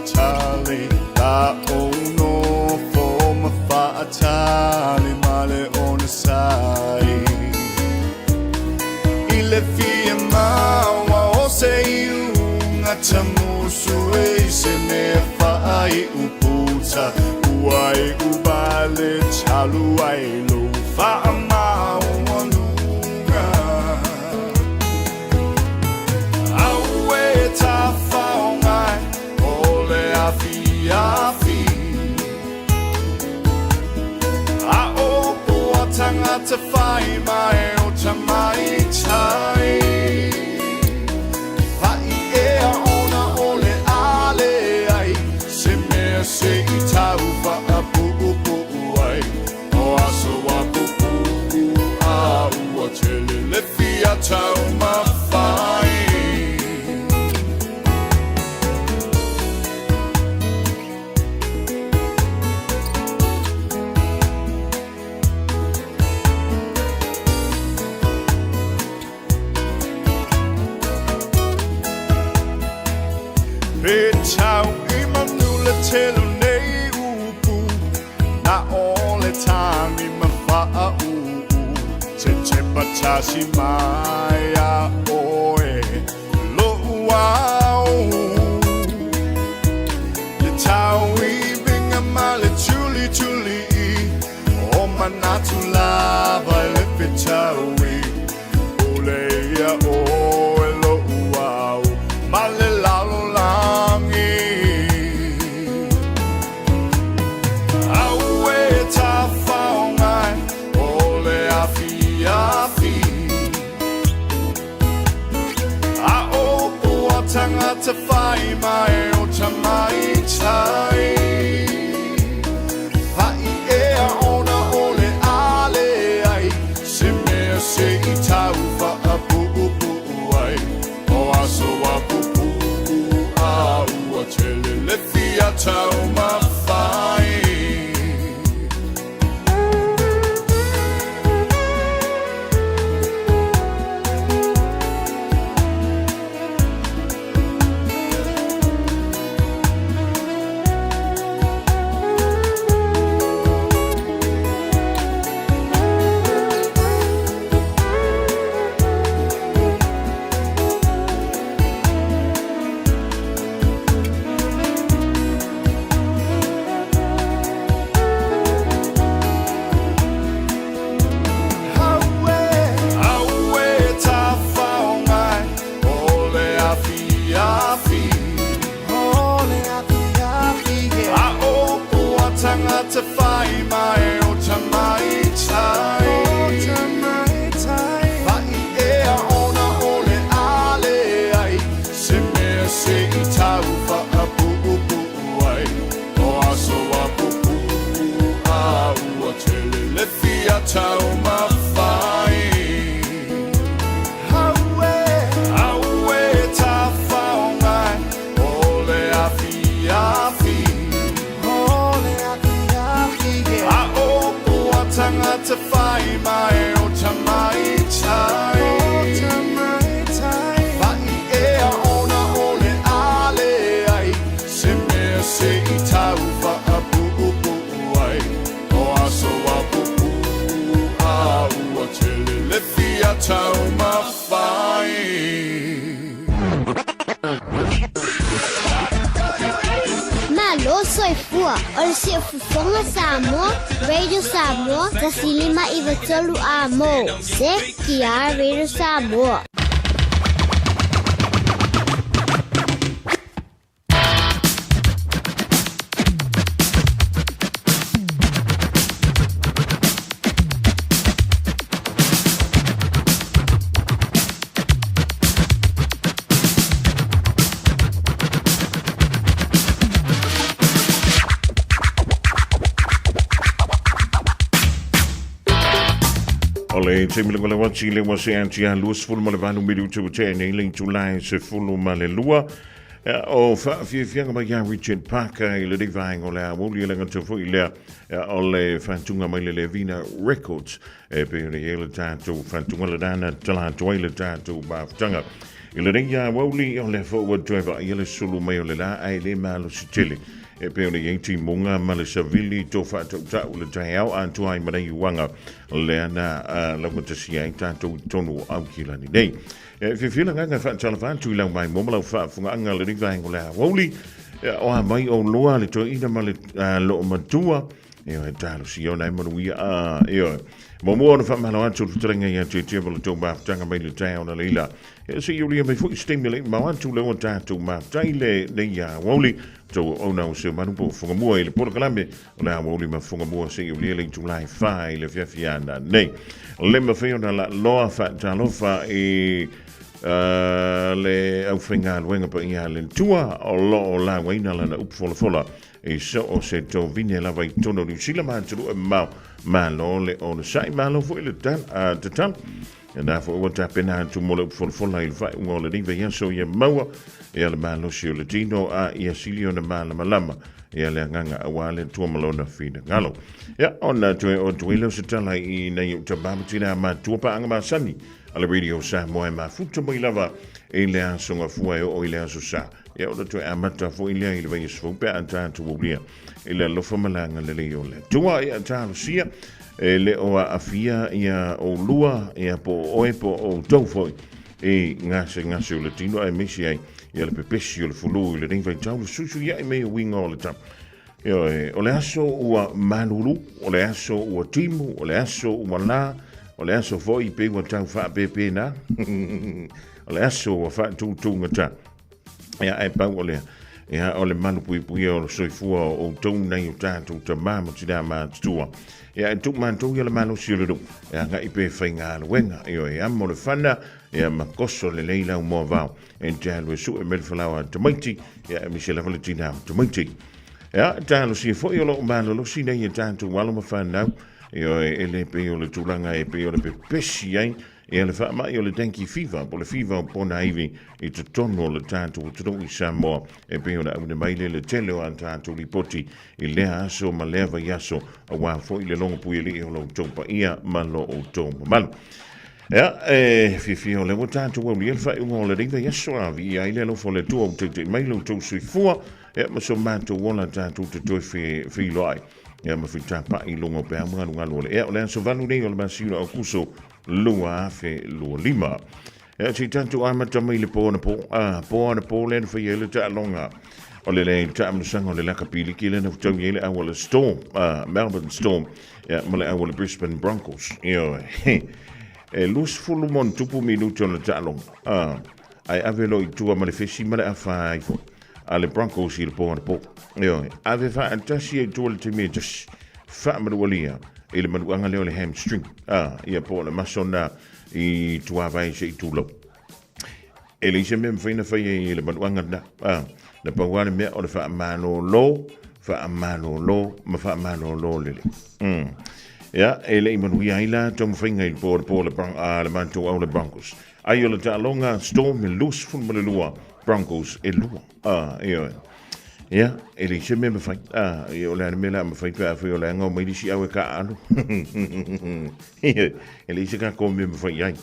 Charlie, that oh no, for my father, Charlie, Male on the side. Ilefia mawa, o say you, Natamusu, Senefai, Uputa, Uai, Ubale, Chaluai, Lufa, Mawanunga. Away, Tafaungai. Afi a opo atanga te whai mai o te mai tai Vai ea ona ole ale ai Se mea se I tau wha a pupu ai O aso a pupu a ua te lele fia tau ma whai Tau I manula telu nei upu Na ole tami ma wha upu Te te patasi mai a oe Lo uau Le tau I vinga male tuli tuli O manatu lava le pitau I Ole ia oe lo uau Male lalo langi Aue ta whaongai Ole afi afi A opo atanga te whai mai o ta mai tai Vai ea ona ole ale ai Se mea se I tau wha a pupu ai O aso a pupu a ua te lele fia tau ma whai Te whai mai o ta mai tai Vai ea ona ole ale ai Se mea se I tau wha a pupu ai O aso a pupu a ua te lele fia tau ma whai Aue ta whaongai Ole afi afi Tanga te whai mai o ta mai tai Vai ea ona ole ale ai Se mea se I tau wha a pupu ai O aso a pupu a ua te lele fia tau ma whai Malo soy fua, ol si fufonga Samoa, Radio Samoa, Tasilima Ivatolu Amo, Se Kia Radio Samoa. Ole te milinga le wati le wase anti a lua sefulu ma le vanu mili utu te ane iling tulai sefulu ma le lua. O fianga mai ya Richard Parker i le divine o le woli le ngato fo ile o le fantunga mai le Vina Records pe le ele tanto fantunga le dana tala toile tanto ba tanga i le ringa woli o le forward driver i le sulu mai o le la ai le malo sitili pe le yenti munga male savili to fa to ta le taiao antu ai mai wanga le ana la mo tsia tanto tonu au kila ni dei if you nga fa telefoon tu lang mai mo la fa funga nga le ring vai ngola woli o mai o loa le to ina male lo matua e talo si ona mo wi mo mo fa ma la tu trenga ya tu mo to ba tanga mai le tai ona leila so you really me stimulate ma wan tu le o ta tu ma tai le ya woli to ona o se manu po funga mo le por kalambe la woli ma funga mo se you really tu lai fa le fiafiana nei le ma fe ona la loa fa talo fa le au whenga luenga pa ia le tua o lo o la waina lana upfola fola so o se to vine lava i tono ni sila maaturu ma lo le o le sai ma lo fu le tan te tan e na fo o tapena tu mo le upfola fola il fai un le riva ia so ia maua e le ma lo si o le tino ia silio na ma lama ia le nganga awa le tua malona fina ngalo ia ona tu o tuilo se tala i na i tabamatina ma tua pa anga ma sani ala radio sa moe ma futa mai lava e le asonga fuai o i le aso sa e o to amata fo i le i le vai sfo pe anta tu boblia e le lo famalanga le leo le tua e anta sia e le o afia ia o lua e po o tau foi e ngase o le tino ai mesi ai ia le pepesi o le fulu i le ring vai tau susu ia i me o winga o le tap o le aso ua manulu o le aso ua timu o le aso ua la o le aso foi pe wa tau fa pepe na o le aso wa fa tu ngata ya ai pa o le ya o le manu pui o soifua o tau nei o tatu ta mama tina ma tua ya tu man tu ya le manu silu ya ga ipe fainga wenga yo ya mo le fana ya makoso le leila mo va en talo su e mel flawa tomaiti ya mi se la valentina tomaiti ya talo si foi o lo manu lo si nei tatu walo ma fana io ele pe o le tulanga e pe o le pepesi ai e le fa mai o le tanki fiva po le fiva po na ivi i te tono le tanto o tro i samo e pe o le mai le tele o tanto li poti i le aso ma leva yaso a wa fo i le longo pu le o lo topa ia ma lo o tomo mal fi o le tanto o le fa un o le ringa yaso a vi ai le lo fo le tu o te mai lo tu sui fua e ma so manto wona tanto te to fi lo ai ya ma fita pa i longo pe ama ngalo le o le so vanu nei o le masino o kuso lua fe lo lima si tanto ama tamai le po na po le fa yele ta longa o le ta am sango le kapili kile na futa yele a wala storm Melbourne Storm ya ma le a wala Brisbane Broncos yo lus fulu mon tupu minuto le ta longa ai avelo i tua ma le fesi ma le a fai fo ale Broncos il po io ave fa antasi e tole te me just fa manualia ele manuanga le hamstring ia po le masona i tua vai se tulo ele se me fina fa ele manuanga na pa wana me o le fa mano lo ma fa mano lo le ia ele manuia ila tom finga il po le manto o le Broncos ai o le ta longa storm e lus fun mo le lua Broncos e lua ia ele se me fai io le me la me fai pa fai o le ngo mai disi au ka alu ele se ka ko me fai ai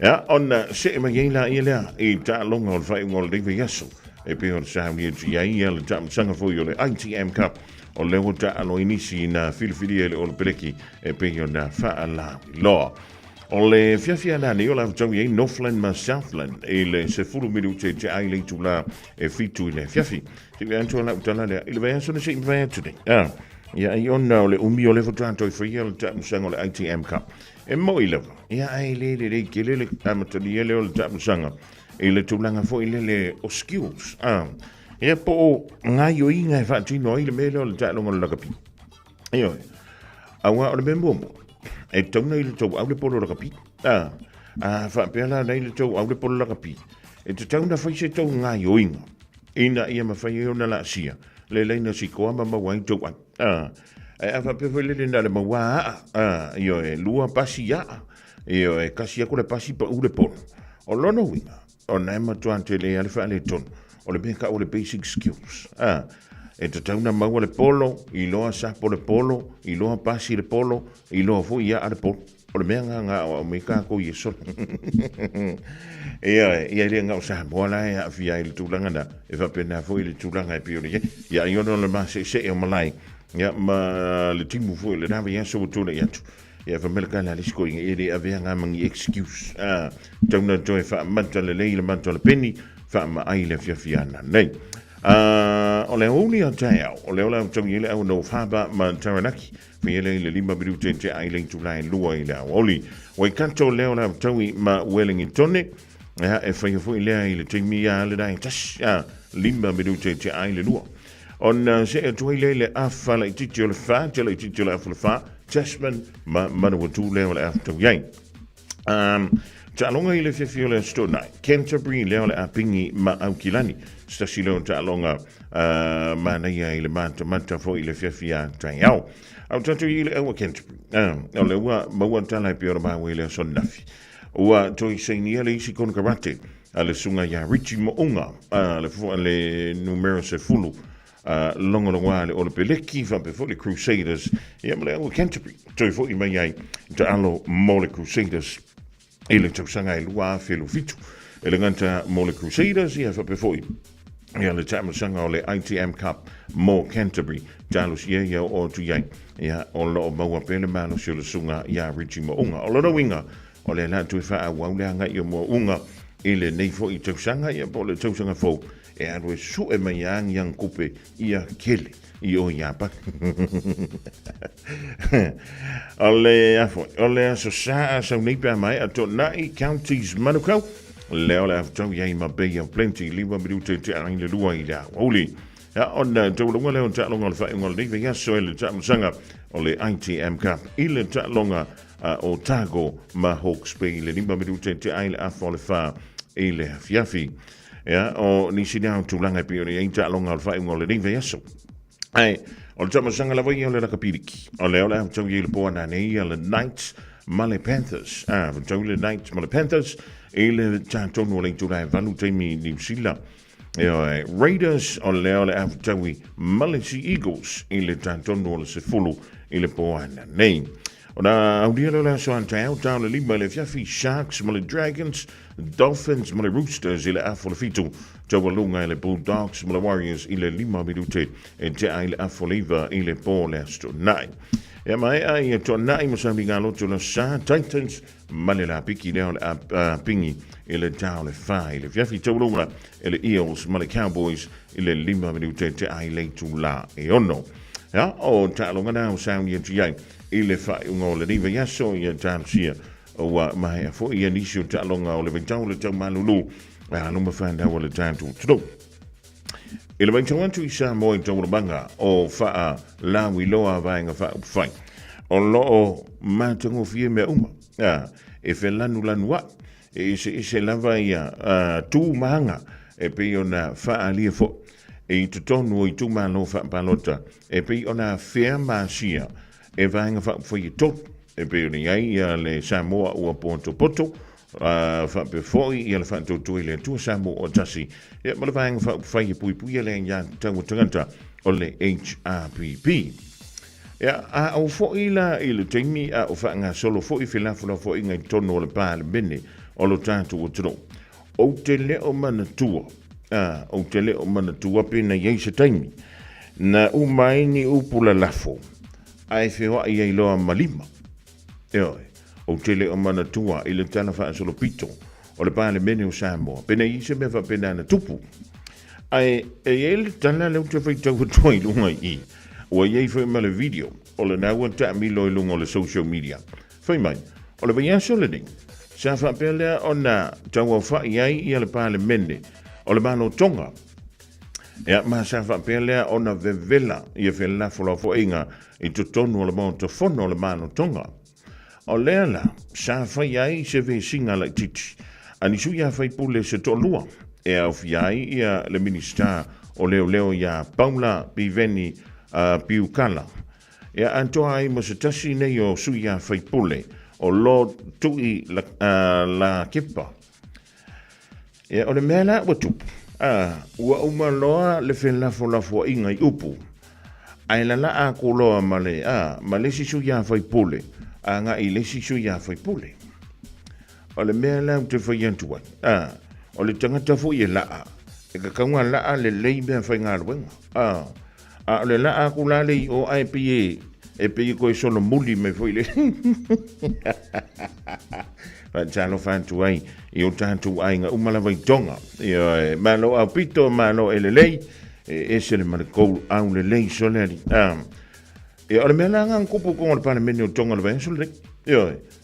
ia on se me ia la e ta longa o fai ngol de yeso e pe o sa mi ia ia le tam sanga fo yo le ITM Cup o le o ta alo inisi na filfili o le peleki e pe yo na fa ala lo o le fiafia nani o la tongi e Northland ma Southland e le se fulu minuti te ai le tula e fitu le fiafi ti anto la utala le il va so se va today ia io no le umi o le fotanto i free el tap sango le ITM Cup e mo ile ia ai le kile le amatoni le o le tap sanga e le tulanga fo ile le o skills e po ngai o inga fa tino ile me le o le tap longo la kapi io awa o le membo e tona i le tau au le polo rakapi fa pela nei le tau au le polo rakapi e te tau na fai se tau ngai o inga ina ia ma fai o na la sia le leina si koa ma wai tau e fa pe le na le mawa io e lua pasi ya io e kasi ko le pasi pa u le polo o lono winga o na ma tuante le ale fa le ton o le meka o le basic skills. E te tauna maua le polo, I loa sapo le polo, I loa pasi le polo, I loa fu ia a le polo. O le mea ngā o me kako I e sol. Ia le ngā o Samoa la e a fia I le tūlanga na, e whapena fu I le tūlanga e pio le ye. Ia I ono le ma se o malai. Ia ma le timu fu le rawa ia so tūna i atu. Ia whamelaka la lisko inga e le a vea ngā mangi excuse. Tauna toi wha manta le leile manta le peni, wha ma ai le fiafiana nei. O le honi a tai au, o le ola o tau ile au no whaba ma Taranaki, whiele I le 5 minute te aile tulai lua I le au oli. Wai kanto leo la tau I ma Wellingtone, e whaiafui lea I le teimi a le dai tas, 5 minute te aile lua. On se e tuai le awhala I titi o le wha, tela I titi o le awhala wha, Tasman ma manawa tū leo le awtau iai. Ta'alonga I le whiawhia o le astonai, Canterbury leo le apingi ma Aukilani, stasi leo ta'alonga manaia I le mata fo I le whiawhia tai au. Au tatu I le aua Canterbury, o le ua maua tala I pia o mawe le asonafi. Ua toi seinia le isi kona karate, a le sunga ia Richie Mo'unga, le numero se fulu, longolonga le ole peleki whampe fo le Crusaders, ia ma le aua Canterbury, toi fo I mai ai, ta'alo mo le Crusaders, e le tausanga I lua whelu fitu. E le nganta mo le Crusaders ia whapefoi. Ia le tamasanga o le ITM Cup mo Canterbury. Talus ia o tu iai. Ia o lo maua pele malo si o le sunga ia Richie Mo'unga. O lo winga o le la tui wha waulanga I o Mo'unga. E le neifo I tausanga ia po le tausanga fo. E adwe su e mai yang kupe ia kele. I o iapa. O le aso saa sau neipa mai a to nai counties manukau. Leo le aftau iai ma Bay of Plenty, 5 minute te aile lua I la wauli. Ya on taulunga leo ta'alonga le whainga le neipa yaso e le ta'amusanga o le ITM Cup. I le ta'alonga Otago ma Hawke's Bay, le 5 minute te aile afo le wha I le fiafi. Ya o nisi nao tūlanga pio ni ein ta'alonga le whainga le neipa yaso. Ai, o le tamasanga la vai o le rakapiriki. O le ola tau i le poa na nei le Knights ma le Panthers. Tau le Knights ma le Panthers. E le tātonu o le tūrai valu teimi New Zealand. Raiders o le ola tau I Malaysia Eagles. E le tātonu o le sefulu I le poa na nei. O na audia le so antai au tau le 5 le fiafi Sharks ma le Dragons. Dolphins ma le Roosters I le afo le fitu. Taualunga I le Bulldogs ma le Warriors I le 5 minute e te ai le afoliva I le po le astonai. E mai ai e tonai ma sa minga loto le sa Titans ma le la piki leo le pingi I le tau le fai. Le fiafi taulunga e le Eels ma le Cowboys I le 5 minute te ai le tu la e ono. Ya o ta'alonga na o sauni e tiai I le fai ungo le niva yaso I e tāsia o mai a fo I anisio ta'alonga o le ventau le tau malulu. No me find out what the time to do. Ele vai tau atu I sa mo I tau banga o faa la wiloa vainga fai. O loo mātango fie me uma. E fe lanu wa. E se lava ia tū mahanga. E pe ona faa lia fo. E I tutonu I tū malo faa palota. E pe ona fea maasia. E vainga fai tot. E pe ona iai ia le Samoa ua ponto poto. Fa before I le fa to le tu samu o tasi e ma le fa pui le ya tango tangata o le HRPP ya a o fo ila I le temi a o fa nga solo fo I fila fo I ngai tono le pa le bene o lo tanto o tro o te le o mana tua o te le o mana tua pena ye se temi na u mai ni upula lafo ai fe wa I lo malima o tele o mana tua I le tala wha solo pito o le pāle mene o Samoa. Pena I se mewa pena na tupu. Ai e le tala leo te whai tau toi lunga I. O iei whai ma le video o le naua ta milo I lunga o le social media. Whai mai, o le wai aso le ning. Sa wha pelea o na tau au whai ai I le pāle mene o le mano tonga. Ea ma sa wha pelea o na vevela I a whela whala fo inga I tutonu o le mano tofono o le mano tonga. O leala, sa whai ai se ve singa lai titi. Ani su ia whai pule se tolua. E au fiai ia le minister o leo ia Paula Piveni Piukala. E antoa ai mo se tasi nei o su ia whai pule o lo tui la kepa. E o le mea la watupu. ua umaloa le whenlafo inga I upu. Ai la a kuloa ma le sisu ia fai pule. A nga I le sisu ia fai pule. O le mea lau te whai antua. O le tangata fu I laa. E ka kaunga laa le lei mea whai ngā ruenga. O le laa kulale I o ai pie. E pie koe solo muli me fwoi le. Talo whantu ai. I o tātu ai ngā umalawai tonga. Malo au pito, malo e le lei. E se le marikou au le lei sole ali. E o le mea langa kupu konga le pane mene o tonga le vai sole.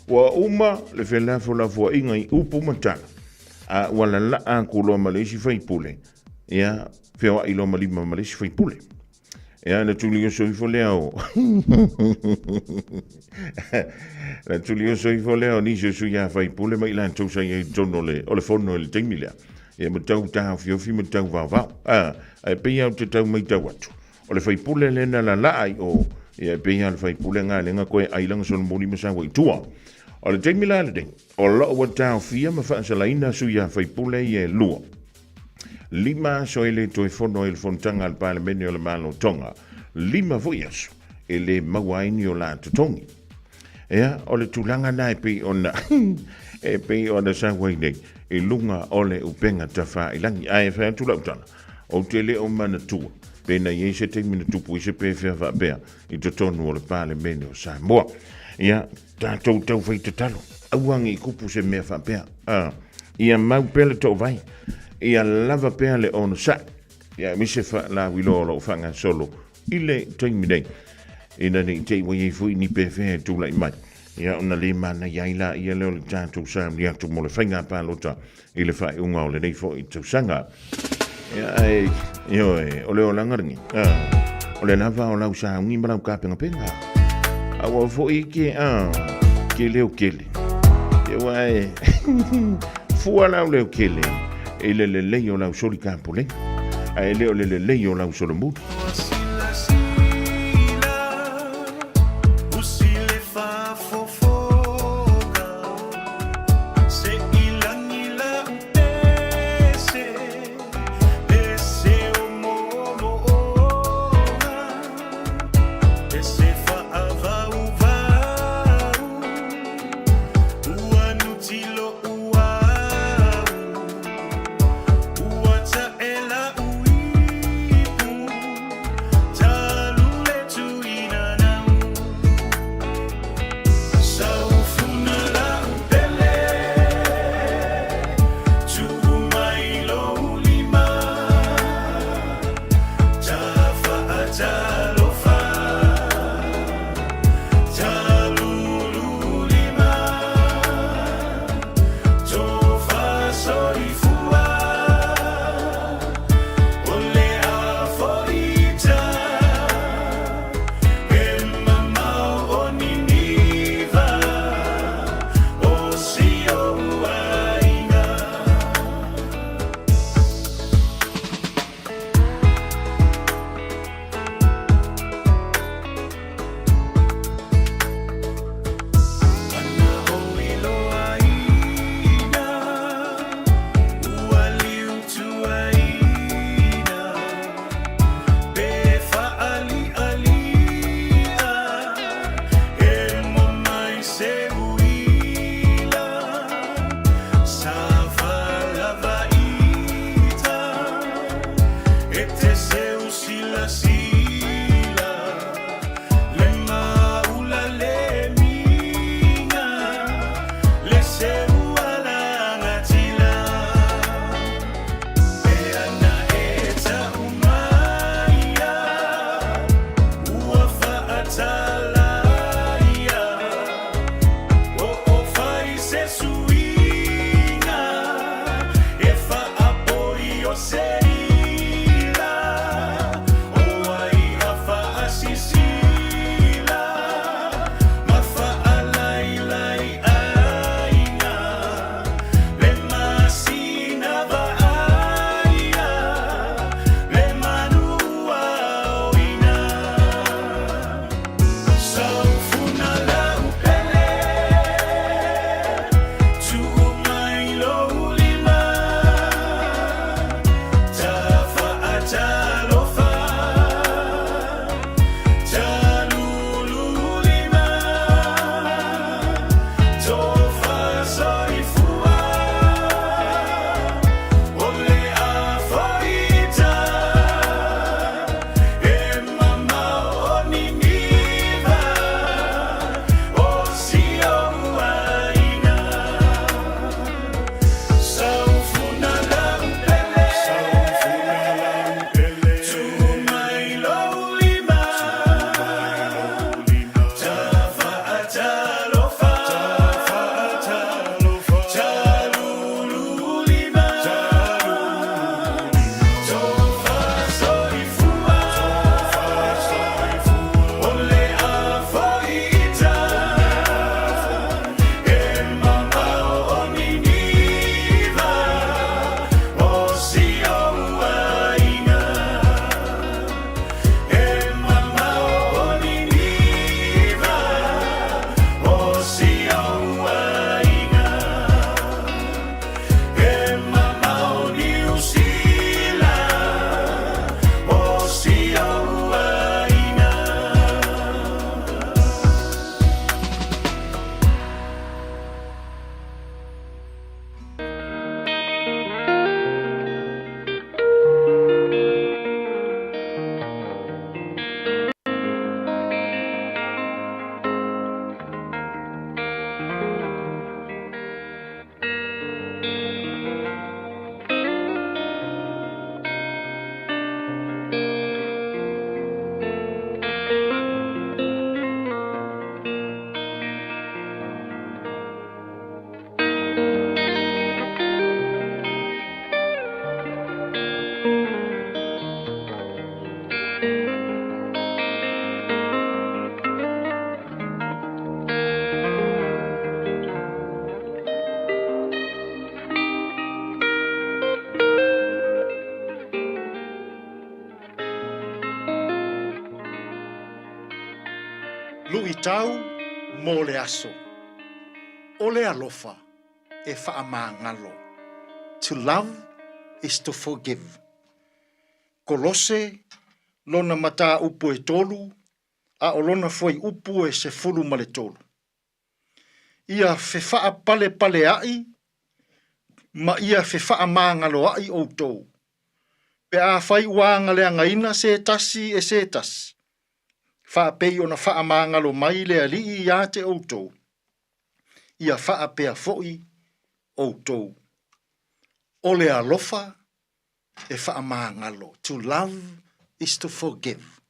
Wa uma le whelafo la fua inga I upu matana. Wala la a kuloa malesi fai pule. Ia, whiawa ilo malima malesi fai pule. Ia, na tuli o soifo leo. Na tuli o soifo leo ni se suia fai pule ma ilan tau sai e tono le, o le fono le teimilea. Ia, ma tau taha fiofi ma tau vavau. Ai pei au te tau mai tau atu. O le fai pule le na la ai o, ia pei au le fai pule ngā le ngā koe ailanga son moni masawa I tua. O le teimilea le ding, o lo wa tau fia ma whaasalaina suia fai pule I e lua. Lima so ele toi fono il fontanga al parlamento le malo tonga. Lima voias ele mawaini o la totongi. Ea o le tulanga nai pe ona e pe ona sa waine e lunga ole upenga tafa ilangi ai fa tula utana. O tele o mana tua. Pena yese te minutu pu se pe fa va bea I totonu o le parlamento sa moa. Ia tatou tau fai te talo. Auangi kupu se mea fa bea. Ia mau pele to vai. Ia lava pea le ono sa. Ia mise fa la wilolo fanga solo. Ile taimidei. Ina ni te wai fui ni pe fe tu lai mai. Ia ona le mana yaila ia leo le tātou sa ni atu mo le whainga pālota. Ile whai unga o le nei fo I tau sanga. Ia o leo langaringi. O le lava o lau sa ungi marau kāpenga penga. Awa fo I ke leo kele. Ia wai fua lau leo kele. Ele le leo lau soli kāpule. A ele o le leo lau solo mutu. tau mo le aso. O le alofa e whaamangalo. To love is to forgive. Kolose lona mata upu e tolu, a o lona foi upu e se fulu male tolu. Ia fe wha pale pale ai, ma ia fe wha mangalo ai o tou. Pe a whai wanga lea ngaina se tasi e se tasi. Wha pei ona wha mangalo mai lea li ia te o tou. Ia wha pea foi o tou. O le alofa e wha mangalo. To love is to forgive.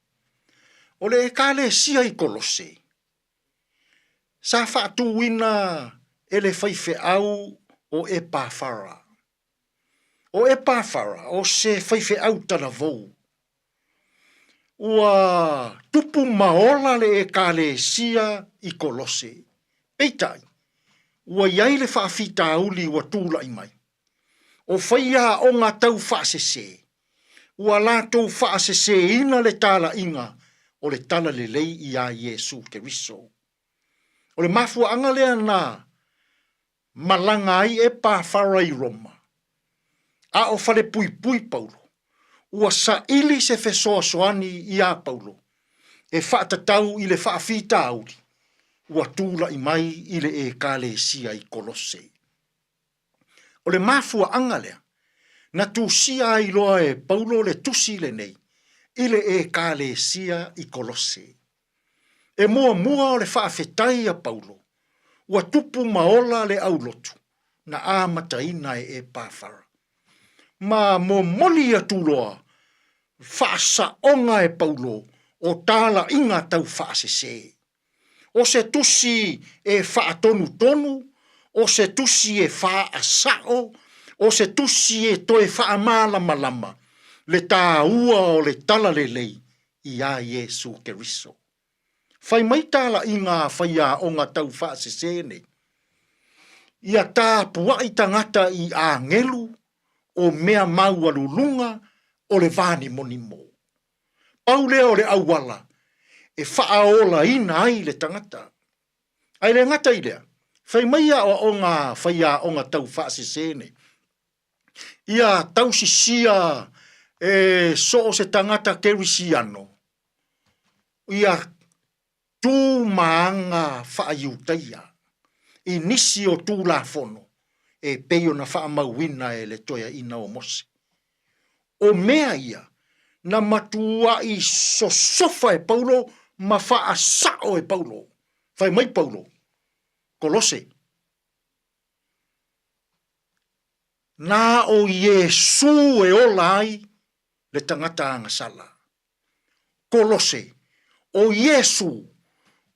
O le ka le sia i Kolose. Sa wha tu wina e le whaife au o Epafara. O Epafara, o se whaife au tana vou. Ua tupu maola le e ka le sia i Kolose. Peitai, ua iai le whaafita uli ua tūla i mai. O whaia o ngā tau whaasese. Ua la tau whaasese ina le tala inga o le tala le lei i a Yesu Keriso. O le mafua anga lea na malanga ai Epafara i Roma. A o fale pui pui Paulo. Ua sa ili se fesoa soani i a Paulo. E whaatatau i le whaafita auri. Ua tūla i mai i le e kale sia i Kolose. O le mafua anga lea. Na tu sia i loa e Paulo le tusi le nei. I le e kale sia i Kolose. E mua mua o le whaafetai a Paulo. Ua tupu maola le au lotu. Na a mataina e Epafara. Ma mo moli a tuloa. Whaasa onga e Paulo. O tala inga tau whaasese. O se tusi e whaatonu tonu. O se tusi e whaasao. O se tusi e toe whaamalama lama. Le tā ua o le tala le lei. I a Yesu Keriso. Whai mai tala inga whaia onga tau whaasese ne. Ia tā puai tangata i a ngelu. O mea mau alulunga o le vani monimo. Pau lea o le awala, e whaaola ina ai le tangata. Ai le ngata i lea, whai maia o ngā whaia o ngā tau whaasesene. Ia tau sisia e so se tangata kerisiano. Ia tū maanga whaaiutaia. I nisi o tū la fono. E peio na wha mauina e le toia ina o mose. O mea ia, na matua i sosofa e Paulo, ma wha asao e Paulo. Whai mai Paulo, Kolose. Nā o Yesu e ola ai, le tangata angasala. Kolose, o Yesu,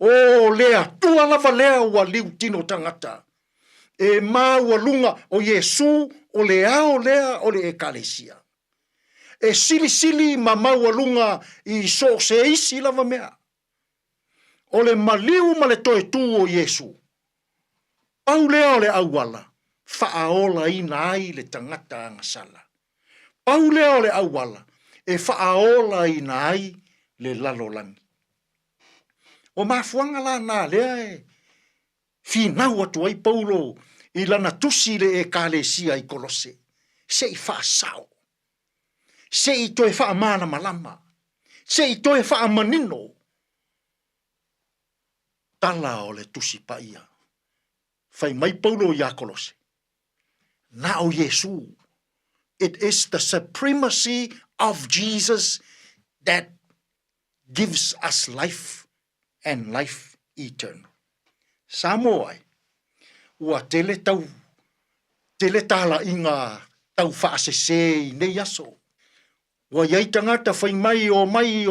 o lea, tua lava lea ua liu tino tangata. E maua lunga o Yesu o le ao lea o le ekalesia. E sili sili ma maua lunga i so se isi lava mea. O le maliu ma le toe tu o Yesu. Pau lea o le awala. Whaaola ina ai le tangata angasala. Pau lea o le awala. E whaaola ina ai le lalolangi. O mafuanga la nā lea e. Finau atu ai Paulo. I lana tusi le e kalesia i Kolose. Se i whaasao. Se i toe whaamana malama. Se i toe whaamanino. Tala o le tusi paia. Whai mai Paulo i a Kolose. Na o Yesu. It is the supremacy of Jesus that gives us life and life eternal. Samoai. Ua tele tala inga tau whaasese i nei aso. Ua iai tangata whai mai o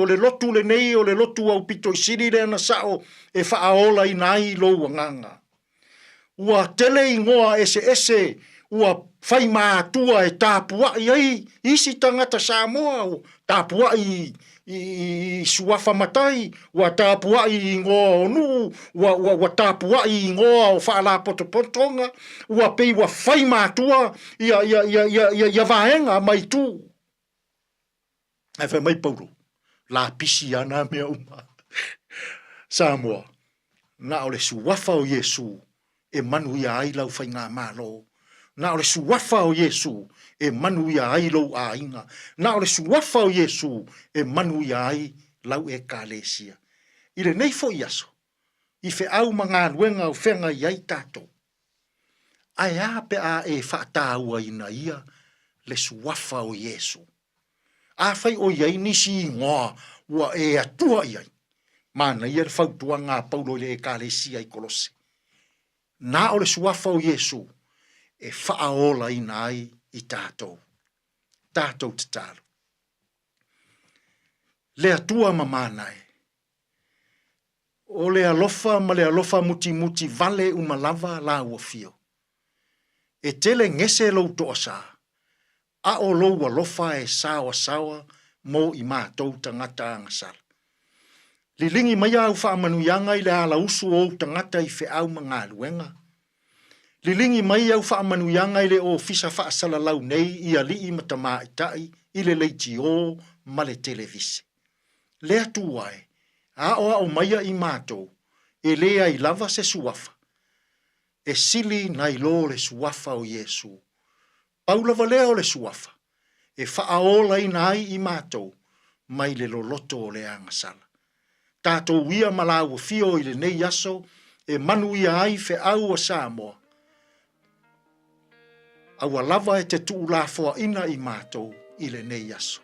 le lotu le nei o le lotu au pito i siri le ana sao e whaaola i nai lo wanganga. Ua tele i ngoa ese ua whai mātua e tāpua i ai isi tangata Samoa o tāpua i suafa matai, wa tāpua i ngoa onu, wa tāpua i ngoa o whaala potopotonga, wa pei wa whai mātua ia vaenga mai tū. E whai mai Paulo, la pisi ana mea uma. Samoa, na o le suafa o Iesu e manu ia ai lau whainga malo. Na o le suafa o Iesu e manu ia ai lau a inga. Na o le suafa o Iesu e manu ia ai lau e kalesia. I le nei fo iaso, i fe au mga luenga o whenga iai tato. Ai a pe a e whaataua ina ia le suafa o Iesu. A whai o iai nisi ngoa ua e atua iai. Mana ia le whautua ngā paulo le e kalesia i Kolose. Na o le suafa o Iesu e whaaola ina ai i tātou. Tātou te talo. Le atua mamanae. O le alofa ma le alofa muti muti vale umalava la ua fio. E tele ngese lau toa sa. A o lou alofa e sawa sawa mo i mātou tangata angasala. Lilingi mai au whaamanuianga i le ala usu o tangata i whiau mga luenga. Lilingi mai au whaamanuianga i le o fisa whaasala lau nei i alii matama itai i le leiti o ma le televisi. Le atu ai, a o maia i mātou, e lea i lava se suafa. E sili na i lo le suafa o Iesu. Paulava leo le suafa, e whaaola i nai i mātou, mai le loloto o le angasala. Tātou ia malaua fio i le nei aso, e manu ia ai fe au a Samoa. Aua lava e te tuu la foa ina i mātou i le nei aso.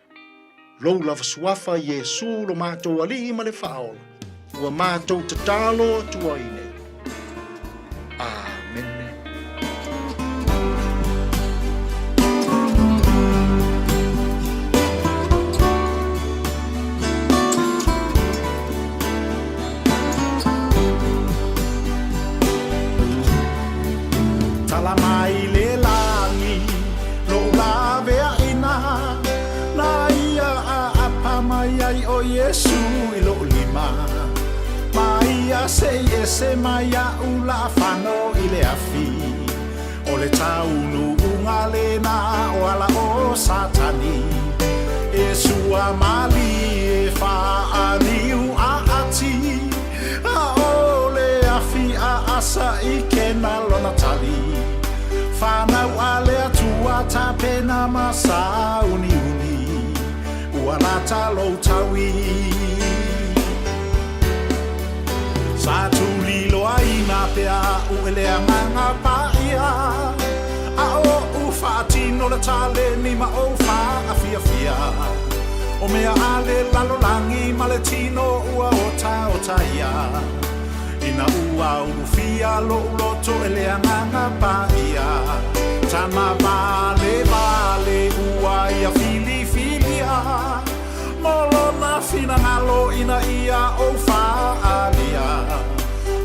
Lou lava suafa Iesu lo mātou ali ima le whaola. Ua mātou te tālo atua i nei. Amen. Yesu ilo lima Maia se maia ula fano ile afi Ole taunu ungalena o ala o satani Yesu amali e faaniu a ati A ole afi a asa ikena lona tali Fanau ale atua tapena masa uni Uanata lo tawi Sa tuli lo aina pea uele anganga paia A o ufati no le tale ni ma o fa afia fia O mea ale lalo langi maletino ua o taia Ina ua ufia lo uloto ele anganga paia Tama vale ua ia fili Molona fina ngalo ina ia o faalia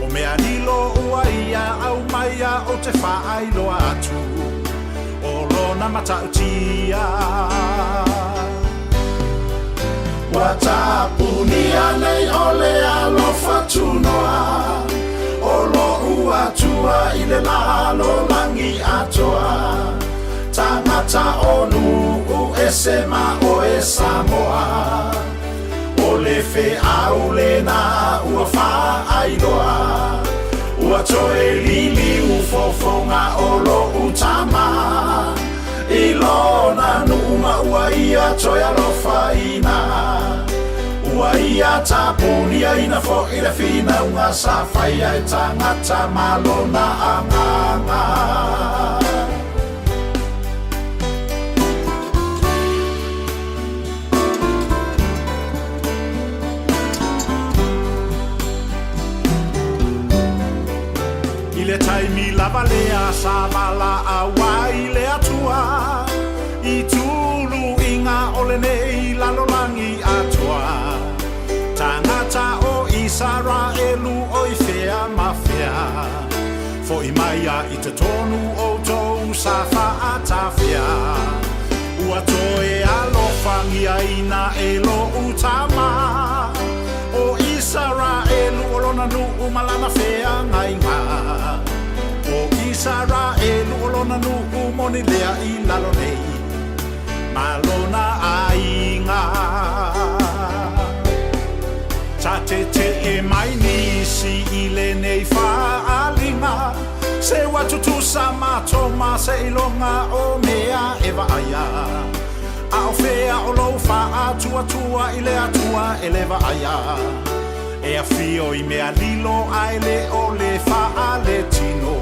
O mea nilo ua ia au maia o te whaailo atu O lona matautia Watapunia nei ole alofa tunoa O lo ua tua i le lalo langi atoa Tangata onu u esema o e Samoa O le fe au le na ua wha ailoa Ua toe lili u fofonga o lo utama I lona numa ua ia toe alofa ina Ua ia tapunia ina fo ina fina unga sa whaia e tangata malona anganga Le taimi lava lea sa vala a wai le atua I tulu inga ole nei lalolangi atua Tangata o Israelu o I fea mafia Fo I maia I te tonu o tou sa whaatawhia Ua toe alofangia ina e lo utama O Israelu o lona nu umalama fea ngainga O Israelu o lona nu umoni lea I lalo nei Malona ainga Ta te te e mai nisi isi i le nei whaalinga Se watutu sa matoma se ilonga o mea e vaaya A o fea o lou wha atua tua i le atua e le vaaya E a fio i mea lilo ai le o le wha le tino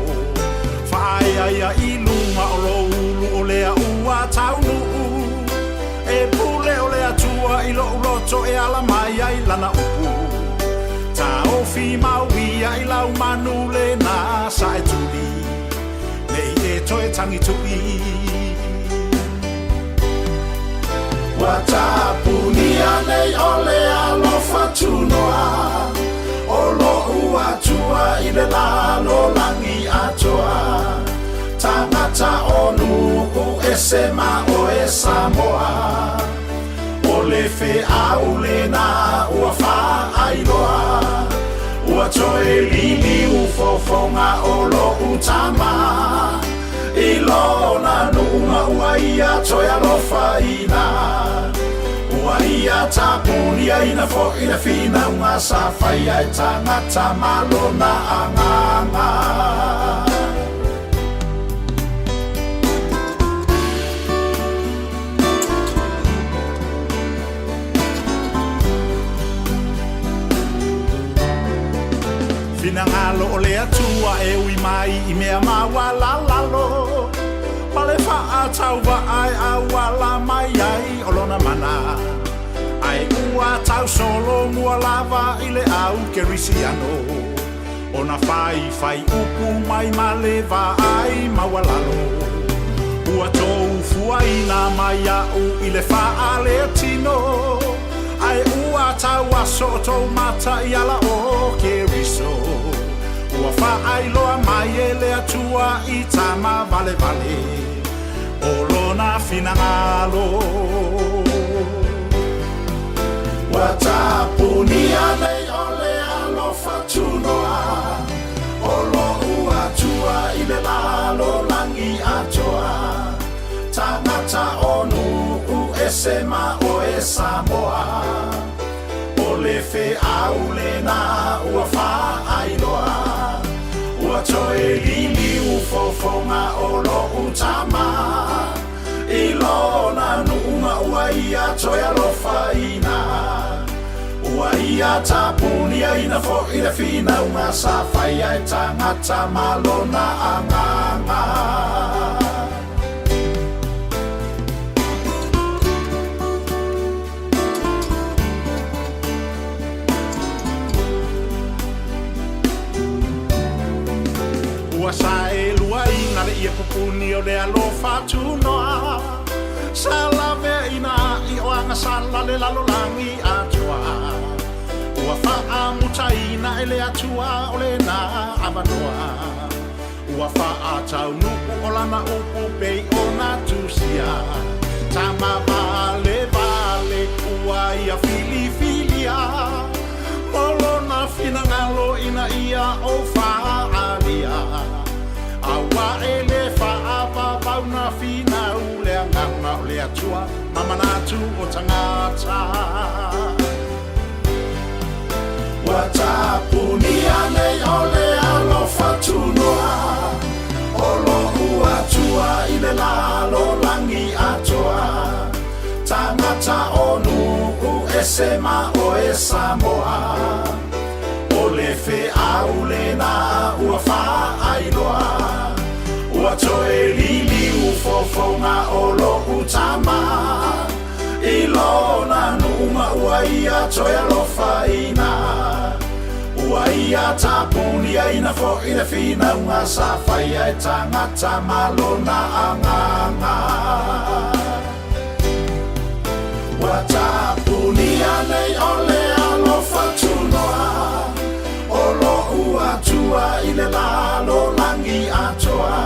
Whaia i lunga o loulu o lea ua taunu E pule o lea tua i lo uloto e ala mai ai lana upu Ta ofi mawia i lau manu le na sa e tuli Le i e toe tangi tui Watapunia nei o lea lo fatunoa O lo ua tua i le lalo langi atoa Tangata onu u esema o e Samoa O le fe au le na ua wha ailoa Ua toe lili u fofonga o lo utama I lona nunga ua ia toe alofa ina Ua ia tapunia ina fo ina fina unga sa whaia e tangata malona anganga Finangalo o le atua e ui mai I mea mawala lalo Pale wha tau wa ai a wala mai ai o lona mana Ai ua tau solo mua lava I le au ke risiano O na whai upu mai ma le wa ai mawalalo Ua tou fuaina mai au I le wha le tino Ai ua tau aso tau mata I ala o ke riso Ua whaai loa mai e le atua I tama vale vale O lona finangalo Ua tapunia nei o le alo fatunoa O lo ua tua I le lalo langi atoa Tangata onu u esema o e Samoa O le fe au le na ua wha ailoa Ua toe lili u fofonga o lo utama I lona nunga ua ia toe alofa ina Ua ia tapunia ina fo ina fina unga sa whaia e tangata malona anganga Ua sa e lua ina le ia pupuni o le alofa tunoa Sa lave ina I o anga sala le lalolangi atua Ua wha muta ina e le atua o le na avanoa Ua wha tau nuku o lana upu pei o na tusia Tama vale vale ua ia fili filia Molo na finangalo ina ia o wha alia Awa e le whaapa pau na whina u le anganga o le atua Mamanatu o tangata Watapunia nei o le alo fatunoa O lo ua tua I le lalo langi atoa Tangata onu u esema o e Samoa O le fe au le na ua wha ailoa Ua toe lili u fofonga o lo utama I lona nunga ua ia toe alofa ina Ua ia tapunia ina fo ina fina unga sa whaia e tangata malona anganga Ua tapunia nei o le alo fatunoa O lo ua tua I le lalo langi atoa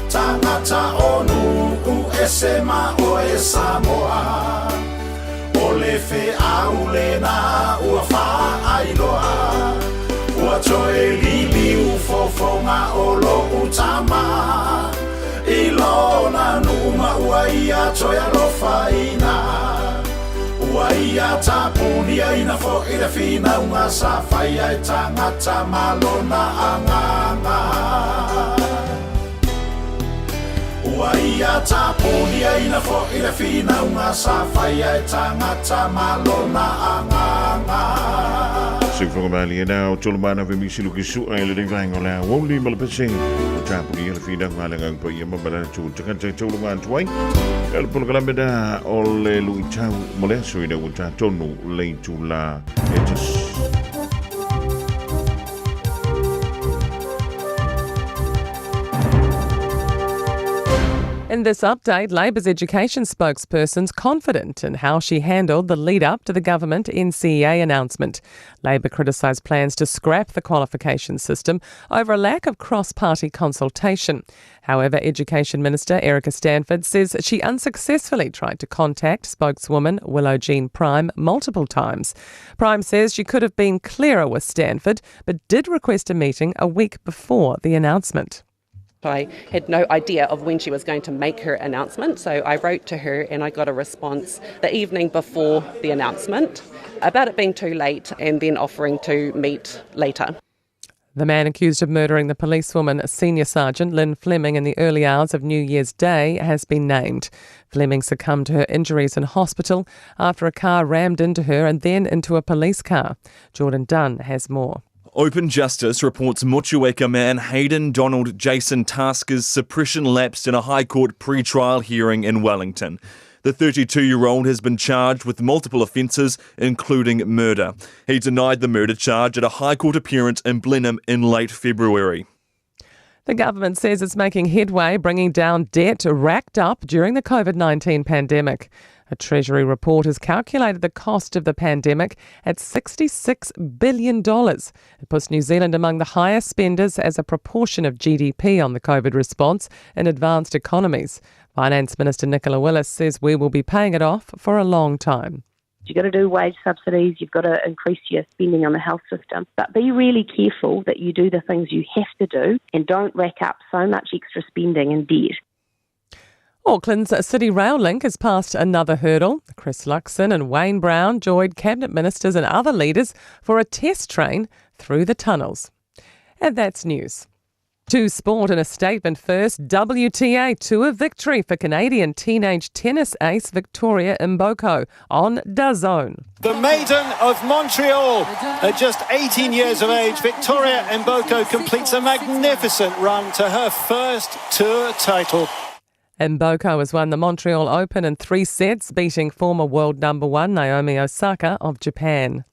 Tangata onu u esema o e Samoa O le fe au le na ua wha ailoa Ua toe lili u fofonga o lo utama I lona nunga ua ia toe alofa ina Ua ia ia tapuni ina fo ina fina unga sa fai ai tangata malona anganga. Ua ia tapuni ina fo ina fina unga sa fai ai tangata malona anganga. Sifo Mali now Tolmana Vimisi Lukisu I living Vangola Woli Malpese Tapuri Elfida Malangang Poyama Baratu Takanta Toluman Twine El Pulgalambeda Ole Luita Molesuida Utatonu Late to La Etus. In this update, Labor's education spokesperson's confident in how she handled the lead-up to the government NCEA announcement. Labor criticised plans to scrap the qualification system over a lack of cross-party consultation. However, Education Minister Erica Stanford says she unsuccessfully tried to contact spokeswoman Willow Jean Prime multiple times. Prime says she could have been clearer with Stanford, but did request a meeting a week before the announcement. I had no idea of when she was going to make her announcement, so I wrote to her and I got a response the evening before the announcement about it being too late and then offering to meet later. The man accused of murdering the policewoman, Senior Sergeant Lynn Fleming, in the early hours of New Year's Day has been named. Fleming succumbed to her injuries in hospital after a car rammed into her and then into a police car. Jordan Dunn has more. Open Justice reports Motueka man Hayden Donald Jason Tasker's suppression lapsed in a High Court pre-trial hearing in Wellington. The 32-year-old has been charged with multiple offences, including murder. He denied the murder charge at a High Court appearance in Blenheim in late February. The government says it's making headway bringing down debt racked up during the COVID-19 pandemic. A Treasury report has calculated the cost of the pandemic at $66 billion. It puts New Zealand among the highest spenders as a proportion of GDP on the COVID response in advanced economies. Finance Minister Nicola Willis says we will be paying it off for a long time. You've got to do wage subsidies, you've got to increase your spending on the health system, but be really careful that you do the things you have to do and don't rack up so much extra spending and debt. Auckland's City Rail Link has passed another hurdle. Chris Luxon and Wayne Brown joined cabinet ministers and other leaders for a test train through the tunnels. And that's news. To sport in a statement first, WTA Tour victory for Canadian teenage tennis ace Victoria Mboko on DAZN. The maiden of Montreal, at just 18 years of age, Victoria Mboko completes a magnificent run to her first tour title. Mboko has won the Montreal Open in 3 sets, beating former world number 1 Naomi Osaka of Japan.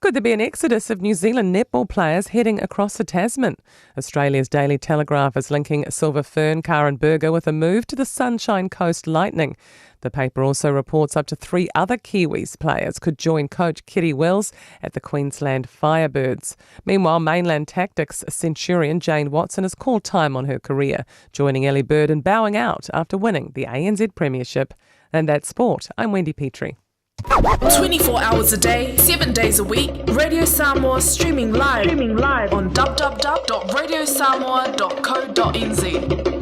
Could there be an exodus of New Zealand netball players heading across the Tasman? Australia's Daily Telegraph is linking Silver Fern Karen Berger with a move to the Sunshine Coast Lightning. The paper also reports up to 3 other Kiwis players could join coach Kitty Wells at the Queensland Firebirds. Meanwhile, Mainland Tactics Centurion Jane Watson has called time on her career, joining Ellie Bird and bowing out after winning the ANZ Premiership. And that's sport. I'm Wendy Petrie. 24 hours a day, 7 days a week. Radio Samoa streaming live on www.radiosamoa.co.nz.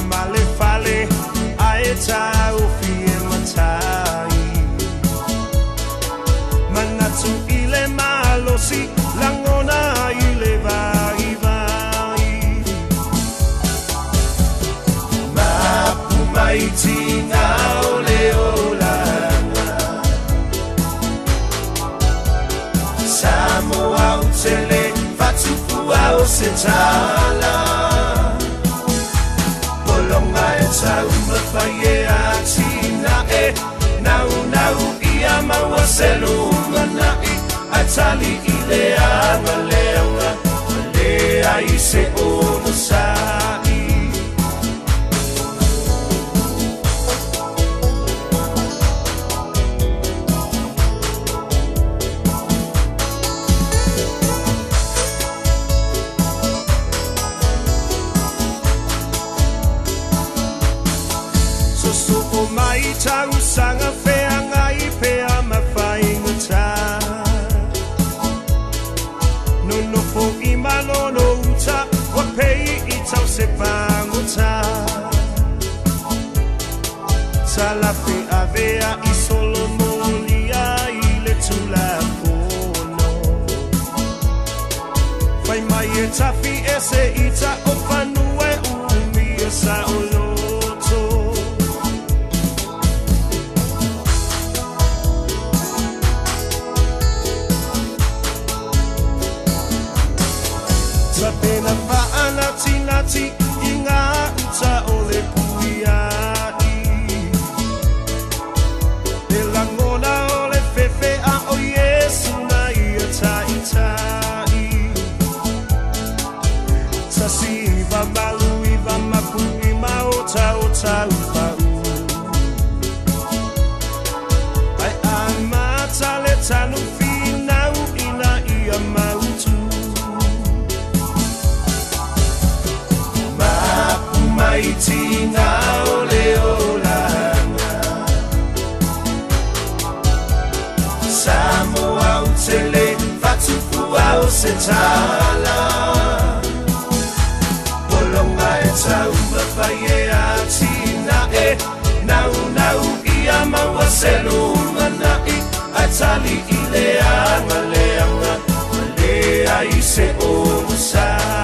Male fale se tala Polonga e tau mawhaie a tina e Nau nau ia maua se lunga nai A tali I le anga leanga Le ai se ono sai Tau sanga whea ngai pea mawhainga tā Nono po I malono uta Wa pei I tau se pango tā Talafe a vea I solo molia I le tula pono Whai mai e tafi e se ita o whanue umi o sa o loto Pena paana tinati I ngā uta o le puiai E langona o le fefe a o Yesu na ia tai tai Tasi iwa malu iwa mapu I maota o tau pau Ai a mata le tanu finau ina ia mautu Mai tina o le olanga Samoa o tele Fatufua o se tala Polonga e tau mawhaie a tina e Nau nau ia maua se lunga nai A tali I le anga leanga Le ai se ono sai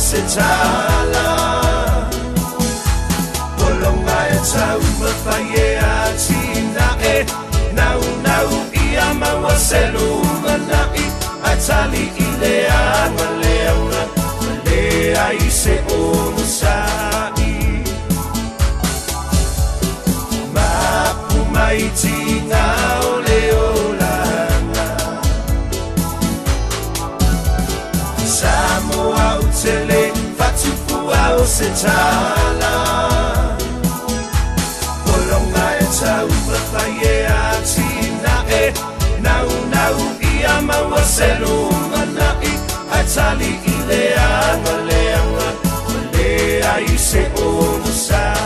se tala Polonga e tau mawhaie a tina e Nau nau ia maua se lunga nai A tali I le anga leanga Le ai se ono sai Mapu mai tina o le olanga Samoa o tele Fatufua o se tala Polonga e tau mawhaie a tina e Nau nau ia maua se lunga nai A tali I le anga leanga Le ai se ono sai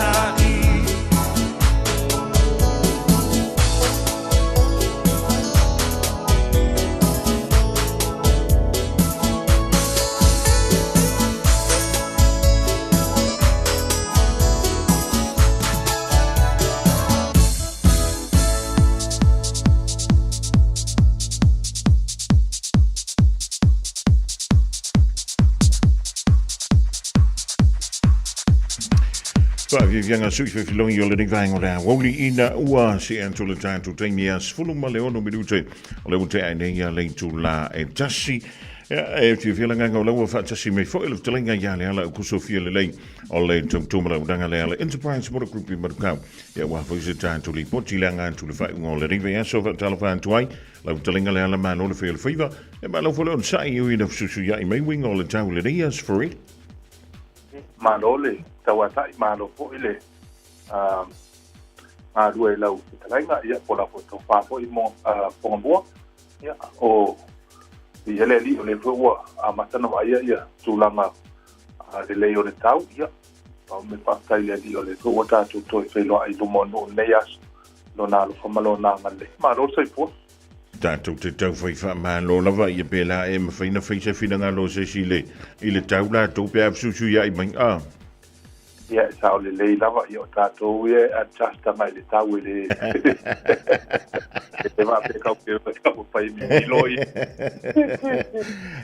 Vianga sui fe filongi yo le vaingo la woli ina ua si anto le tanto taimia sfulu ma le ono minute o le ute ane ia le tu la e tasi e fi filanga ngo lawa fa tasi me fo ile telinga ya le ala ku sofia le lei o le tumtumala udanga le ala enterprise motor group i markau ya wa fo se tanto li poti langa tu le fa ngo le rive ya so fa telefon tuai la telinga le ala man o le fe le fiva e ma lo fo le sai yu ina susu ya i me wingo le tau le dias for it malole tawatai malo po ile due lau talainga ia pola po to fa po mo pombo ia o ile li ole fo amatana wa ia tulanga de le ole tau ia pa me pa tai le li ole fo ta to fe lo ai do mono neyas no na lo famalo na ngale malo sai po Tanto te tau fai wha maa lo lava i a pēla e ma whaina whai se whina lo se si le i le tau la tau pe apsusu ia i mai a. Ia, sao le lei lava i o tātou e a chasta mai le tau e le e ma pe kau pai mi loi.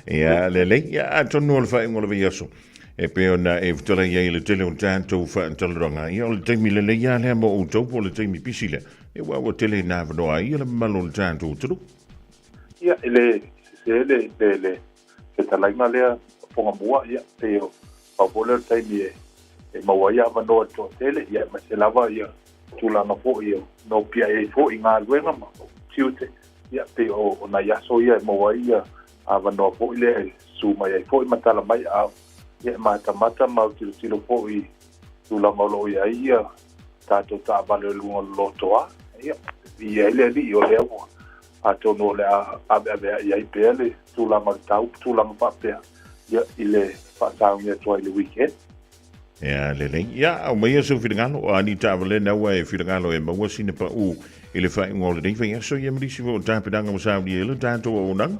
Ia, le lei, ia, a tonu al whai ngola vi aso. E pe ona e vtala ia i le tele on tātou wha antalaranga. Ia, o le teimi le lei a lea mo o tau po le teimi pisi le. E wawa tele nā wanoa ia le malo le tātou turu. Ia, le talainga lea ponga mua, ia, te o pawole le teimi e maua ia wanoa tō tele, ia, ma se lava ia tūlanga fo ia, no pia e fo i ngā ruenga ma, tiute, ia, te o na yaso ia e maua ia a wanoa fo i le suma ia, fo i matala mai au, ia, mata mau tilo fo i tūlanga lo ia, tātou tā vale lunga lotoa, ia, ia ele ali o lea mo, a tono le a ia i pele, tūlanga tau, tūlanga papea, ia, i le whataungia tua i le weekend. Ia, le lei. Ia, au mai aso whiringalo, o ani tāwale naua e whiringalo e maua sine pa u i le whai ngole nei, whai aso ia marisi fo tāpidanga mo saudi e le tātou o nang?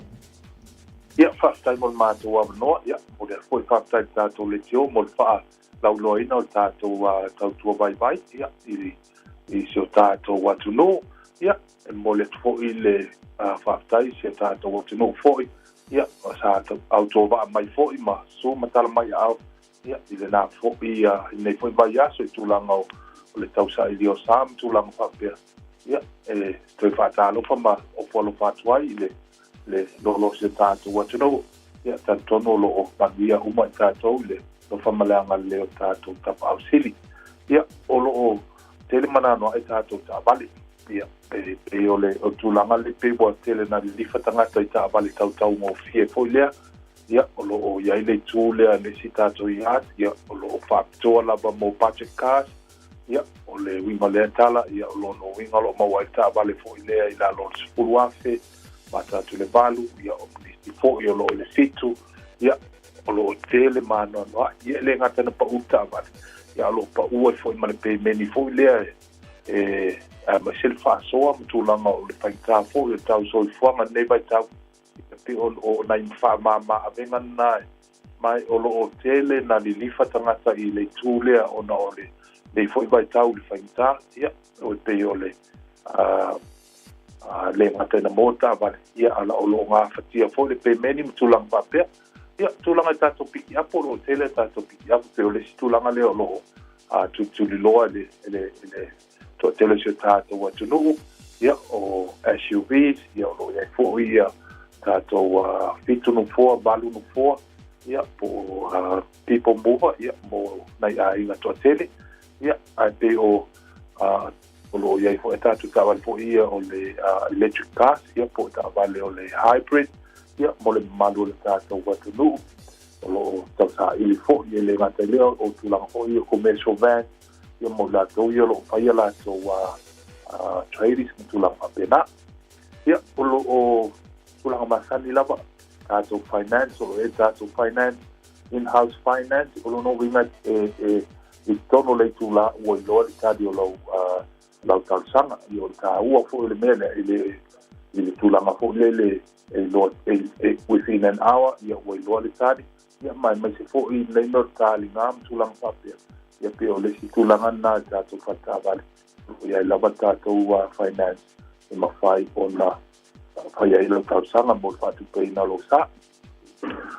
Ia, whaftai mo le mātou a manoa, ia, mo le fwoi whaftai tātou le tio, mo le wha lauloina o tātou tautua vai, ia, i seo tātou watu no, ia, e mo le tfo i le whaftai, seo tātou watu no fwoi, ia, o sa auto wa mai fwoi ma, so matala mai au, ia, i le nā fwoi, i nei fwoi vai aso, i tūlanga o le tausa i lio sam, tūlanga whapea, ia, e toi whatalo pa ma, o polo whatuai, le lolo se tātou watu no, ia, tātono lo o pangia umai tātou, le no whamaleanga leo tātou tapa au sili, ia, o lo o tele manano ai tātou tā vale, ia, e o le o tūlanga le peboa tele na li whatangata i tā vale tau ngō fie fo lea, ia, o lo o iai le tū lea le si tātou i at, ia, o lo o whapitoa laba mō budget cars, ia, o le winga lea tala, ia, o lo no winga lo maua i tā vale fo i lea i la lo spuru afe, ma tātou le balu, ia, o nisi fo i o lo le fitu, ia, o lo tele mano noa, ia le ngata na pa uta vale, ia lo pa ua fo i male pe meni fo i lea ma sel fa soa mtulanga o le paita fo i tau so i fuanga nei vai tau pe o na infa ma avenga nai mai o lo o tele na li lifa tangata i le tūlea o na o le fo i vai tau le paita ia o pe o le le ngata na mota vale ia ala o lo ngā fatia fo le pe meni mtulanga papea ia tūlanga tātou piki apo lo tele tātou piki apo pe o le si tūlanga le o lo tutuli loa le to tele se tātou watu nuku ia o SUVs ia o lo iai fo ia tātou fitu nu foa, balu nu foa ia po people mover ia mo nai a inga to tele ia a pe o lo iai fo e tātou tāwale fo ia o le electric cars ia po tāwale o le hybrid ia mo le malu le tātou watu nuku o lo tau sa ili fo ia le ngata leo o tūlanga fo ia commercial van ia mo la tau ia lo whaia la tau tradies ki tūlanga pena ia o lo o tūlanga masani lava tātou finance o lo e tātou finance in-house finance o lo no winga e tono le tūla ua i loa li tādi o lau talsanga i o ka ua fo le mele i le tūlanga fo le within an hour ia ua i loa li tādi ia mai se fo i nei no tāli ngam tūlanga papea ia pe o le si tūlanga nā tātou whatawale. Ia i lava tātou finance e mawhai o na whai ai lau tausanga mo whatu pei na lo sa.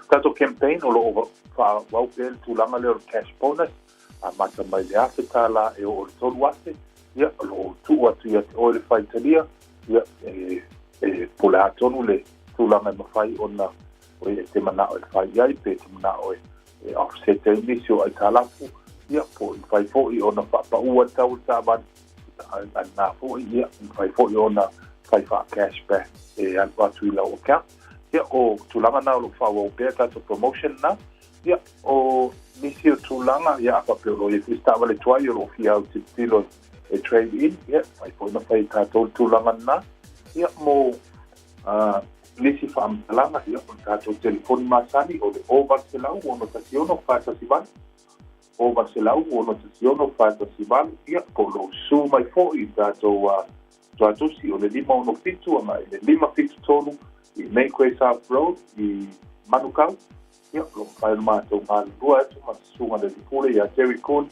Tātou campaign o lo wau pēle tūlanga leo cash bonus a mata mai le ate tala e o le tolu ate ia lo tu atu ia te oile faitalia ia pole atonu le tulaga e mafai ona o e te manao e fai ai pe te manao e offset e nisi o ai talafu ia po i fai fo'i ona whapaua tau tāwani nā fo'i ia i fai fo'i ona fai wha cashback e anu atu i lau account ia o tulaga na o lo whaua o pēr tato promotion na ia o nisi o tulaga ia apa pe o lo e whistawa le tuai o lo fia au tilo e trade in ia fai fo'i na fai tato tulaga na ia mo nisi whaamtalanga ia o tato telefoni masani o le o Barcelau o no tasiono whaatasivan o Barcelau o no tasiono whaatasivan ia po lo su mai fo'i tato si o le lima o no fitu ama le lima fitu tonu i Mayquay South Road i Manukau ia lo whae mātou mālua atu ma sunga le dipule ia Jerry Coon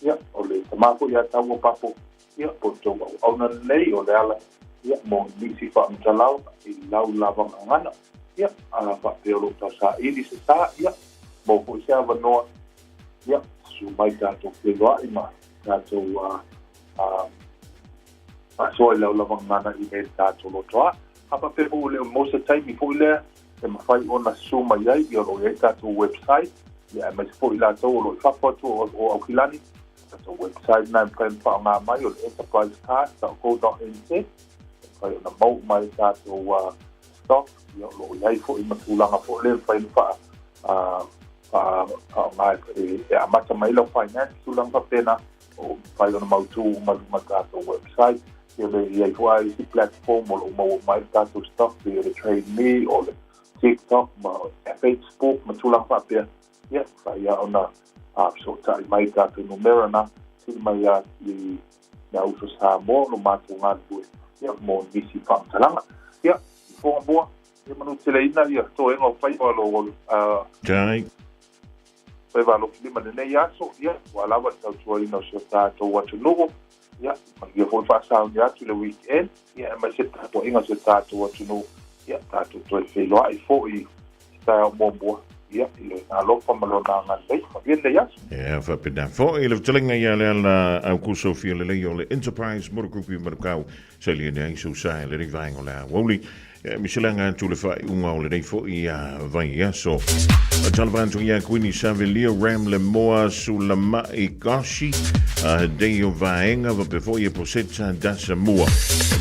ia o le tamako ia tau o papo ia po tonga o auna nei o le ala ia mo nisi whaamtalau i lau lawang angana ia a whapeolo tau sa ili se sa ia mo po se awa noa ia su mai tātou whenua i ma tātou soa i lau lawang angana i me tātou lotoa hapa pe o leo mosa taimi po ilea e mawhai ona su mai ai i olo e tātou website ia e mai po ila tau olo i whapatu o Aukilani tātou website na mpren wha ngā mai o le enterprise card .co.nz fai ona mau mai tātou stock ia lo iai fo i matulanga fo le fai ngā e amata mai lau finance tulanga pena o fai ona mautu maluma tātou website ia le iai fo ai si platform o lo mau mai tātou stock ia le Trade Me o le TikTok ma Facebook matulanga pia ia fai ona so tai mai tātou numera na si mai i na uso sa mo no matu ngā tue ia mo nisi whaamtalanga. Ia, i whonga mua, ia manu tele ina ia, tō enga o whaimalo Tai. Whaimalo ki lima nei aso, ia, walawa tau tua ina o sio tātou watu nugo, ia, ia fwoi whaasau ni atu le weekend, ia, mai se tātou inga sio tātou watu nugo, ia, tātou toi whailoa i fwoi tai o mōmua, ia, i le ngā lopa malo nā ngā nei, mawien nei aso. Ia, whapena fo, i le vtalinga ia le ala au kuso fia le leo le Enterprise Motorgroup i Marukau, sa li nei so sa le rivaingo la woli, misilanga tu le fai unga o le nei fo i vai ia so. Talavanto ia Queenie Savilio Ram le moa su la mai goshi, deo vaenga va pe fo i poseta dasa mua.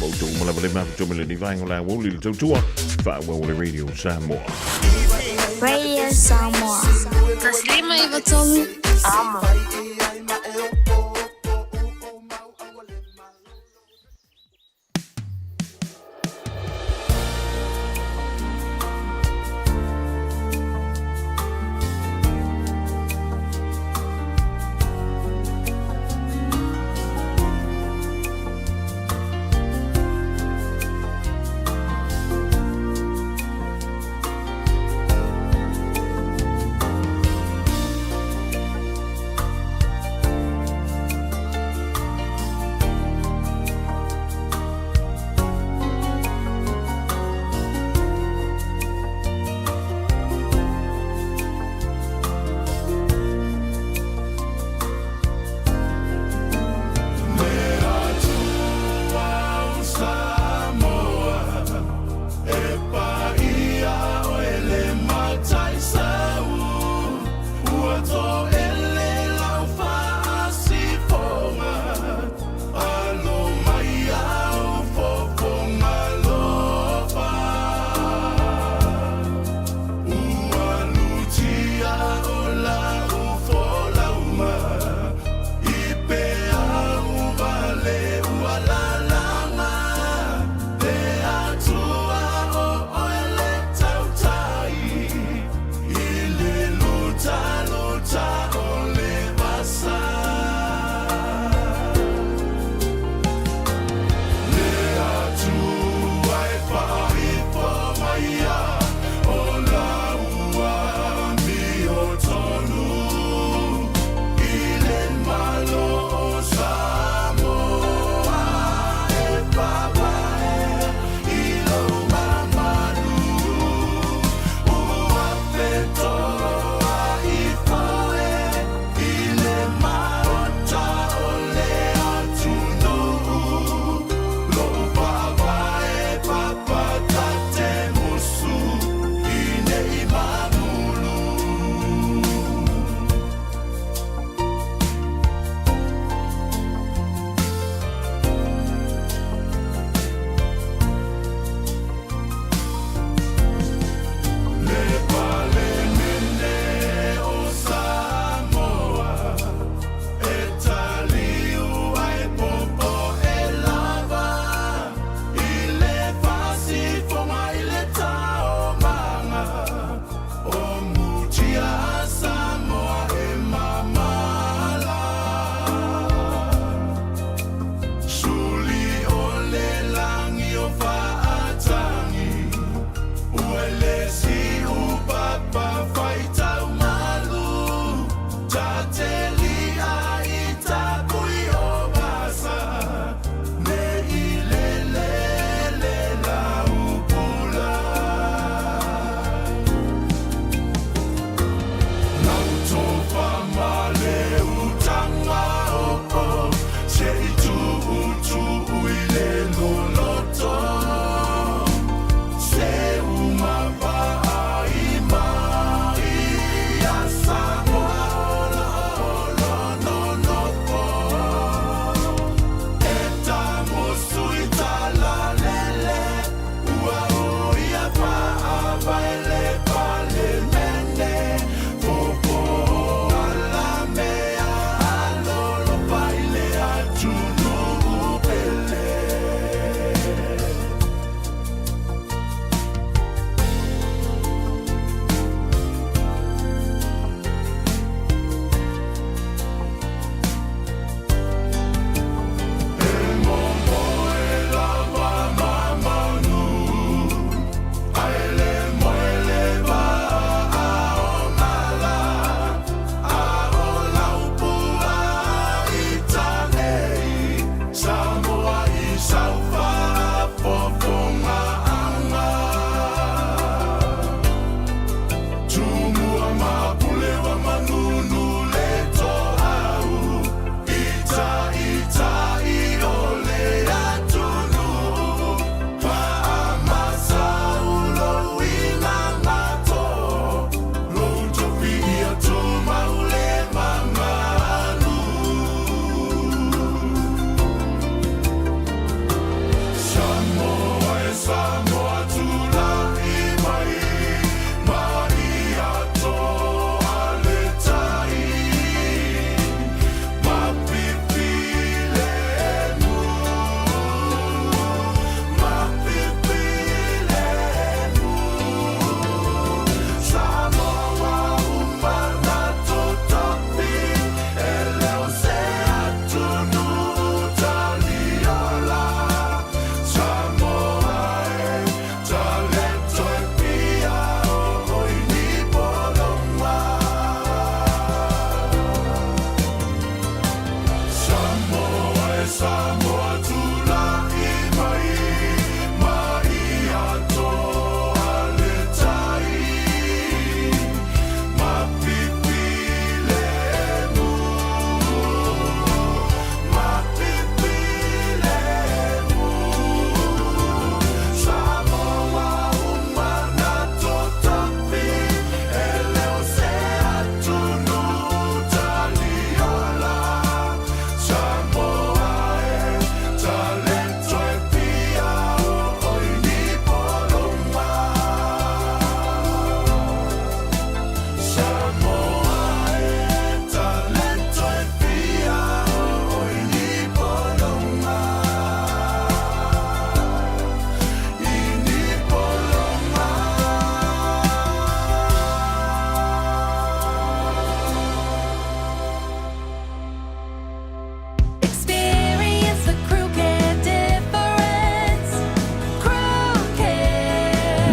Mo tu mala vale ma tu le rivaingo la woli le tutua, fa wole radio Samoa. Radio Samoa. Taslima Ivatolu. Amo.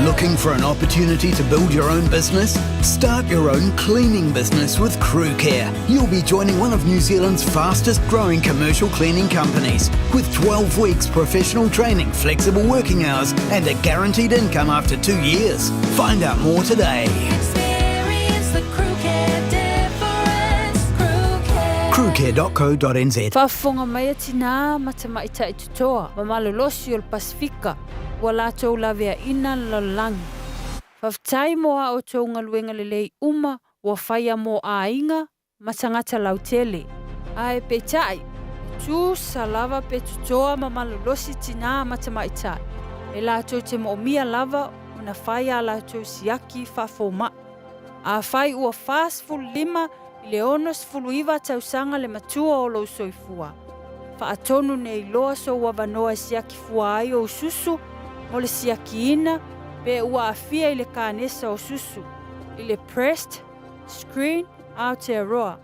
Looking for an opportunity to build your own business? Start your own cleaning business with Crew Care. You'll be joining one of New Zealand's fastest growing commercial cleaning companies with 12 weeks professional training, flexible working hours and a guaranteed income after 2 years. Find out more today. Experience the Crew Care difference. Crewcare.co.nz. Whafonga mai tina matamaita i tutoa, mamalolosi o le Pasifika. Wala tau lavea ina lalangi. Whaftai moa o tau ngaluenga lelei uma wa whaia mo a inga matangata lautele. Ae peitai, tu salava pe tutoa mamalolosi tina matamaitai. E la tau te moomia lava una whaia la tau siaki whafoma. A whai ua fast lima i le onos fuluiva tau sanga le matua o lo soifua. Whaatonu nei loa so wavanoa siaki fua ai o susu o le siakiina pe ua afia i le kānesa o susu. I le pressed, screen, Aotearoa.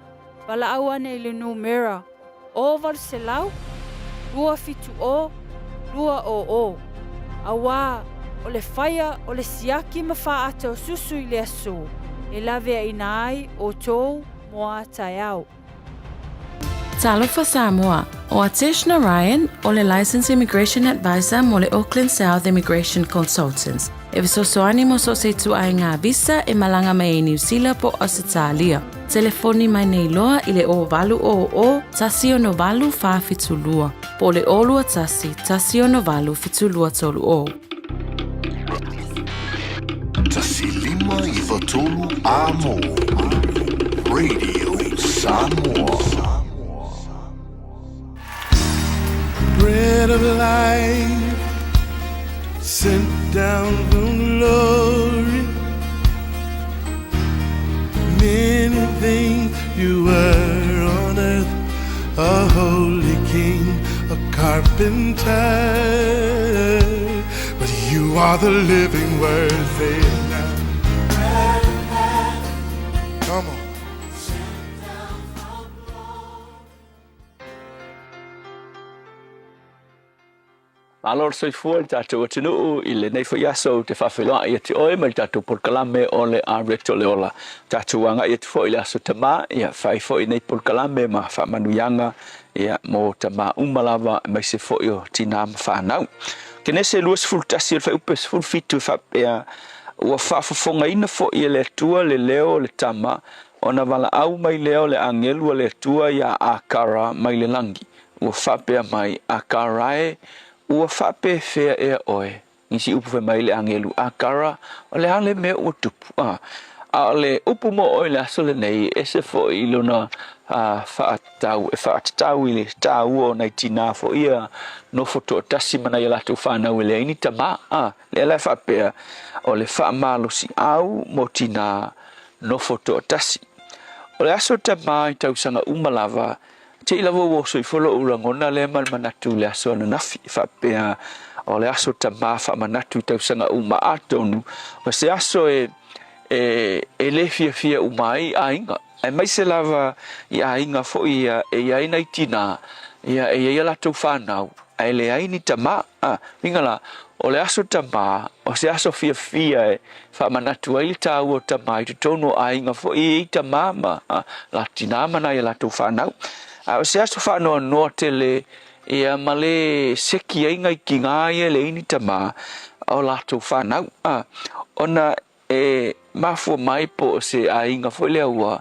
Wala awane i le numera. Oval se lau, lua fitu o, lua o. Awa, o le whaia o le siaki mawha ata o susu i le aso. E lavea ina ai o tou moa taiao. Talofa Samoa, o Atishna Ryan, o le Licensed Immigration Advisor mo le Auckland South Immigration Consultants. E visosoani mo so se tu ai ngā visa e malanga mai e New Zealand po Australia. Telefoni mai nei loa i le o valu o tasi o no valu wha fitulua. Po le olua tasi o no valu fitulua tolu o. Tasi lima I tolu a mo. Radio Samoa. Bread of life sent down from glory. Many things you were on earth, a holy king, a carpenter, but you are the living word. Say it now. Come on. Alor soifua tātou atunuu I le nei whaiaso te whawhiloa I ati oe mai tātou porkalame o le areto le ola. Tātou anga I ati fo I le aso tamā ia whai fo I nei porkalame ma whamanuianga ia mo tamā umalava mai se fo I o tina ma whanau. Kene se luas fultasi o whaupes fulfitu whapea ua whafafonga ina fo I le tua le leo le tama o na wala au mai leo le angelu le tua ia akara mai le langi. Ua whapea mai akarae ua whape fea ea oe. Nisi upu whai mai le angelu akara o le hale mea ua tupu. A le upu mo oe le aso le nei e se fo I lona whaatau I le tau o nei tina fo ia no foto tasi mana I latu whanau le ini tama. Le ala whapea o le whaamalo si au mo tina no foto tasi. O le aso tama I tausanga umalava te ilawa wo so I folo urangona le manatu le aso na nafi whapea o le aso tama whamanatu tausanga uma atonu o se aso e le fia umai a inga e mai se lava I a inga fo ia e aina I tina ia e ia latou whanau e le aini tama mingala o le aso tama o se aso fia e whamanatu ai ta o tama I tutono a inga fo I tama ma la tina mana ia latou whanau. O se aso whanau noa tele ia male seki ai ngai ki ngā ia le ini tama o lātou whanau. Ona e mafua mai po se a inga foi lea ua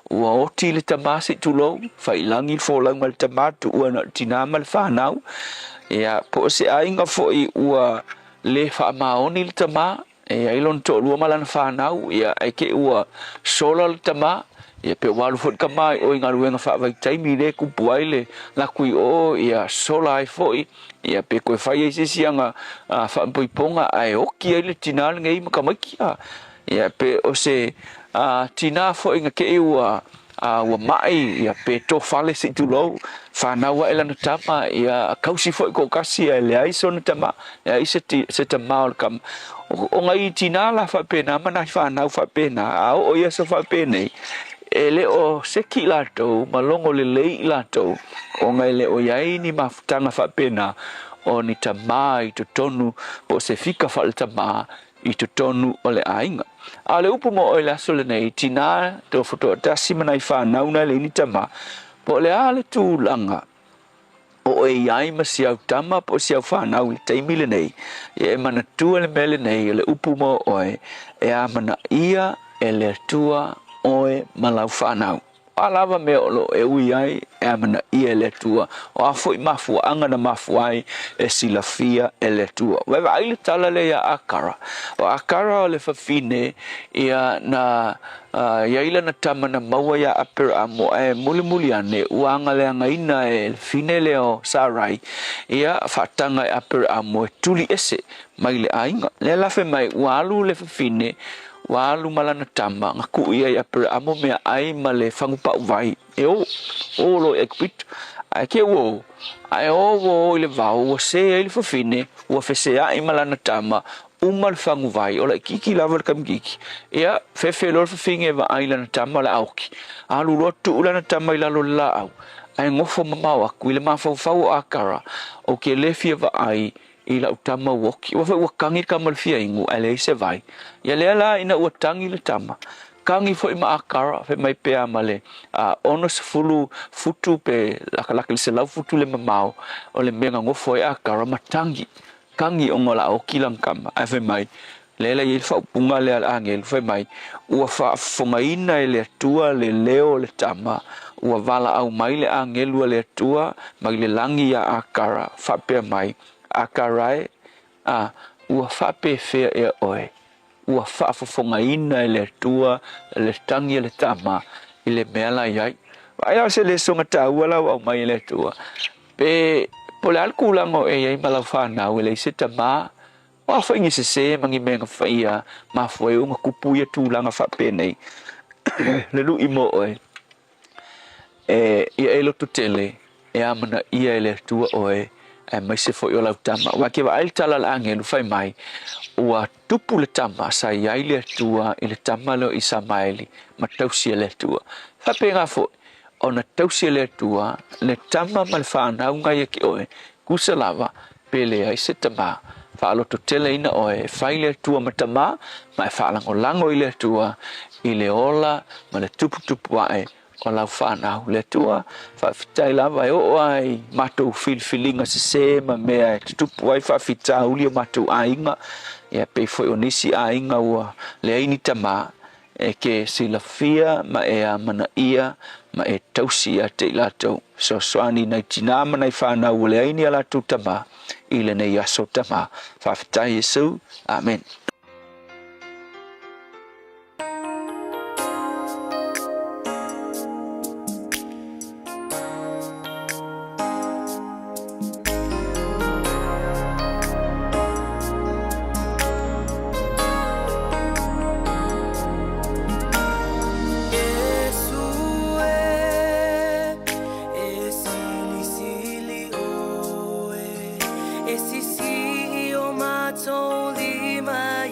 oti le tama se tulou, whailangi fōlau ma le tama tu ua na tina ma le whanau. Ia po se a inga foi ua le whaamaoni le tama, ia ilon to lua malana whanau, ia eke ua sola le tama, ia pe walu fot kamai o inga ruenga whaavai taimi le kupuai le lakui o ia sola ai foi, ia pe koe whai e sesianga whaampoiponga ai oki ai le tina le ngai makamakia. Ia pe o se tina foi inga ke ua mai ia pe to fale se tulou whanau e lana tama ia kausi foi ko kasi e le aiso na tama ia se tama o kam o ngai tina la whapena mana whanau whapena o ia sa whapene e le o seki lato malongo le lei lato o ngai le o iai ni mafutanga whapena o ni tama i to tonu po se fika whale tama i to tonu o le ainga. A le upu mo o le aso le nei tina to foto tasi manai whanau na le ni tama po le a le tūlanga o e iai ma siau tama po siau whanau le teimi le nei e mana tua le mele nei le upu mo oe e a mana ia e le tua oe malau whanau. Alawa me o lo e ui ai e amana ia le tua o a foi mafua anga na mafuai e silafia e le tua wewa ai le tala le ia akara o akara o le fafine ia na ia ila na tamana maua ia apera amo e muli muli ane uanga le anga ina e fine le o sarai ia fatanga e apera amo e tuli ese mai le ainga le lafe mai walu le fafine walu malana tama ngaku ia ia per amo mea ai male fangupa vai e o lo ekpit ai ke wo ai o le vau se ele fofine o fese ai malana tama umal fangu vai o le kiki lava kam kiki ia fe lo finge va ai lana tama la auki alu lo tu lana tama ila lo la au ai ngofo mama aku ile mafau fau akara o ke le fia va ai ila utama woki wa kangi kamal fia ingu ale se vai ya lela ina utangi le tama kangi fo ima akara fe mai pe amale onos fulu futu pe la se lau futu le mamao o le menga ngofo e akara matangi kangi ongola o kilang kama fe mai lela il fa punga le angel fe mai ua fa fonga ina le tua le leo le tama ua vala au mai le angel le tua mai le langi ya akara fa pe mai akarai ua whape whea e oe ua whaafafonga ina le tua le tangi le tama i le meala iai ai au se le songa tau alau au mai le tua pe po le alkulango e iai malau whanau le se tama o whaingi se mangi menga whaia ma fwoi unga kupu ia tūlanga whape nei le lu imo oe ia e loto tele e amana ia le tua oe mai se foi o lau tama wa ke va al tala angelu fai mai ua tupu le tama sa iai le tua i le tama lo i samaeli ma tausia le tua fa penga fo ona tausia le tua le tama mal fa na unga ia ki oe kusa lava pele ai se tama fa lo to tele ina oe fai le tua ma tama mai fa lango i le tua i le ola ma le tupu wae o lau whanau le tua whawhitai lava e o ai matou filfilinga se ma mea e tutupu ai whawhita uli o matou ainga ia pei foi o nisi ainga ua le aini tama e ke silafia ma e a mana ia ma e tausi a te ilatou so soani nai tina manai whanau le aini a latou tama i le nei aso tama whawhitai Yesu amen. Esi si o matou lima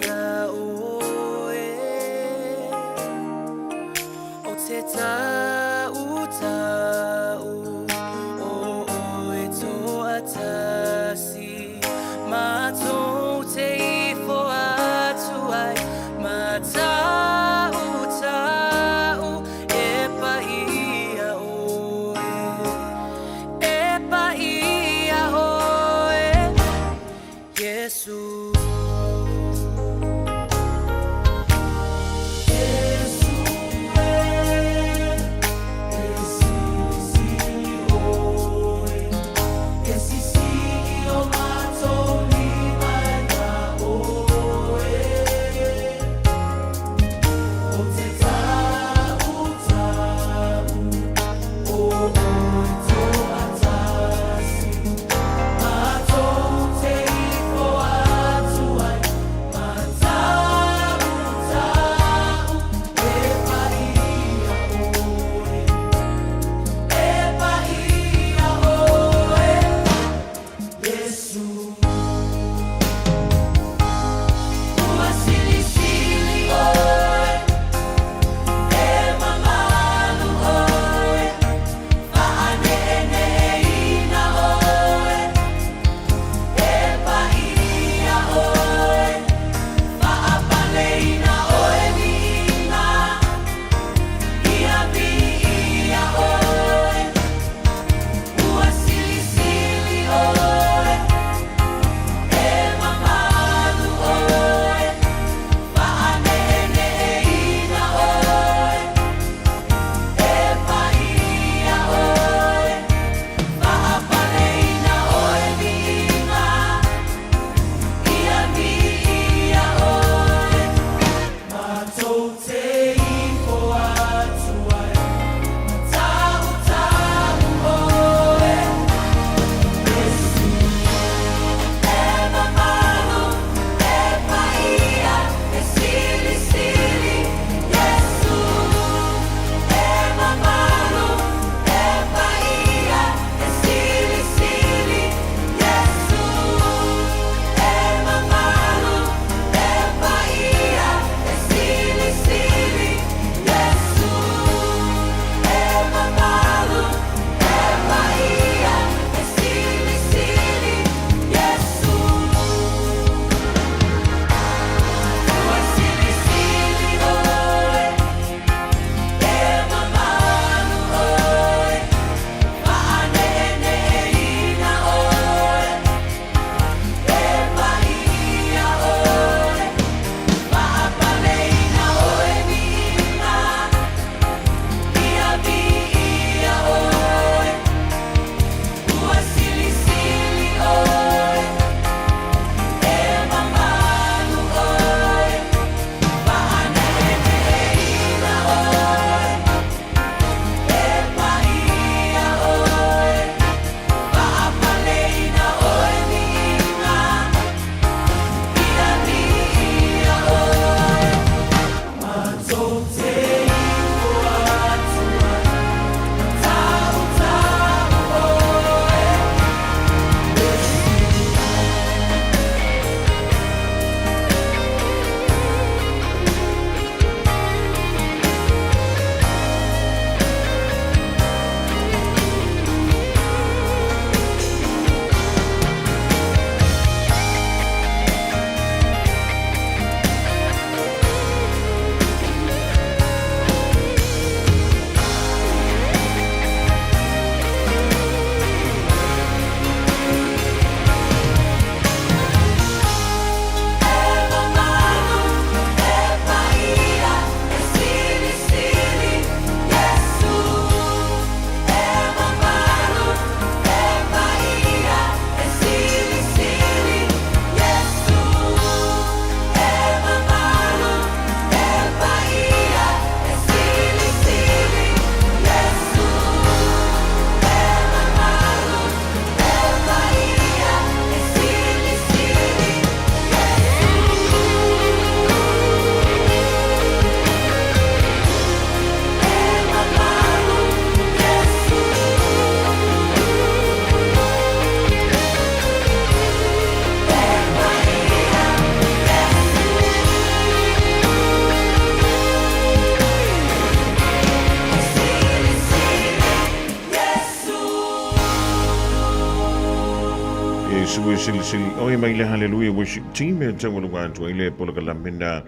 sili oi mai le haleluya worship team e tau lu wa tu ile pola kala mena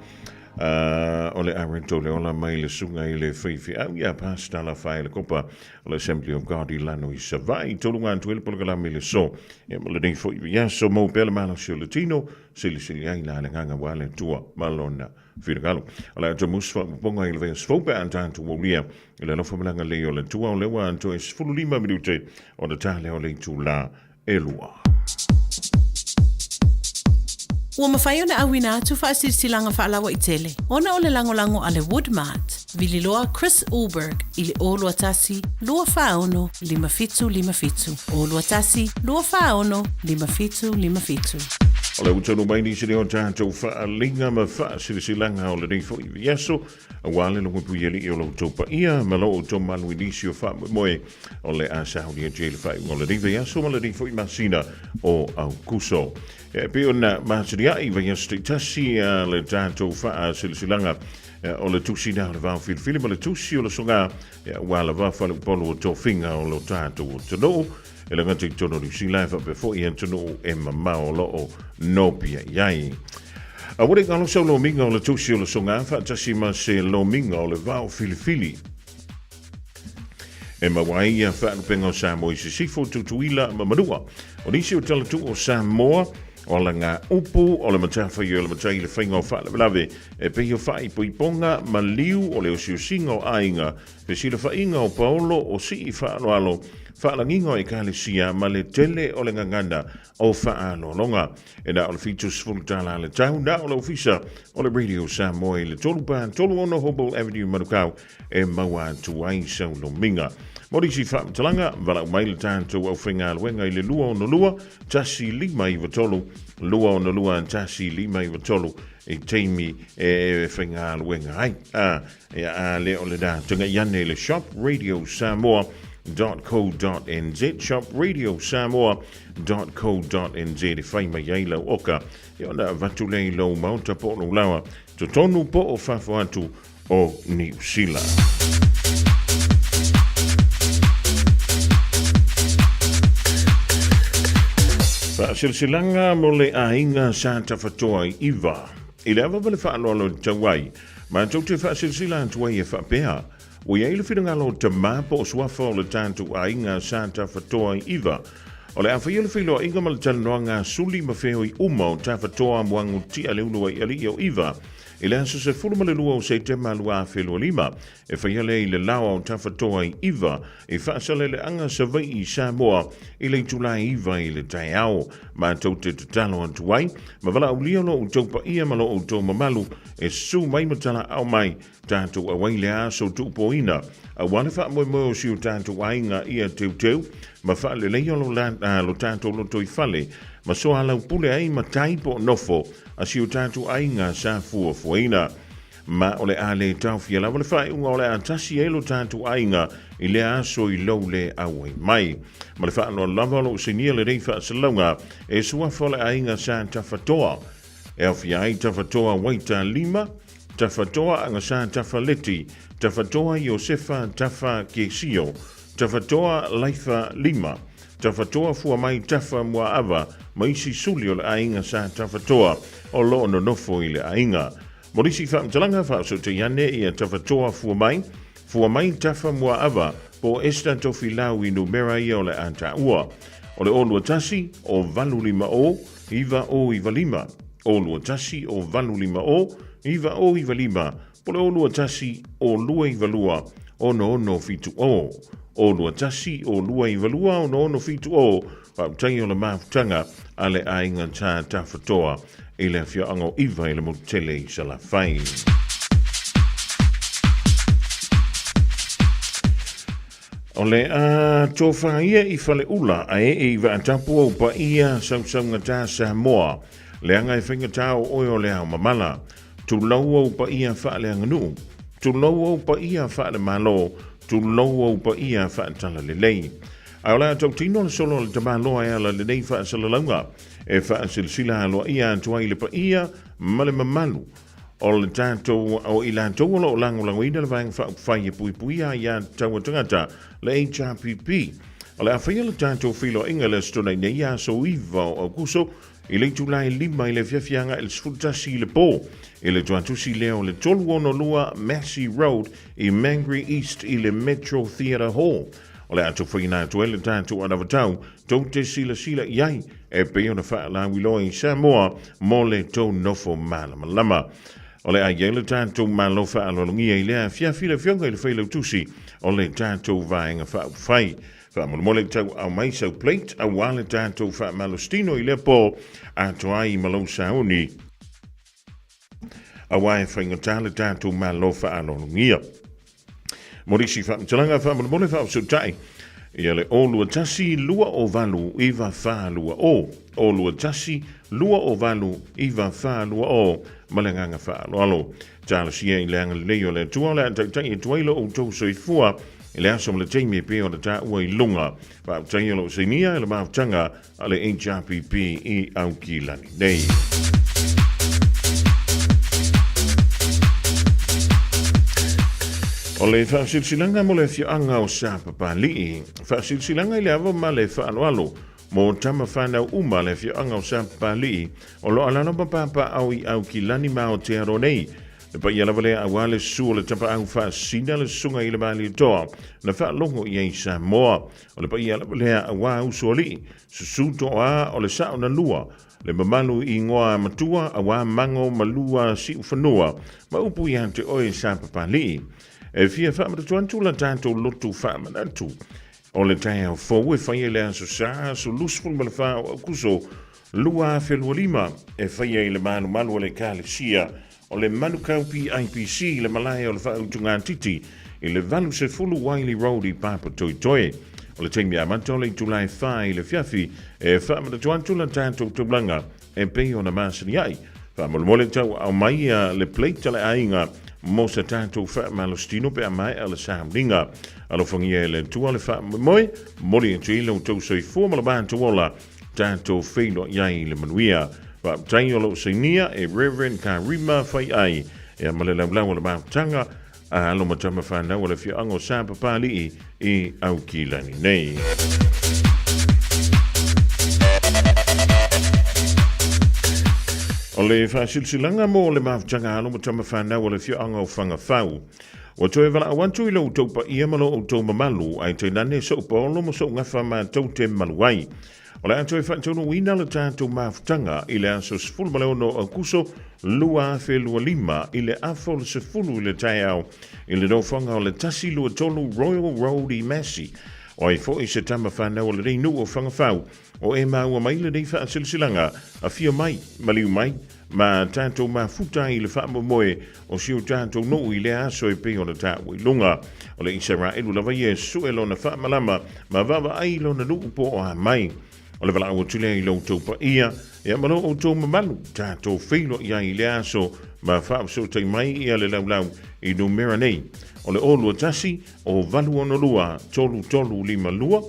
o le arento le ola mai le sunga i le whiwhi au ia pasta la whae le kopa o le Assembly of God i lano i Savai tolunga antu ele polka la me le so e mo le nei fo ia so mo pele malo si o latino sili ai la le nganga wale tua malona whiragalo ala to musfa ponga i le vea svope antantu o lia i le lofa malanga le o le tua o le wa antu e 15 minute o le tale o le tu la elua. Ua mawhai ona awina atu whaasirisilanga whaalawa i tele. Ona o le langolango a le Woodmart. Vililoa Chris Ulberg i le olua tasi, lua whaono, 555. Olua tasi, lua whaono, 555. O le utonu mai ni sini o tātou whaalinga ma whaasirisilanga o le nei fo i viaso, a wale lungu puyeli i o lau taupa ia, ma lo o tau manu inisi o wha moe o le a saudi a jail whai o le nei viaso, ma le nei fo i masina o au kuso. E pe ona mātria i viaso te tasi a le tātou whaasirisilanga o le tusi na le vau filifili, ma le tusi o le songa, wala wawhale upolo o tau whinga o le tātou o tano, e le ngati tono ni silaifa pe fo i antonu e mamao lo o nopia iai. A wale ngalo sa lo minga o le tusi o le songa, whaatasi ma se lo minga o le vau filifili. E mawai a whaanupenga o Samoa i se sifo tutuila ma manua. O nisi o talatu o Samoa, o la ngā upu, o le matafa i o le matai le whainga o whaalawe, e pehi o whai puiponga ma liu o le o siusinga o ainga, pe si le whainga o paolo o si i whaaloalo, whaalanginga e kālesia ma le tele o le ngangana o whaalolonga. E na o le fitus fulutala le tau, na o le ofisa o le Radio Samoa i le tolupa, tolu ono Hobble Avenue Manukau, e maua tuai sau lo minga. Morisi whaatalanga, wala umai le tātou au whenga luenga i le lua o no lua, tasi lima i watolu, lua o no lua tasi lima i watolu, e teimi e whenga luenga ai. A le o le da, tunga iane le shop Radio Samoa.co.nz, shopradio.samoa.co.nz, e whaima iai lau oka, e ona vatulei lau mauta po no lawa, to tonu po o whafo atu o New Zealand. Silsilanga mo le ainga sa tawhatoa i iwa. I le awa wale whaaloalo tawai, ma tau te whaasilsila tuai e whapea. O iei le whirangalo ta mapo o swafa o le tātou ainga sa tawhatoa i iwa. O le awha i le whilo inga ma le talanoanga suli ma wheo i uma o tawhatoa muangu tia leunua i ali o iwa. I le asa se fulu malelua o se te malua whelo lima, e whaiale i le lawa o tawhatoa i iwa, e whaasale le anga sa vai i Samoa, i le tulai iwa i le tai ao, ma tau te tatalo antuai, ma wala au liolo o taupa ia malo o tau mamalu, e su mai matala au mai, tātou awai le aso tupo ina, a wane wha moe moe o si o tātou ainga ia teu teu, ma wha le leiolo lo tātou loto i whale, ma so alau pule ai ma taipo nofo, a si o tātou ainga sa fua fuaina. Ma ole a le tau fia la, wale whae unga ole a tasi elo tātou ainga i le aso i lau le awai mai. Ma le whae no lavalo sinia le rei wha salaunga e sua fole ainga sa tawhatoa. E au fia ai tawhatoa waita lima, tawhatoa anga sa tawhaleti, tawhatoa Iosefa tafa kesio, tawhatoa laifa lima, tawhatoa fua mai tafa mua awa, maisi suli o le ainga sa tawhatoa o lo no nofo i le ainga. Morisi whaamtalanga whaaso te iane i a tawhatoa fua mai tafa mua awa, po esta tofi lau i numera i o le anta ua. O le olua tasi o valu lima o, iwa o iwa lima. Olua tasi o valu lima o, iwa o iwa lima. Po le olua tasi o lua iwa lua, ono ono fitu o. Olua tasi o lua iwa lua, ono ono fitu o. Whaamtangi o le mafutanga ale ainga tā tawhatoa i le whiaango iwa i le motele i sa la whai. O le tō whaia i whale ula a i waatapu au pa ia sausaunga tā Samoa. Le anga i whinga tāo oi o le au mamala. Tu lau au pa ia whaale anganu. Tu lau au pa ia whaale malo. Tu lau au pa ia whaatala le lei. A ola tau tino le solo le tamaloa e ala le nei whaasalaunga. E whaasilsila aloa ia antua i le pa ia male mamalu. O le tātou o i la tau o lango ina le vang whai e pui pui a ia tau tangata le HRPP. O le awhaia le tātou whilo inga le stona nei aso iwa o kuso, i le Julai 5 i le fiafianga i le sfutasi le pō, i le tuatusi leo le tolu ono lua Massey Road i Mangere East i le Metro Theatre Hall. O le atu whaina atu ele tātou anavatau, tau te sila iai, e peo na wha la wilo i Samoa, mo le tau nofo malama. O le aia le tātou malo wha alolongia i lea fiafila fionga i le whailau tusi, o le tātou vaenga wha whai. Wha mole tau au mai sau plate, au wale tātou wha malostino i le pō, ato ai malo sauni. A wae whaingata le tātou malo wha alolongia. Morisi wha mtalanga wha mole wha usutai, ia le o lua tasi lua o valu iwa wha lua o. O lua tasi lua o valu iwa wha lua o, malenganga wha alo. Tāla sia i leanga leo le tua le antai i tuailo o tau soifua, i le aso le teimi pe o le tā ua i lunga. Wha tai alo seinia i le mautanga a le HRPP i Aukilani nei. O le whaasilsilanga mo le whianga o Sāpapa Li'i. Whaasilsilanga i le awa ma le whaanoalo. Mo tama whanau uma le whianga o Sāpapa Li'i. O lo alano papapa au i Aukilani ma o te aro nei. Le pa ia lava le awale sua le tapa au whaasina le sunga i le mali toa. Na whaalongo i ei Samoa. O le pa ia lava le awa usua Li'i. Susu toa o le sao na lua. Le mamalu i ngoa matua awa mango malua si ufanua. Ma upu i ante oe Sāpapa Li'i. E fia whaamatuantu la tātou lotu whaamanatu. O le tai au fōu e whaia le aso saa so lusful ma le whao au kuso lua whelua lima e whaia i le malu le kāle sia o le manu kaupi IPC le malai o le whao tunga titi i le valu se fulu Wiley Road i Papa Toi Toi. O le teimi amanta o le Julai 5 le fiafi e whaamatuantu la tātou tublanga e pei o na masani ai. Whaamolmole tau au maia le pleita le ainga mo sa tātou wha malostino pe a mai ala sāmringa. Alo whangia le tua le wha moe, mori e tuilo tau soi fōmala bānta wola tātou whaino iai le manuia. Wha tai o lo seinia e Reverend Karima whai ai e a male lau le mātanga a alo matama whanau le whiango Sāpapa Li'i i Aukilani nei. O le whaasilsilanga mo le mawtanga alo matama whanau o le whianga o whanga whau. O toe wala awantu i lau taupa ia malo o tau mamalu ai te nane so upolo mo so ngawha ma tau te maluai. O le antoe whaatono wina le tātou mawtanga i le aso sefulu maleono o kuso lua whelua lima i le afo le sefulu i le tai au i le no whanga o le tasi lua tolu Royal Road i Massey. O ai fo i se tama whanau o le reinu o whanga whau o e maua mai le nei whaasilsilanga a fia mai, maliu mai, ma tātou mafuta i le whaamo moe o siu tātou no i le aso e pe o le tāu i lunga. O le isara elu lava Yesu e lo na whaamalama ma vava ai lo na nuupo o a mai. O le wala o tule i lo taupa ia e amalo o tau mamalu tātou whilo ia i le aso ma whaamso tai mai ia le laulau i numera nei. O le olua tasi o valu ono lua tolu lima lua.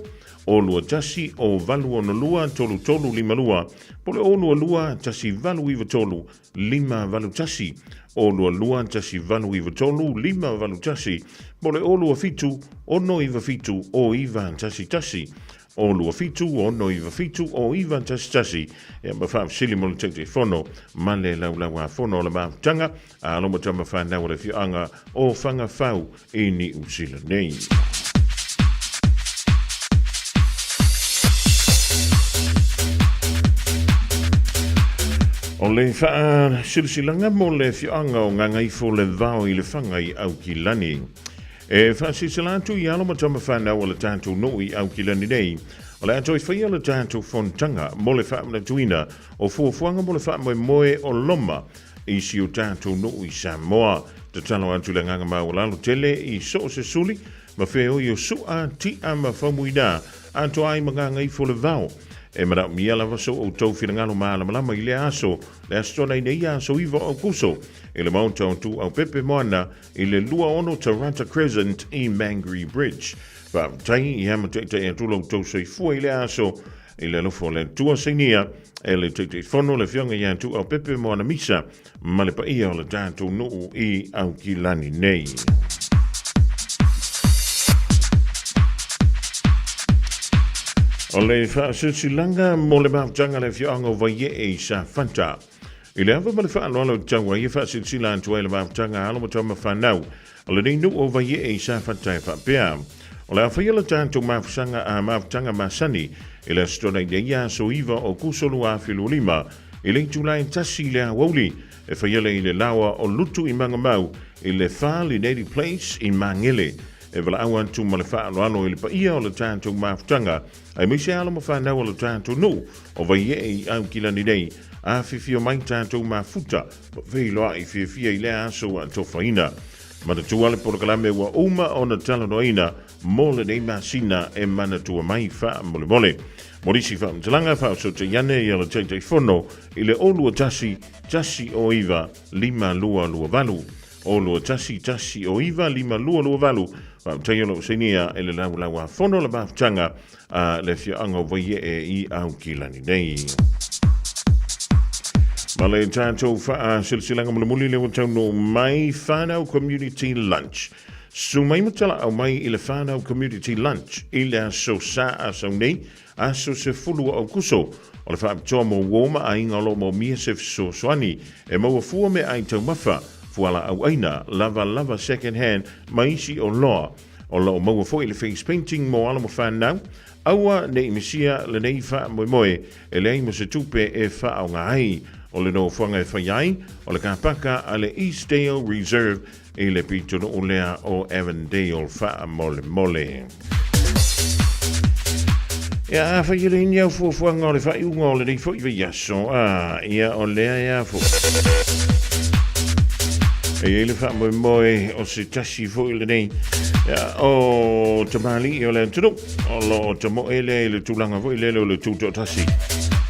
O lua tasi o valu ono lua tolu lima lua. Po le olua lua tasi valu iwa tolu lima valu tasi. O lua tasi valu iwa tolu lima valu tasi. Po le olua fitu ono iwa fitu o iwa tasi tasi. O lua fitu ono iwa fitu o iwa tasi tasi. E mawha sili mo le tete fono male laulawa fono o le mautanga. A loma tama whanau le whianga o whanga whau i ni usila nei. O le wha silsilanga mo le whianga o ngangai fo le vau i le whanga i Aukilani. E wha silsilatu i aloma tama whanau o le tātou no i Aukilani nei. O le atoi whaia le tātou fontanga mo le wha tuina o fuafuanga mo le wha moe o loma i si o tātou no i Samoa. Te talo atu le nganga mau lalo tele i so se suli ma wheo i o sua ti a ma whamuina ato ai manganga i fo le vau. E mara mia lava so o tau whirangalo maala malama i le aso, le astona i nei aso iwa o kuso, i le mautau tu au pepe moana i le lua ono Taranta Crescent i Mangere Bridge. Wa tai i hama te e tulo tau sei fua i le aso, i le lofo le tua seinia, e le te fono le fionga i tu au pepe moana misa, ma le pa ia o le tātou nuu i Aukilani nei. O le whaasilanga mo le mautanga le whianga vai e sa fanta. I le awa ma le whaanoalo tangwa i whaasilsila antua i le mautanga alo mo tama whanau. O le neinu o vai e sa fanta e whapea. O le awhai ala tātou mawhusanga a mautanga masani i le stona i ia so iwa o kusolu a whilulima i le tulai tasi le awauli e whaiale i le lawa o lutu i manga mau i le whali Native Place i Mangele. E wala awan tu ma le whaanoalo i le paia o le tātou mawhutanga ai meise ala ma whanau o le tātou no o vai e au kila ni nei a whiwhio mai tātou mawhuta vei loa i whiwhia i le aso a tofaina. Ma te tuale por kalame wa uma o na talanoina mo le nei masina e mana tua mai wha mole mole. Morisi wha mtalanga wha so te yane i ala teitei whono i le olua tasi o iwa lima lua valu. Olua tasi o iwa lima lua valu. Wha mtaio lo senia e le lau laua whono le mawhtanga a le fia anga vai e i au kilani nei. Ma le tātou wha silsilanga mulamuli le watau no mai whanau community lunch. So mai matala au mai i le whanau community lunch i le aso sa aso nei aso se fulu au kuso. O le whaapitoa mo woma a inga lo mo mia se so soani e maua fua me ai tau mawha fuala au aina lava second hand maisi o loa. O lo maua fo i le face painting mo ala mo whanau. Aua ne imisia le nei wha moe e le ai mo se tupe e wha au ngai. O le no whanga e whaiai, o le kāpaka a le Eastdale Reserve e le pitono o lea o Avondale wha mole. Ia a whai re iau fuanga o le whai unga o le rei fo iwa yaso, ia o lea ia fo. E le wha moe o se tasi fo i le nei, o tamali i o le tunu, o lo tamo e le tūlanga fo i le o le tūto tasi.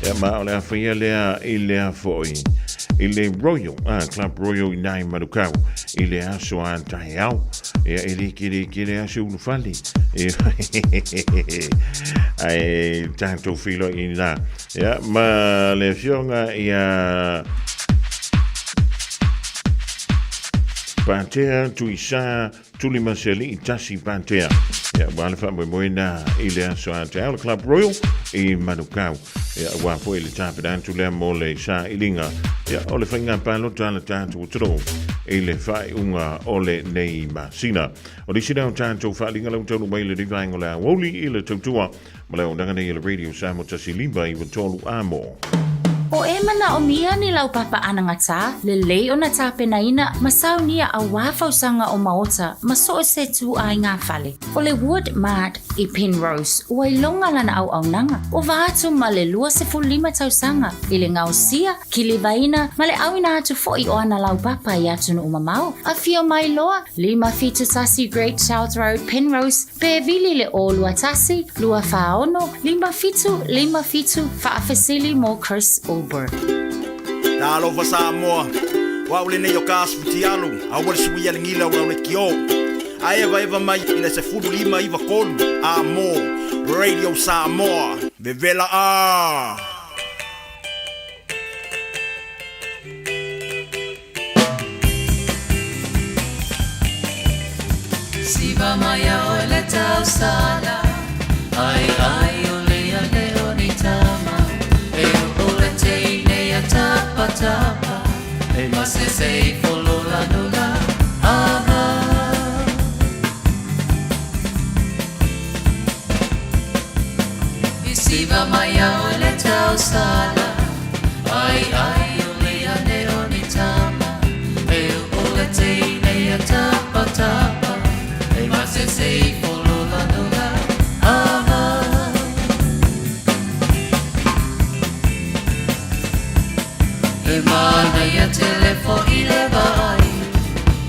Ia ma o le awhaia lea i lea foi. I le Royal, Club Royal i nai marukau. I le aso a antahe au. Ia i le kere aso unufali. Ai tātou whilo i nā. Ia ma le fionga ia Pantea tui sa tuli maseli i tasi Pantea. Ia wale wha moe na i le aso a antahe au. Club Royal i marukau. Ia wapo i le tāpedantu lea mo le sa ilinga. Ia o le whainga pālota la tātou toro i le whai unga o le nei masina. O le sina o tātou whaalinga lau taunu mai le rivaingo le awoli i le tautua. Ma leo nangane i le radio Samo Tasi Limba i watolu amo. O e mana o mia ni lau papa ana ngata, le lei o na tape na ina, masau nia a wafau sanga o maota, maso o se tu ai ngā whale. O le Wood Mart i Penrose, ua i longa lana au nanga. O vaatu ma le 25 tau sanga, i le ngau sia, ki le vaina, ma le au ina atu fo i o ana lau papa i atu no umamau. A fio mai loa, 5 tasi Great South Road, Penrose, pe vili le o lua tasi, lua whaono, 5 whaafesili mo Chris Ulberg. Talo fa Samoa. Wa ule ne yo kasputi alu. Awal suwi ya ngila wa ule kio. Eva mai ina se fudu lima iva kolu. Amo. Radio Samoa. Bevela a. Siva maya ole tau sala. Ai ole ni tama. Tapa, mas sei follow la nula, Isiva maya ole tau sala, ai ole ane onitama, ole te ne tapa, mas sei follow la nula, Mana ya telefo ile vai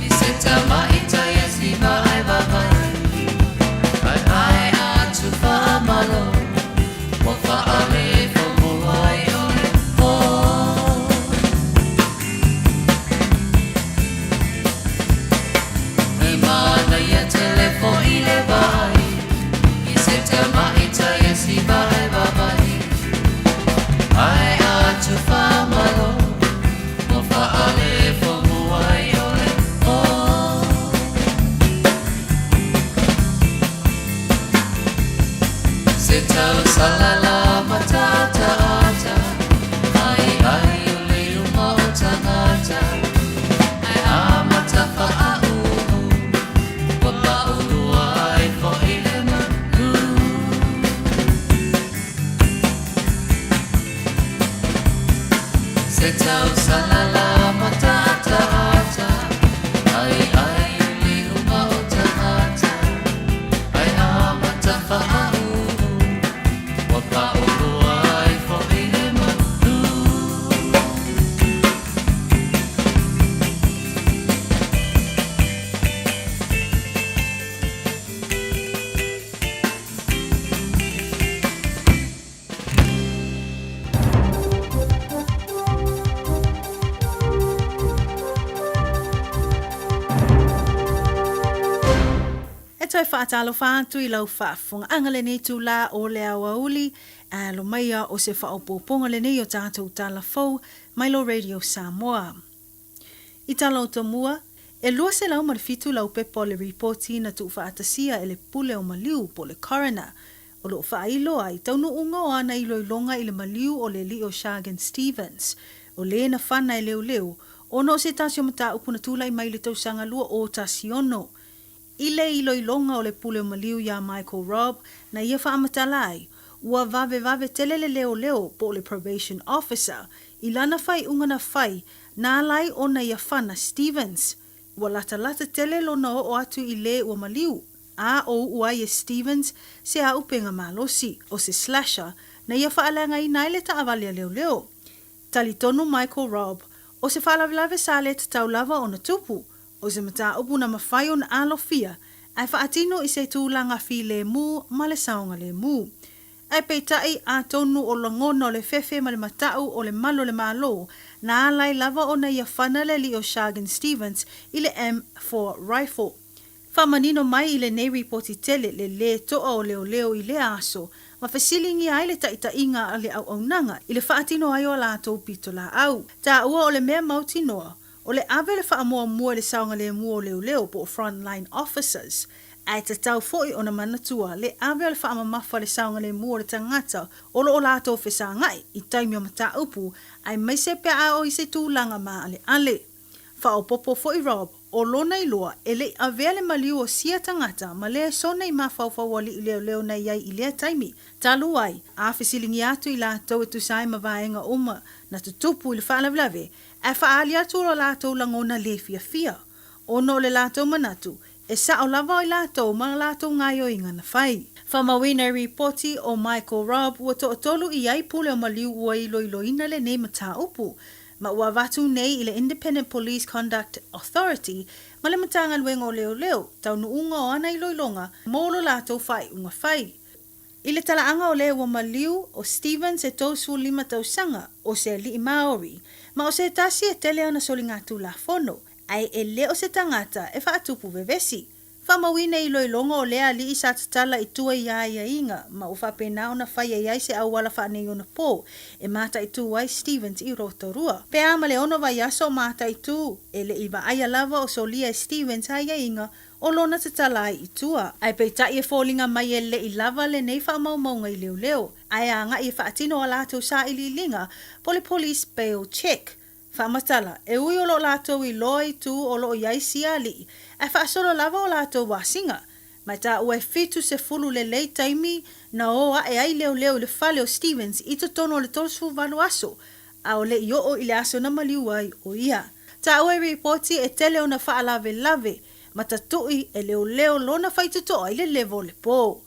Iseta maita ya siva ai vai Ai atu fa amalo Mo fa ale fo mo ai ole fo Mana ya telefo ile vai Iseta maita ya siva ai vai Ai atu fa amalo Ale se tau salala matata ai li uma o tahata ai amata whaau wa pa o ai fo i le manu toi whaatalo whaatu I lau whaafunga angale nei tu la o le awauli lo maia o se whaopoponga le nei o tātou tala fau Milo Radio Samoa. I tala o tamua, e lua se lau marifitu lau pepo le reporti na tu whaatasia e le pule o maliu po le coroner o lo whailo ai taunu unga o ana I loilonga I le maliu o le Leo Shagan Stevens o le na whana e leo leo o no se tasio mata upuna tula I mai le tausanga lua o tasiono. Ile I loilonga o le pule o maliu ya Michael Robb na ia whaamatala ua vave telele leo leo po le probation officer I lana whai unga na whai na lai o na ia whana Stevens ua lata tele lona o atu I le ua maliu a o ua ia Stevens se a upenga malosi o se slasher na ia whaalanga I naile ta avalia leo leo. Talitonu Michael Robb o se whaalavilave sa le tatau lava o na tupu o se mata upu na mawhai o na alofia, ai whaatino I se tūlanga fi le mu, ma le saonga le mu. Ai peitai a tonu o langona o le fefe ma le matau o le malo le malo, na alai lava o na ia whana le Leo Shagan Stevens I le M4 rifle. Whamanino mai I le nei reporti tele le toa o leo I le aso, ma whasilingi ai le taita inga a le au nanga I le whaatino ai o la tau pito la au. Ta ua o le mea mauti noa, o le ave le whaamoa mua le saonga le mua leo po frontline officers. Ai te tau foi o na manatua le ave le whaamamafa le saonga le mua le tangata o lo o lato whesa ngai I taimi o mata upu ai mai se pea a o I se tūlanga maa ale. Whao popo foi Rob o lona I loa e le ave le maliu o sia tangata ma le sona I mawhauwhawali I leo na iai I lea taimi. Talu ai, a whisilingi atu I lato e tusai ma vaenga uma na tutupu I le whaalavilave e whaali atu o lato langona le fia. Ono le lato manatu, e sa o lava o lato ma lato ngai o inga na whai. Whamawina reporti o Michael Robb ua to'otolu I ai pule o maliu ua I loiloina le nei mata upu. Ma ua vatu nei I le Independent Police Conduct Authority ma le matanga luenga o leo, taunu unga o ana I loilonga, molo lato whai unga whai. I le talaanga o leo o maliu o Stevens e tausu 5 tausanga o se li Maori, ma o se tasi e tele ana soli ngatu la fono, ai e le o se tangata e whaatupu vevesi. Whamawine I loilonga o lea li I sa tatala I tua ia inga, ma o whapena o na whai ai se awala whanei o na pō, e mata I tu ai Stevens I Rotorua. Pea ma le ono vai aso mata I tu, e le iwa aia lava o solia Stevens ai inga, o lona tatala I tua. Ai peitai e fōlinga mai e le I lava le nei whaamaumaunga I leo. Ai a nga I whaatino o lato sa I lilinga, po le police bail check. Whaamatala, e ui o lo lato I loi tu o lo iai sia li, e whaasolo lava o lato wasinga. Mai ta ue fitu se fulu le lei taimi na oa e ai leo le whale o Stevens I to tono le tolsu valu aso, a o le I o le aso na maliuai o ia. Ta ue reporti e tele o na whaalave, ma ta tui e leo lona whaitutoa I le levo le pō.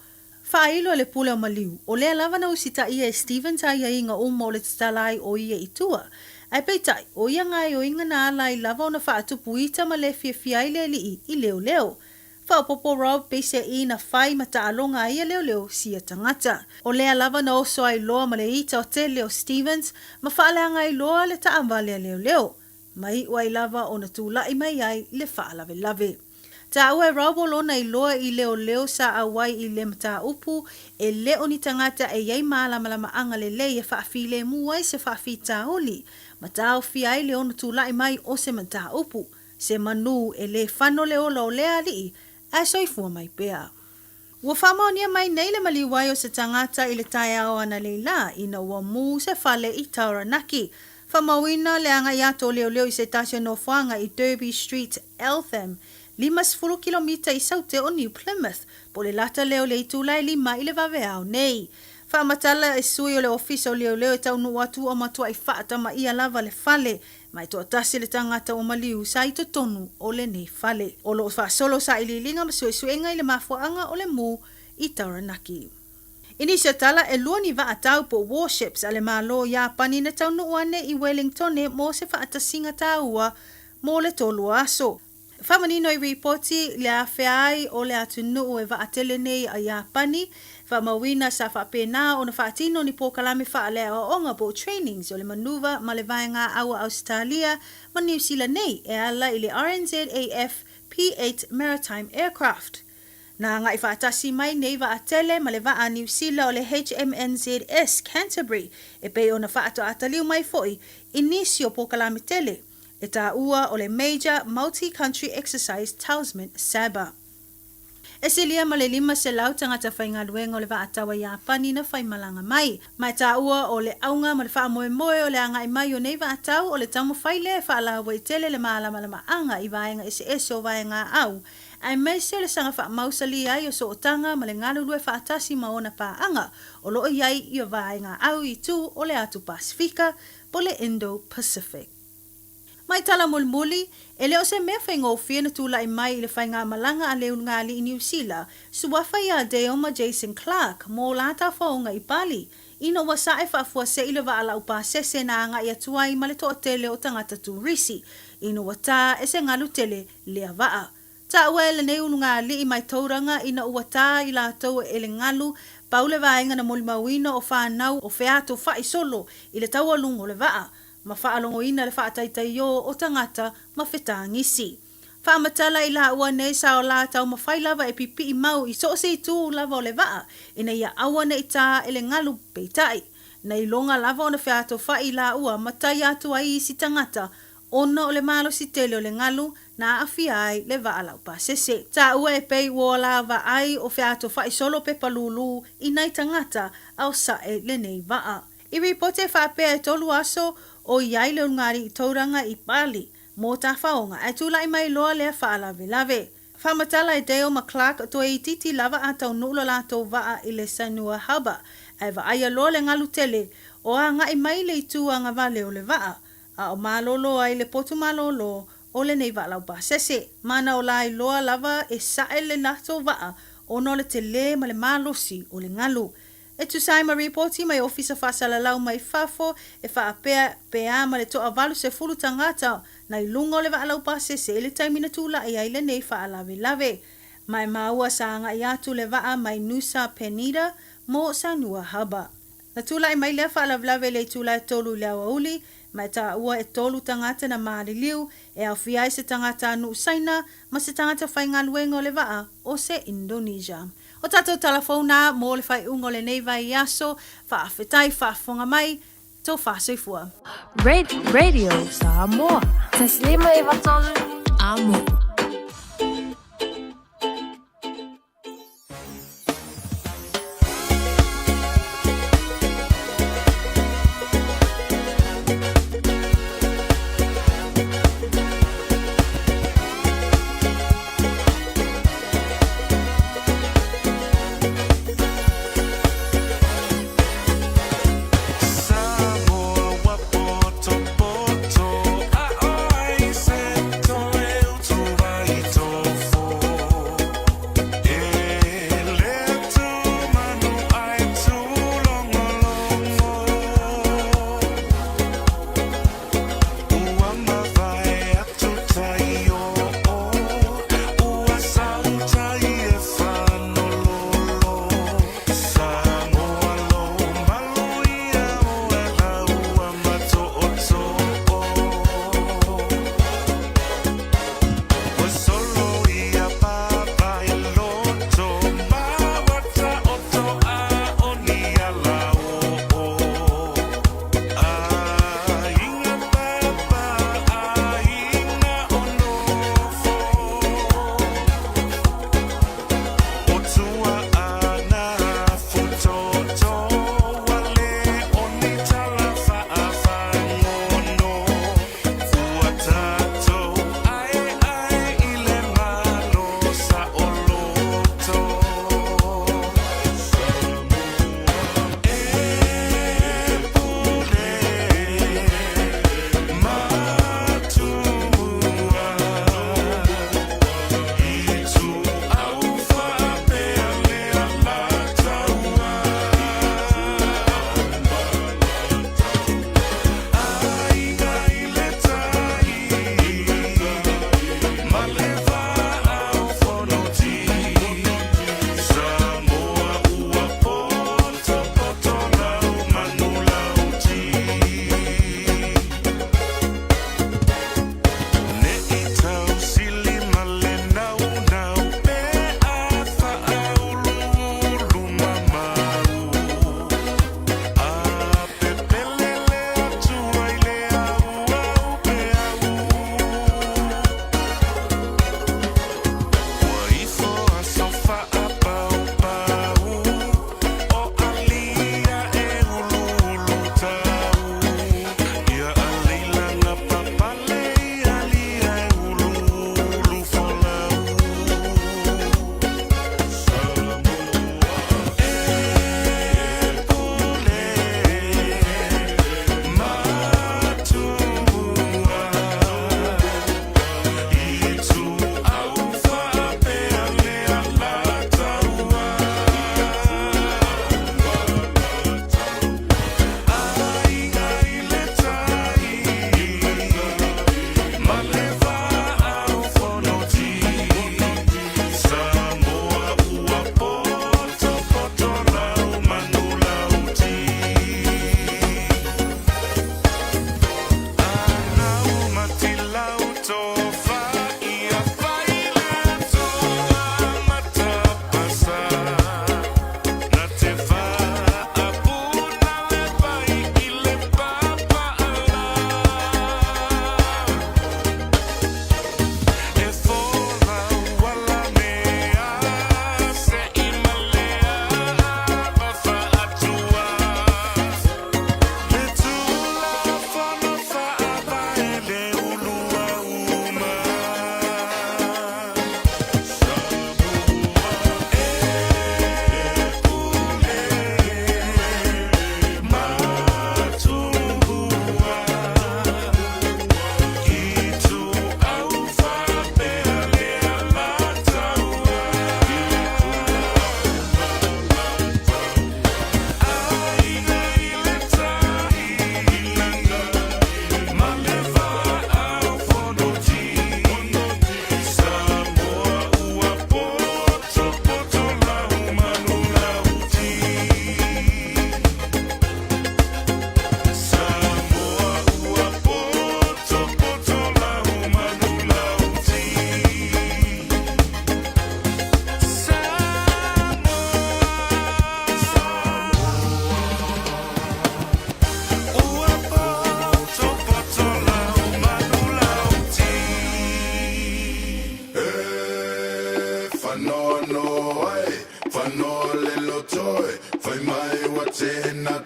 Whailo le pule o maliu, o lea lava na usita ia e Stevens ai inga umo le tatalai o ia I tua. Ai peitai, o ia ngai o inga na ala I lava o na whaatupu ita ma le fia I li I leo. Whaopopo Rob pese I na whai ma ta alonga ia leo sia tangata. O lea lava na oso ai loa ma le ita o te leo Stevens, ma whaaleanga I loa le ta ambalea leo. Mai ua I lava o na tūlai mai ai le whaalave. Ta ue Rob o lona I loa I leo sa awai I le mata upu, e leo ni tangata e iei malama anga le e whaafile muai se whaafita oli. Matao fi ai le ono tūlai mai o se mata upu, se manu e le whano le ola o lea li, a soifua mai pea. Ua whamaonia mai nei le maliwai o se tangata I le tai ao ana leila, ina ua mu se whale I Tauranaki. Whamawina le anga iato leo I se tasio no whanga I Derby Street, Eltham, 5 kilomita I saute o New Plymouth, po le lata leo le I tūlai 5 I le vaveao nei. Whaamatala e sui o le ofisa o leo e tau nu atu o matua i whaatama ia lava le fale. Mai toa tasi le tangata o maliu sa i to tonu o le nei fale. O lo whaasolo sa i lilinga ma suenga i le mafuanga o le mu i Taranaki. Inisia tala e luani vaatau po warships ale malo ya pani na tau nuane i Wellington e mo se faatasinga taua mo le tolu aso. Whamanino i reporti le awhiai o le atunu e vaatele nei a ya pani. Whamawina sa whapena o na whaatino ni pōkalame whaalea o onga bo trainings o le manuva ma le vaenga awa Australia ma New Zealand nei e ala i le RNZAF P8 Maritime Aircraft. Na ngai whaatasi mai nei wa atele ma le waa New Zealand o le HMNZS Canterbury e pe o na whaato ataliu mai foi inisio pōkalame tele e tā ua o le Major Multi-Country Exercise Talisman Sabah. E se lia ma le 5 se lau tangata whaingaluenga o le waatawa Iapani na whaimalanga mai. Mai tā ua o le aunga ma le wha moe moe o le anga i mai o nei waatau o le tamu whaile wha alawa i tele le maamalama anga i vaenga ese o vaenga au. Ai mai se le sanga wha mausali ai o so o tanga ma le ngalulue wha atasi maona pa anga o loo iai i o vaenga au i tu o le atu Pasifika po le Indo-Pacific. Mai tala mulmuli, e leo se mea whaingofia na tula i mai i le whainga malanga a leo ngali i New Zealand, suwafa ia Deoma Jason Clark, mō lata whaonga i Bali. Ino wasa e whaafua se ila wa ala upa sese na anga i atuai ma le toa tele o tangata turisi. Ino wata e se ngalu tele lea waa. Ta ua ele nei ngali i mai tauranga ina uata i la tau e le ngalu, paule vaenga na molimawina o whanau o feato whai solo i le tau alungo le waa. Ma whaalongo ina le whaataitai o tangata ma whetangisi. Whaamatala i la ua nei sa o la tau ma whai lava e pipi i mau i so se i tū lava o le waa. Ina ia awa nei tā ele ngalu peitai. Na i longa lava o na whiato whai la ua ma tai atu ai si tangata. Ona o le malo si tele o le ngalu na awhi ai le waa lau pa sese. Tā ua e pei ua lava ai o whiato whai solo pe palulu i nei tangata au sae le nei waa. I ripote whapea e tolu aso o iai leo ngari i tauranga i Bali, mō tā whaonga, e tūla i mai loa lea whaalawe lawe. Whamatala e Deoma Clark to e titi lava a tau nula lātou waa i le Sanua Haba, e wa aia loa le ngalu tele, o a nga i mai le i tūanga wale o le waa, a o malolo ai le potu malolo o le nei waa lau pasese, mana o lai loa lava e sae le lātou waa, o no le te le ma le malosi o le ngalu. E tu sai ma reporti mai ofisa whasala lau mai whafo e whaapea pea ma le toa walu se fulu tangata na i lungo le waalau pase se le taimina tula i aile nei whaalawe lawe. Mai maua saanga i atu le waa mai Nusa Penida mo Sanua Haba. Na tula i mai le whaalawe lawe le tula e tolu le awauli mai ta ua e tolu tangata na maari liu e au fiai se tangata anu usaina ma se tangata whaingaluengo le waa o se Indonesia. O tatou telefona mo le whai ungo le nei vai aso, whaafetai whaafonga mai, tō whaasoifua. Radio Samoa. Taslima Ivatolu. Amo. Samoa, Wapoto, Aoi, Sento,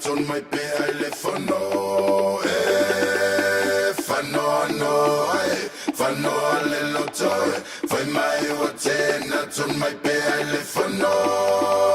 ton mai pe ai le whanau whanau no ai whanau le loto whai mai o tēnā ton mai pe ai le whanau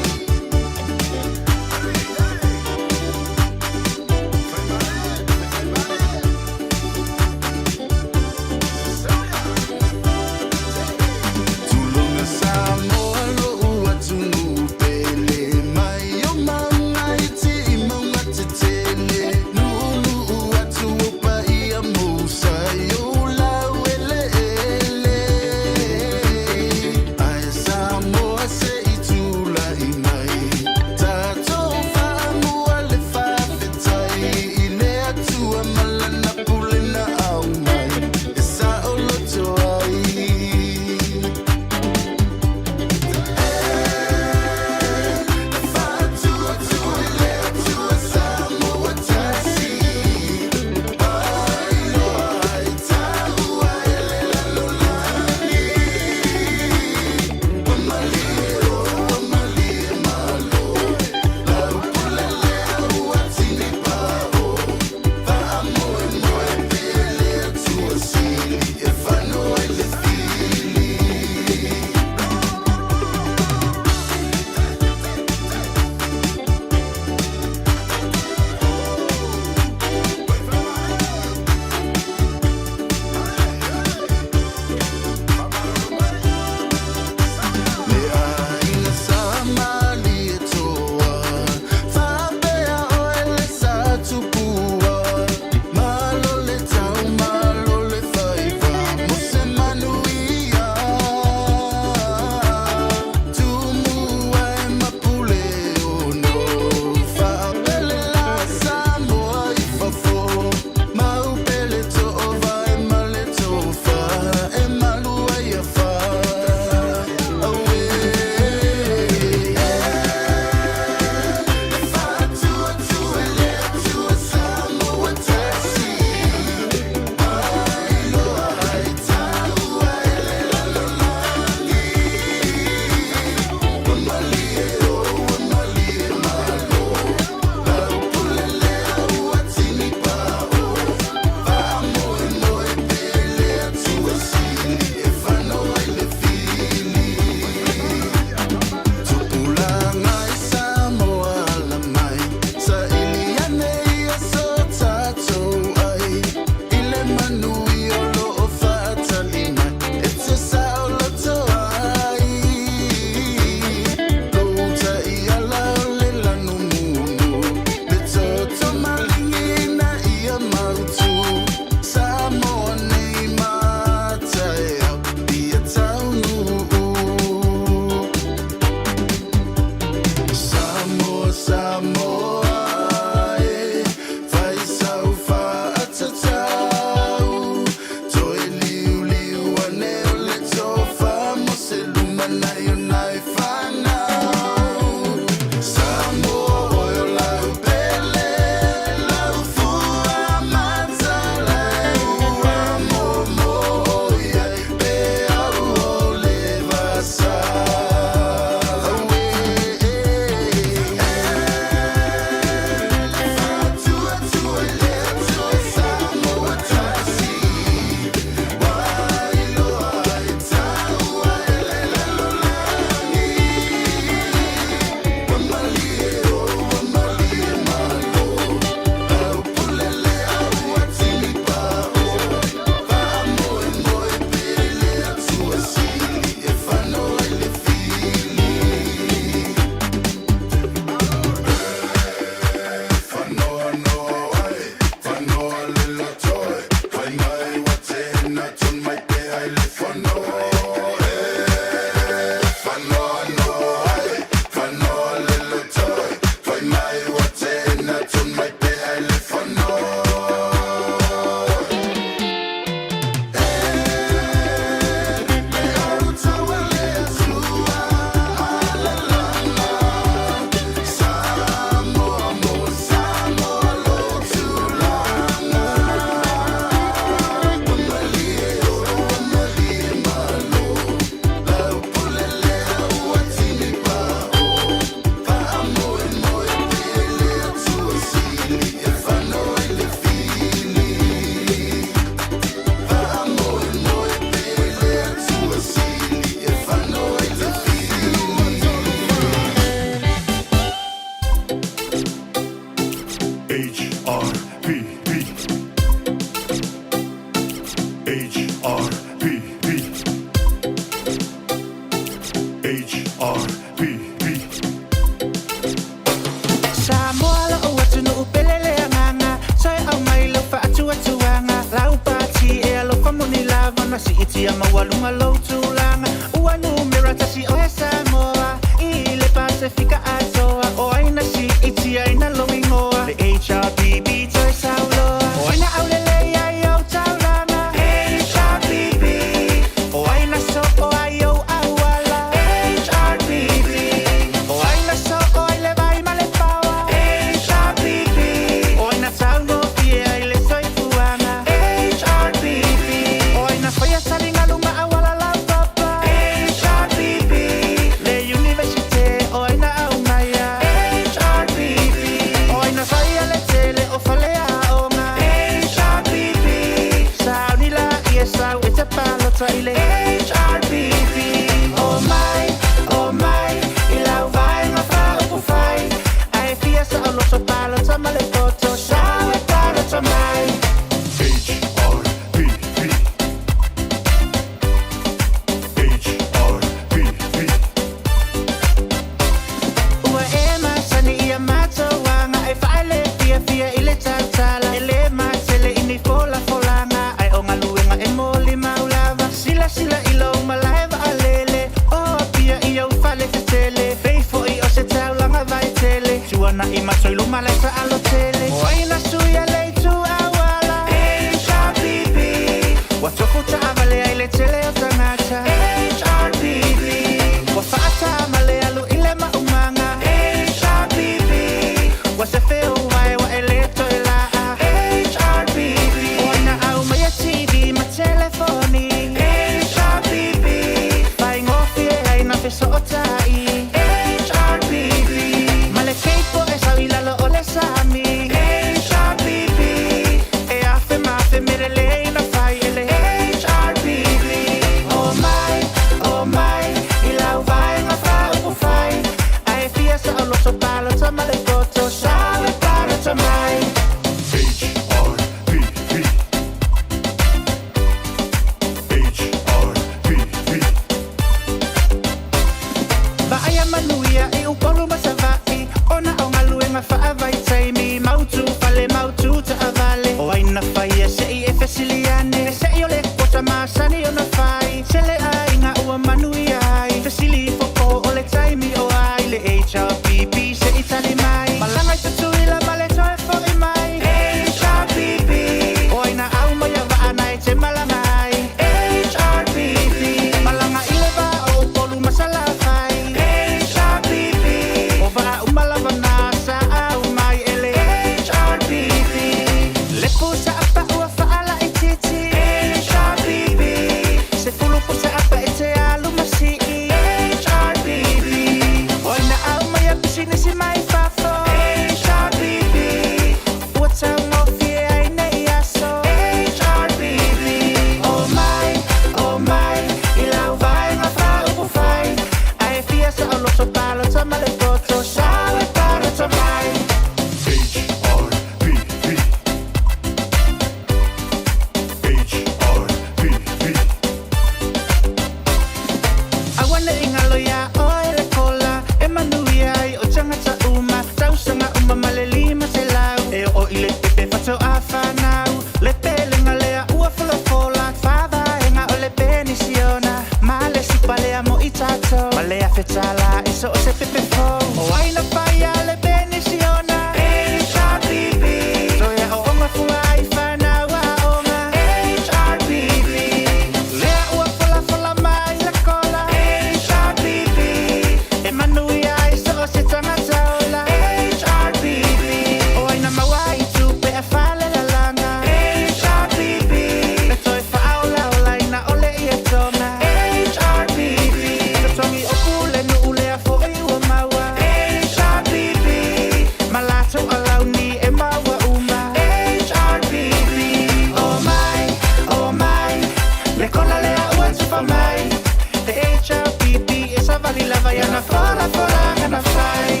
Fora, fora, na fai.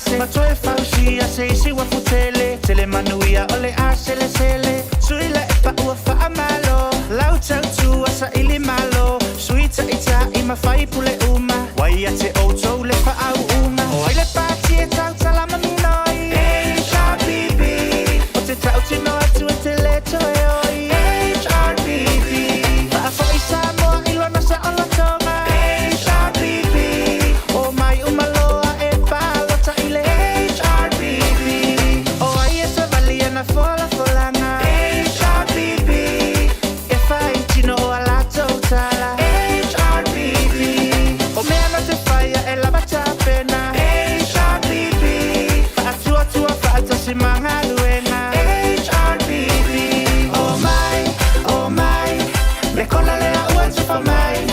ase Matoe fausi ase isi wafutele Tele manuia ole asele sele Suila epa ua faa malo Lau tautu asa ili malo Suita ita ima fai pule uma Wai ate outou le faa au uma Oile pati e tau talama minoi HRBB O te tau tino atu e te leto e oi HRBB Faa fai Samoa ilo nasa ola tonga HRBB O mai umaloa e palo ta ile HRBB O ai e sa vali e na fola folanga HRBB E fai tino o alato tala HRBB O mea no te faia e lava ta pena HRBB Faa tua tua faa ta si manga luenga HRBB Oh my Le kola le a ua tufa mai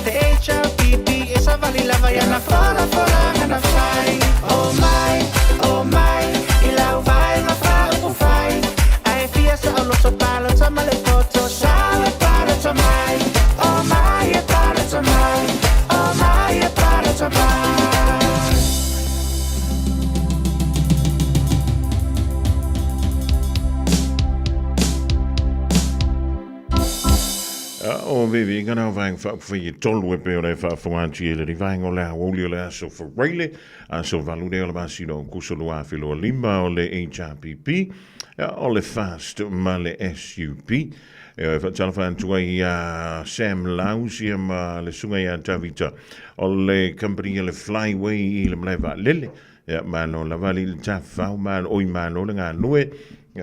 The HRBB e sa vali lava ia na fola folanga na fai Oh my Ila uvai ma fa upu fai Ae fia sa olo to palo ta male poto Sa e palo to mai Oh my e palo to mai Oh my e palo to mai O vi kan nou vang voor je tolwe pe fa fwanti ele di vang ola woli ola so for really so valude ola basino kusolo afilo limba ole HRPP ole fast male SUP fa telefon tuai Sam Lausia ma le sunga ya Tavita ole company ele flyway ile mleva lele ma no la vali ta fa ma oi ma no nga noe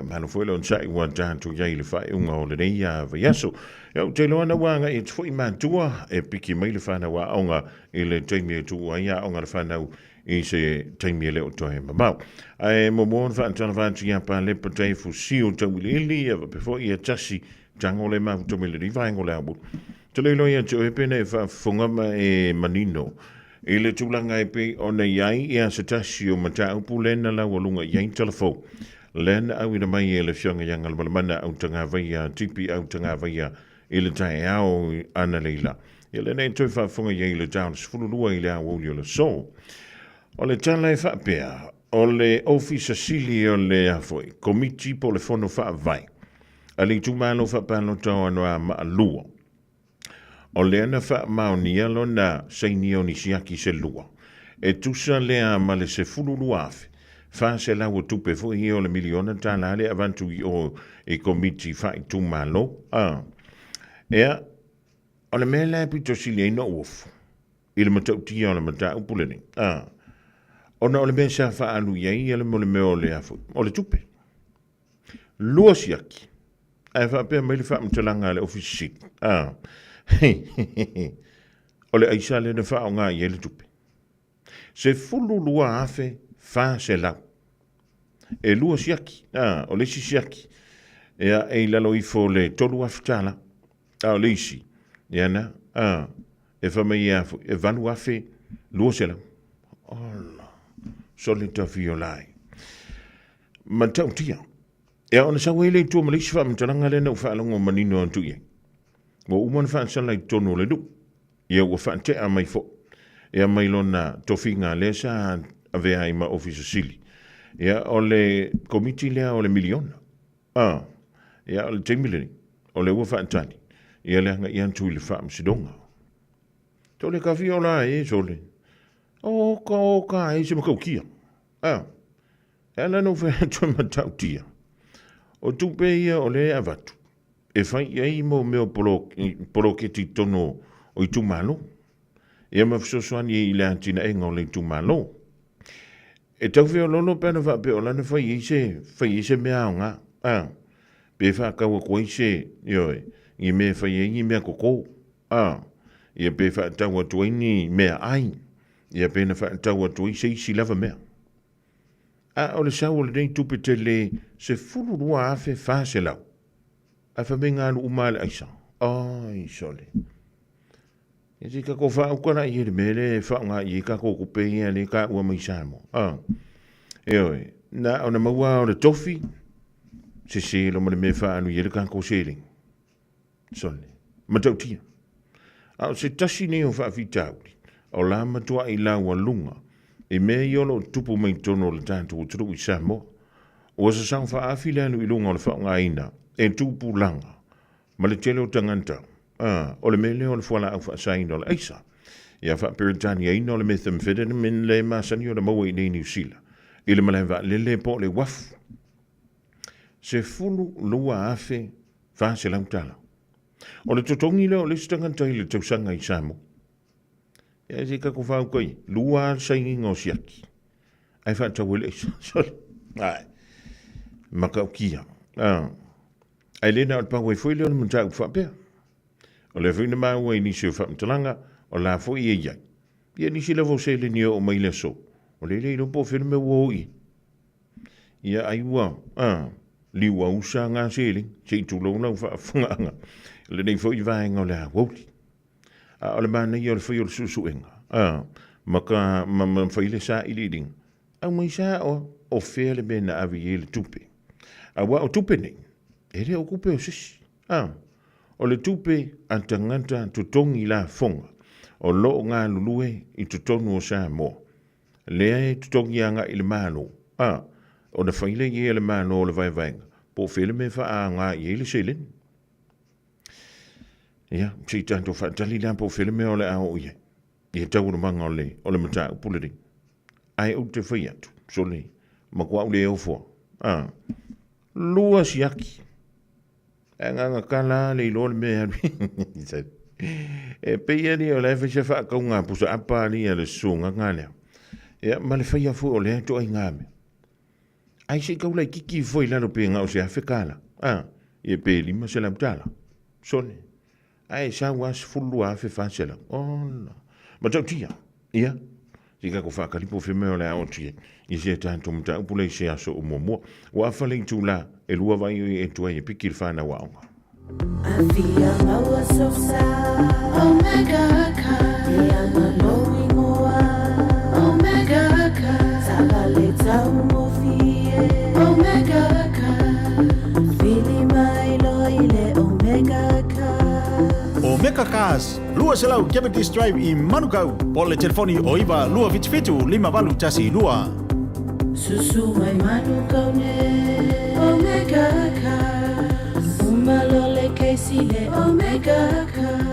ma foi lo sai wa tanto ya ile fa unga ole nei ya vayaso te loa na wanga e tfoi mantua e piki mai le whana wa aonga i le teimia tu a ia aonga le whanau i se teimia leo tohe mamau. Ai mo mon whaantana whaantu ia pa le patei fu sio tawili ili e befo ia tasi tango le mahu tomile di vaengo le abu. Te le loa ia te oepene e whaafungama e manino i le tūlanga e pe o na iai ia se tasi o mata upu lena la walunga iai telefo. Lena au ina mai e le fionga ianga le malamana au tanga vaia tipi au tanga vaia ile tai au ana leila ile nei toi fa funga ye ile down sfulu lua ile au le so ole tala fa pea ole office sili ole afoi committee po le fono fa vai ali tu malo fa pano to no ma lua ole na fa maunia lo na seinio ni siaki se lua e tu sa le ma le se fulu lua fa se la wo tu pe fo hi ole miliona tala le avantu o e committee fa tu malo Ea, ole mea lai pito sili ina uofu. Ile matau tia ole matau puleni. Ona ole mea sa wha alu iei, ele mole mea ole afu. Ole tupe. Lua siaki. Ai wha pia meili wha mtalanga ale ofisi. Ole aisa le na wha o ngā iei le tupe. Se fulu lua afe, wha se lau. E lua siaki. Ole si siaki. Ea, e lalo ifo le tolu aftala. Au leisi, yana, e whamai afu, e vanu afe, lua sela. Ola, solita fiolai. Mantau tia. E ona sa wele tu malisi wha mtalanga le na whaalongo manino antu ye. Wa uman wha ansalai tono le du. Ia ua wha ante a mai fo. Ia mai lona tofinga le sa avea ima ofisa sili. Ia ole komiti lea ole miliona. Ia ole teimileni. Ole ua wha antani. Ia le hanga ian tui le wha msidonga. Tole ka fiola e sole. Oka e se makau kia. E la no whea tue matau tia. O tupe ia o le avatu. E whai ia i mo meo poroketi tono o i tumalo. Ia mawhisosoani i le antina e ngau le tumalo. E tau whio lono pēna wha pe o lana whai i se mea o ngā. Pe wha kaua koi se, ioi. I me whai i mea koko. Ia pe wha taua tuaini mea ai. Ia pēna wha taua tuai se isi lava mea. O le sau o le nei tupe te le se fulu rua afe wha se lau. A wha me ngānu umale aisa. Ai sole. E te kako wha ukara i ele mele wha ngā i kako kupe ia le ka ua mai saimo. Eoi, na o na maua o le tofi, se lo mele me wha anu i ele kako seling. Sole. Matau tia. Se tasi ne o wha fitauri. O la matua i la wa lunga. E me iolo tupu mai tono le tātou turu I Samoa. O sa sang wha awhile anu I lunga o le whaonga ina. E tupu langa. Ma le tele o tanganta. O le mele o le whala au wha saina o le aisa. Ia wha peritani aina o le methamphetamine min le masani o le maua I New Zealand. I le malai wa lele po le wafu. Se fulu lua afe wha se lautala. O le totongi leo le stanganta I le tausanga I Samoa. Ia se kako whau koi. Lua saingi ngō siaki. Ai wha tau ele isa. Sorry. Ai. Makau kia. Ai lena o pawai fwile o le mtau whapea. O le whina maua I nisi o whamtalanga o la fo I iai. Ia nisi la se le nio o maile so. O le leilo po whina me woi. Ia ai ua. Liwa usa ngā seling. Se I tūlona u whaafunganga. Le nei fo I vaenga o le a wauti. O le mana I o le whai o le susuenga. Maka whaile sa I liding. Au mai sa o whea le mena avi I le tupe. A wa o tupe nei. Ere o kupe o sisi. O le tupe a tangata tutongi la fonga. O lo ngā lulue I tutonu o Samoa. Lea e tutongi anga I le mano. O na whaile I le mano o le vaivaenga. Po whele me wha a ngā I le selen. Ia, si tanto whaatali la po whele me o le ao ia. Ia tau na manga o le mata upulering. Ai au te whai atu. So le, makua ule eo fua. Lua siaki. Nganga kala le ilo le mea. E peia ni o le whai wha kaunga pusa apa ni a le sunga ngālea. Ia, ma le whai afu o le to ai ngāme. Ai se kaula kiki foi lalo pe ngau se afekala. Ia pe lima se lamtala. So le. Ai sa was fulu afe fasela. Ola. Ma tau tia. Ia. Tika ko whakalipo whemeo le ao tia. I se tātou mta upule se aso o momoa. Wa awhalei tū la e lua vai e tua e pikir whana waonga. Avia maua so sa Omega ka Ia maloi moa Omega ka Sala le tau mo fie Omega ka Fili mai loi le Omega ka Omega Cars, lua selau Cavendish Drive I Manukau. Po le telefoni o iwa lua vitfitu 5 tasi lua. Susu mai Manukau ne Omega ka Umalole keisi le Omega ka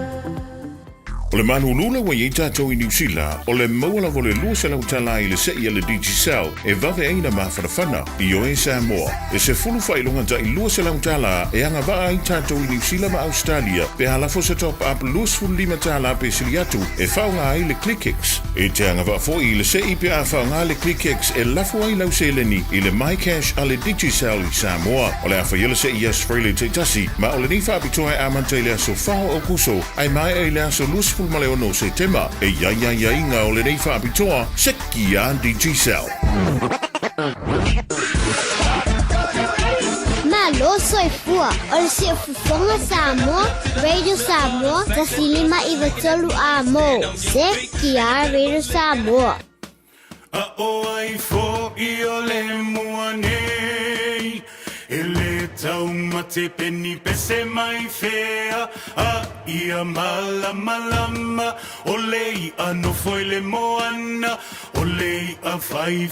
O le manu lula wa i tātou I New Zealand, o le maua vo le lua selau tala I le sei a le Digicel, e vave aina mawhanawhana I o e Samoa. E se fulu whailonga ta I lua selau tala, e anga waa I tātou I New Zealand ma Australia, pe halafo se top up luas fulu 5 tala pe siliatu, e whaunga ai le ClickX. E te anga waa fo I le sei pe a whaunga le ClickX, e lafo ai lau seleni, I le MyCash a le Digicel I Samoa. O le a whaiele se I asfrele te tasi, ma o le ni whabitoa e amante le aso whao o kuso, ai mai e le aso luas fulu male ono se tema, e ia inga o le nei whaapitoa, seki a Digicel. Malo soifua, o le se fufonga Samoa, Radio Samoa, tasilima I vatolu a mo, seki a Radio Samoa. O ai fo I o le mua nei, e le tau mate peni pese mai fea, a ia malama, o lei ano foi le moana, o lei a fai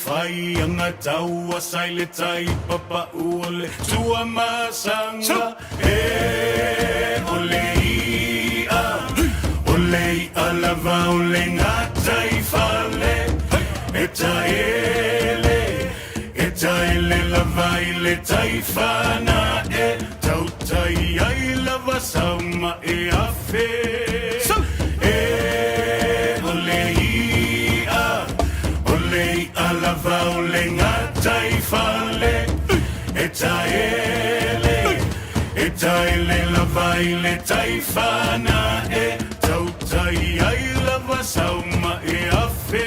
anga tau a sai le tai papa o le tua masanga, e o lei a lava o le ngata I fale, e taele lava I le taifana, e tautai ai lava sama e afe. E olei a lava o le ngata I fale, e taele lava I le taifana, e tautai ai lava sama e afe.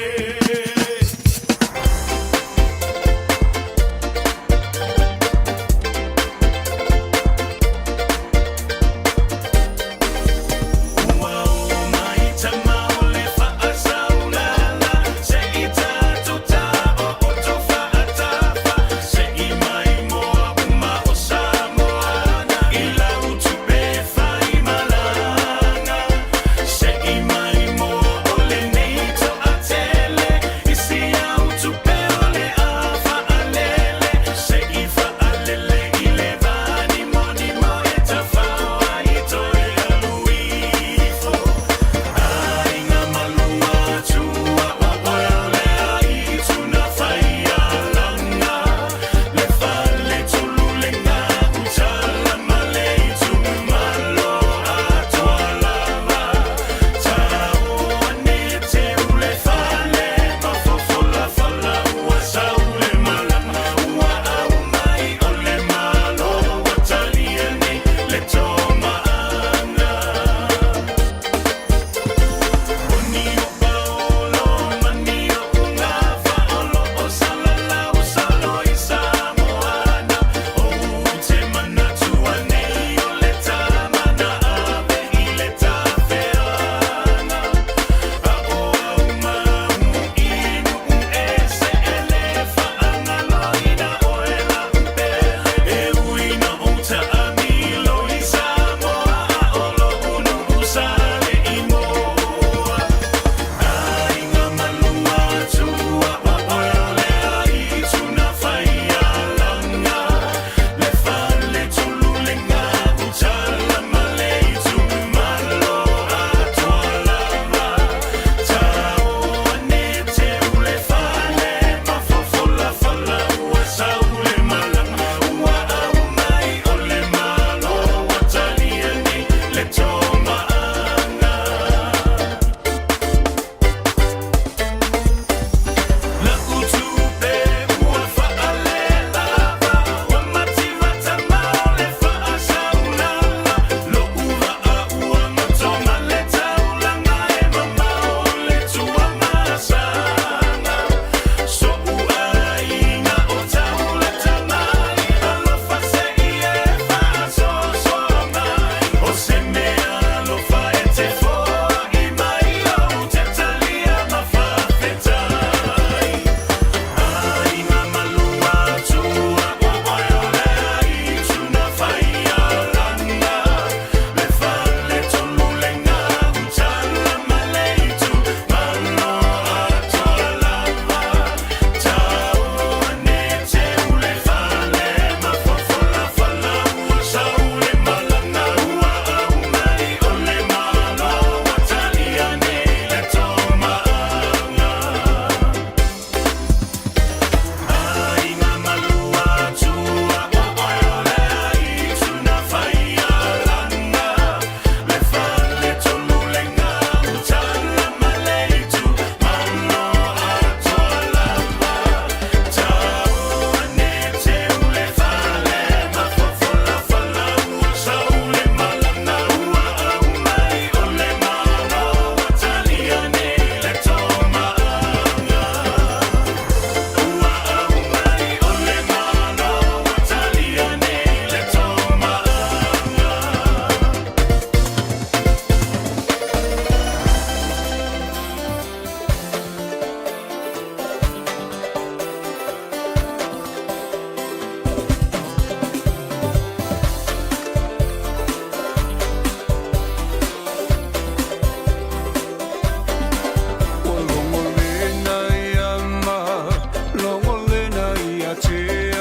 a tea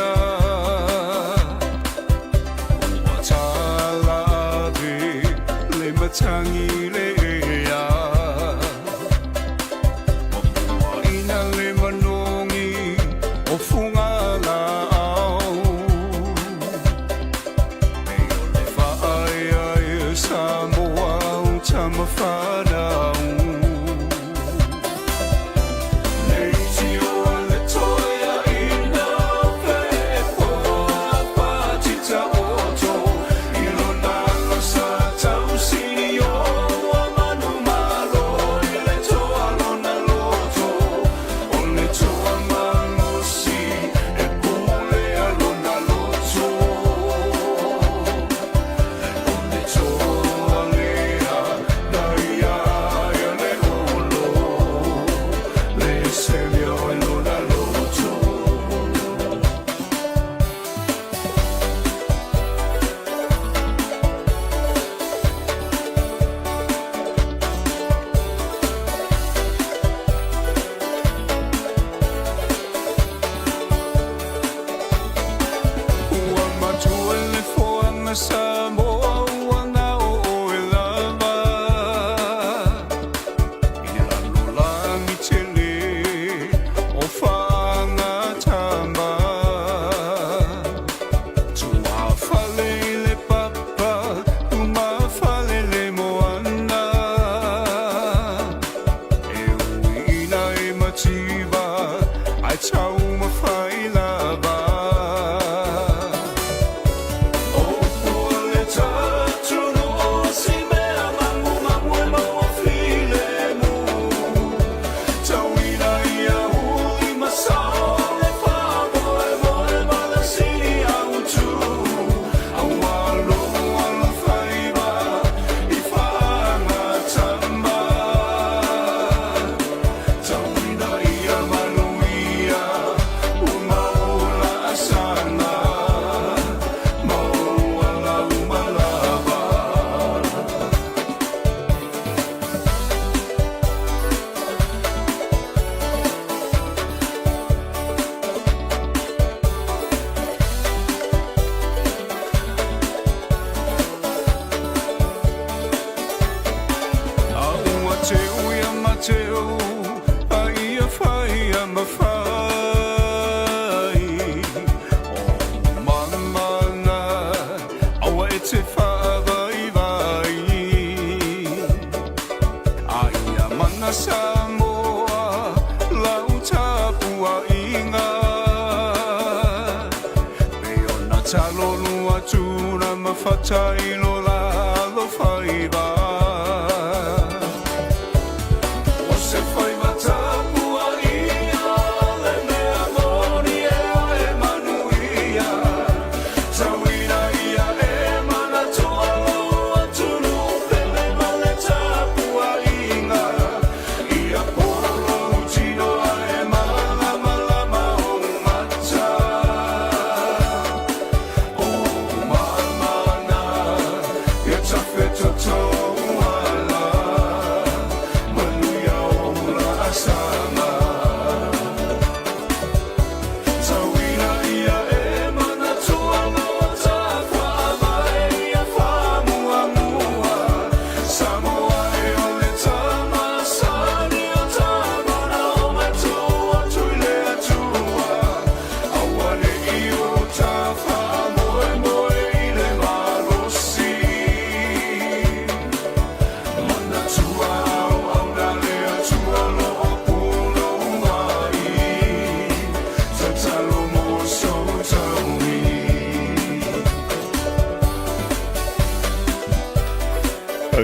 Ua talawe le matangi le ea O pua ina le manongi o funga la au E o le whaaia e Samoa o tamawhanau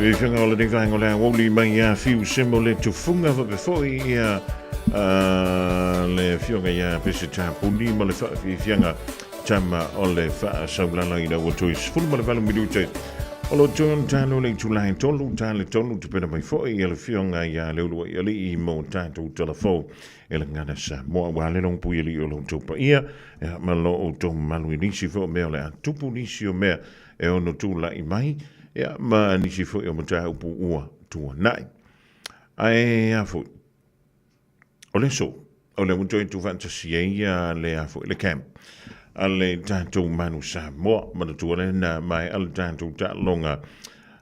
I whianga o le nei vaenga o le awoli mai a fiu semo le tufunga wa befoi ia le whianga ia pese tāpuni ma le whianga tama o le wha saulala i na watois fulu ma le walu minute o lo John talo le tulai tolu tale tolu te pena mai foi ia le whianga ia le ulua ia li i mo tātou telefo e le ngana sa moa wale long pui li o lo tupa ia ma lo o tō malu i nisi fo mea le a tupu nisi o mea e ono tūla i mai ia ma nisi fo i o mata upu ua tua nai. Ai a fo. O le so, o le mutoi tu fantasia ia le afu le camp ale tanto manu Samoa mana tu na mai al tanto ta longa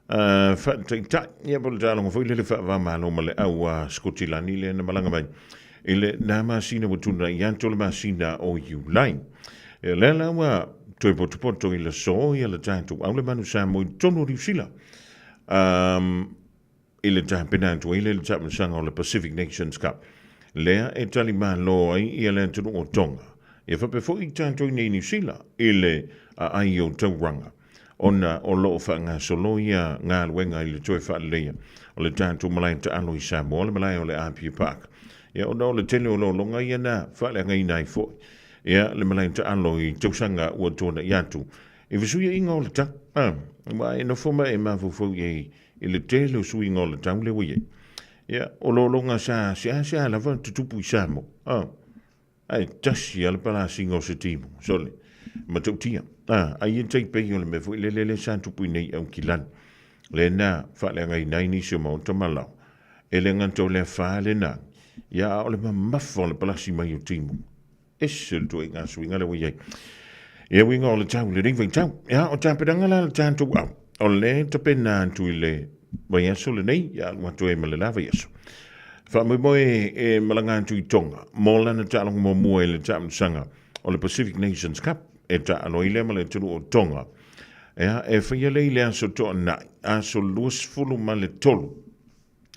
fa ta ia bol ta longa foi le fa va malo male au Scotland le na malanga mai ile na masina butuna yanto le masina o Uline le la wa tu poto ile so ia le tanto au le manu Samoa tono risila ile tampena tu ile le tapsanga o le Pacific Nations Cup lea e tali malo ai ia le tunu o Tonga e fa pe fo i tanto nei New Zealand ile ai o tauranga ona o lo fa nga solo ia nga wenga ile toi fa le o le tanto malai ta alo i Samoa le malai o le Api Park ia ona o le tele o lo longa ia na fa le ngai nai fo ia le malai ta alo i tausanga o tona yatu e visu ia inga o le ta ma e no foma e ma fo ye ile tele o su inga o le ta le wi ia o lo longa sa la va tupu i Samoa ai tasi al pala singo se timo sole ma tutia ai en tai pe yo le me foi le sa tupu nei au kilan le na fa le ngai nai ni se mo tamala ele nganto le fa le na ia o le ma fo le pala si mai o timo esel tu inga swinga le wi ia winga o le tau le ring tau ia o tapedanga la tanto o le tapena tu le vai aso le nei ia ma tu e mala va yeso fa mo e malanga tu Tonga mo lana talong mo mo le tam sanga o le Pacific Nations Cup e ta alo ile mala tu o Tonga e fa ye le aso to na aso lus fulu male tolu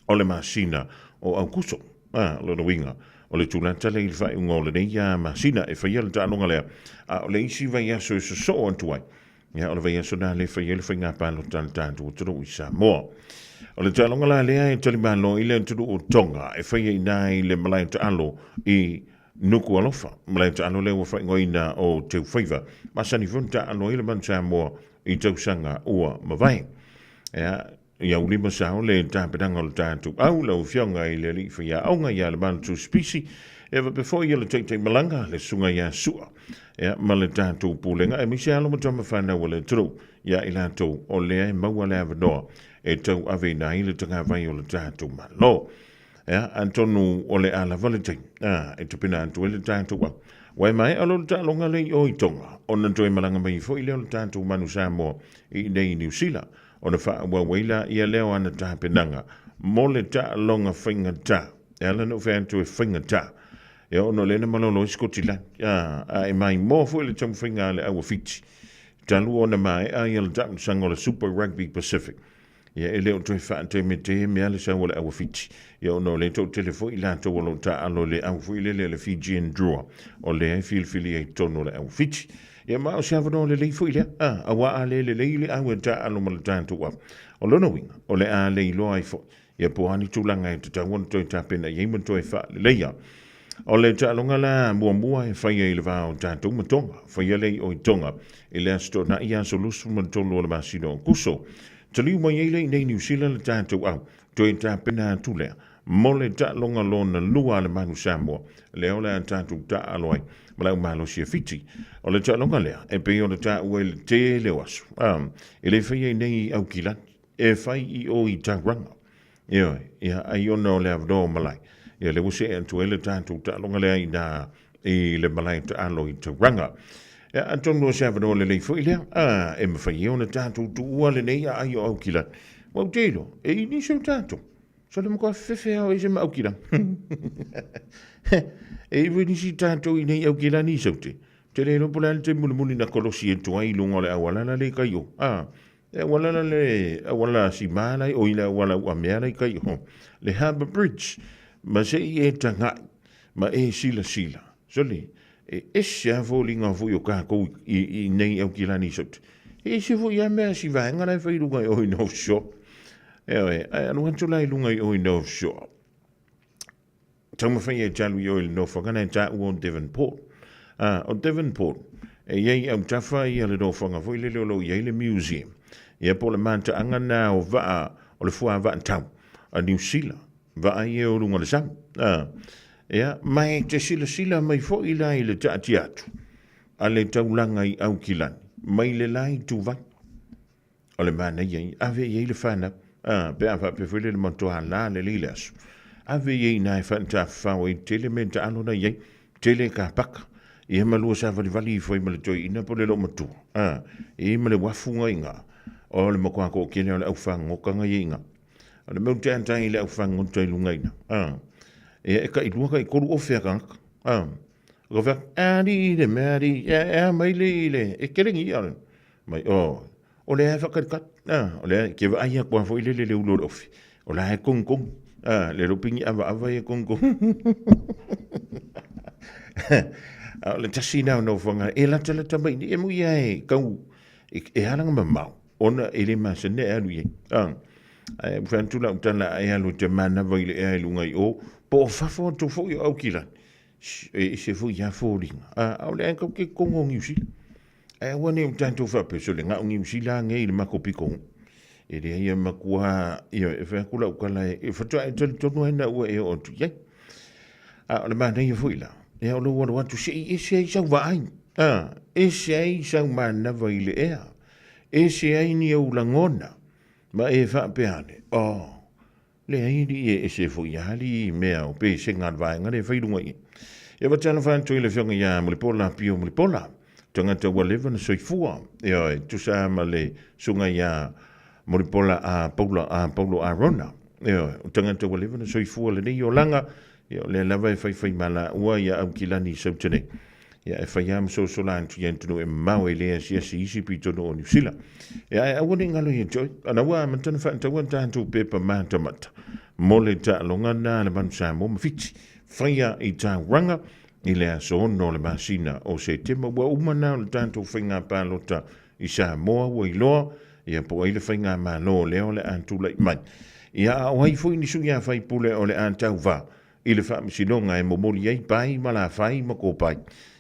o le masina o Augusto lo no winga o le tulanta le fa un o le nei ya masina e fa ye le talonga le o le isi vai aso so on tu ai ia o le vai aso na le fa ye le finga pa lo tanto tu o Samoa o le talonga la lea e tali malo i le tudu o Tonga e whaia nai le malai ta alo i nuku alofa malai ta alo le ua whaingoina o teu whaiva masani funta alo i le man Samoa i tau sanga ua mawai ia ulima sao le tāpedanga o le tātu au lau whionga i le li whaia aunga ia le man tu spisi e wa before ia le teitei malanga le sunga ia sua ma le tātu pūlenga e misi alo matama whanau le turu ia i lātou o lea e maua le avanoa e tau ave na ile tanga vai o le tātou malo. Antonu o le ala valentine. E tupina antu e le tātou wa. Wai mai alo le tālonga le o i Tonga. O na toi malanga mai fo i leo le tātou manu Samoa i nei New Zealand. O na wha ua weila ia leo ana tāpenanga. Mo le tālonga whainga tā. E ala no wha antu e whainga tā. E ono le na malolo i Scotland. E mai mo fo i le tamu whainga le awa fiti. Talu o na mai a ia le tātou sanga o le Super Rugby Pacific. Ia e leo toi wha te me te mea le sa wale awa fiti. Ia ono le tau telefo i lato walo ta alo le au fui le Fijian draw. O le ai fili e tono le au fiti. Ia maa o se avano le lei fui lea. Awa a le le au e ta alo ma le tanto wa. O lono winga. O le a le ilo ai fo. Ia pohani tūlanga e te tauana toi ta pena. Ia ima toi wha le leia. O le ta alonga la mua e whaia i le vāo tātou ma Tonga. Whaia lei o i Tonga. I le asto na ia so lusu ma tolo o le masino o kuso. Taliu mai ele nei New Zealand le tātou au, toi tā pena tūlea, mo le tā longa lona lua le manu Samoa, leo le tātou tā aloai, malau malo sia fiti, o le tā longa lea, e pe o le tā ue le te leo asu, e le whaia nei au kilan, e whai i o i tā ranga, ia ai ona o le avdo malai, ia le wuse antu e le tātou tā longa lea i le malai tā alo i tā ranga, Antonio Savano le lei foi lea, e ma fai ona tātou tua le nei ai o au kila. Wau teilo, e ni sau tātou. So le mako fefe au e se ma au kila. E iwi ni si tātou i nei au kila ni sau te. Te le no pola te muli na kolosi e tua i lunga le awalala le kai o. E awalala le awala si mālai o ila awala ua mea le kai o. Le Harbour Bridge, ma se i e tangai, ma e sila. So le, e se a volinga fu yo ka ko i nei au kilani sot e se fu ya me si va ngana fa lunga o no shop e anu antu lai lunga o no shop tama fa ye jalu yo no fa kana ja o Devonport o Devonport e ye am tafa ye le do fa nga fu le lo ye le museum ye po le manta angana o va o le fu va tau a New Zealand va ye o lunga le sam Ia, mai te sila mai fo i lai le taati atu. A le taulanga i au kilani. Mai le lai tuva. O le mana iei, ave iei le whana. Pe awa pe fwile le mantoha la le lile asu. ave ye nai fanta fawe tele men ta alo na ye tele ka pak e malua sa vali foi male toi ina po le lo matu e male wafunga inga o le mako ko kene o le aufanga o kanga inga o le meu tanta ile aufanga o toi lunga ina e ka i luka i koru o fea go fa ali le mari mai le e kerengi ala mai o le fa kat o le ke va ia kwa foi le ulo ofi o la e kong le rupingi ava e kong le tasina no fanga e la tala tamai ni e mu ia e kau e halanga mamau ona ele masene alu ye ai fantula utala ai alu te mana vai le ai lunga i o po fafo to fo yo kila e se fu ya foringa au le ko ke kongo ngiusi e woni utanto fa peso le nga ngiusi la ngai le makopi kong e le ia makua io e fa kula ukala e fa to no na o e o tu ye le mana ye fuila e o lo want to say e sei sa vai e sei sa mana vai le e sei ni o langona ma e fa peane le ai di e se fu ya li me o pe se ngat vai ngare fa lunga e va tana fa to le fionga ya mo le pola pio mo le pola tanga te wa leven so fua e tu sa ma le sunga ya mo le pola a paulo a rona e tanga te wa leven so fua le ni o langa le lava e fai mala ua ia au kilani sautene ia e fai am so solan tu yentu e mau e le sia isi pito no New Zealand ia e awani ngalo ye joy ana wa mantana fa ta wanta tu pepa mata mole ta longa na le bansa mo mfiti fai i ta ranga i le so no le masina o se tema wa umana le tanto finga palota i sa mo wa i lo ia po ile finga ma lo le ole antu le mai ia wai foi ni su ia fai pule ole antau va ile fa misinonga e momoli ai pai mala fai mo ko pai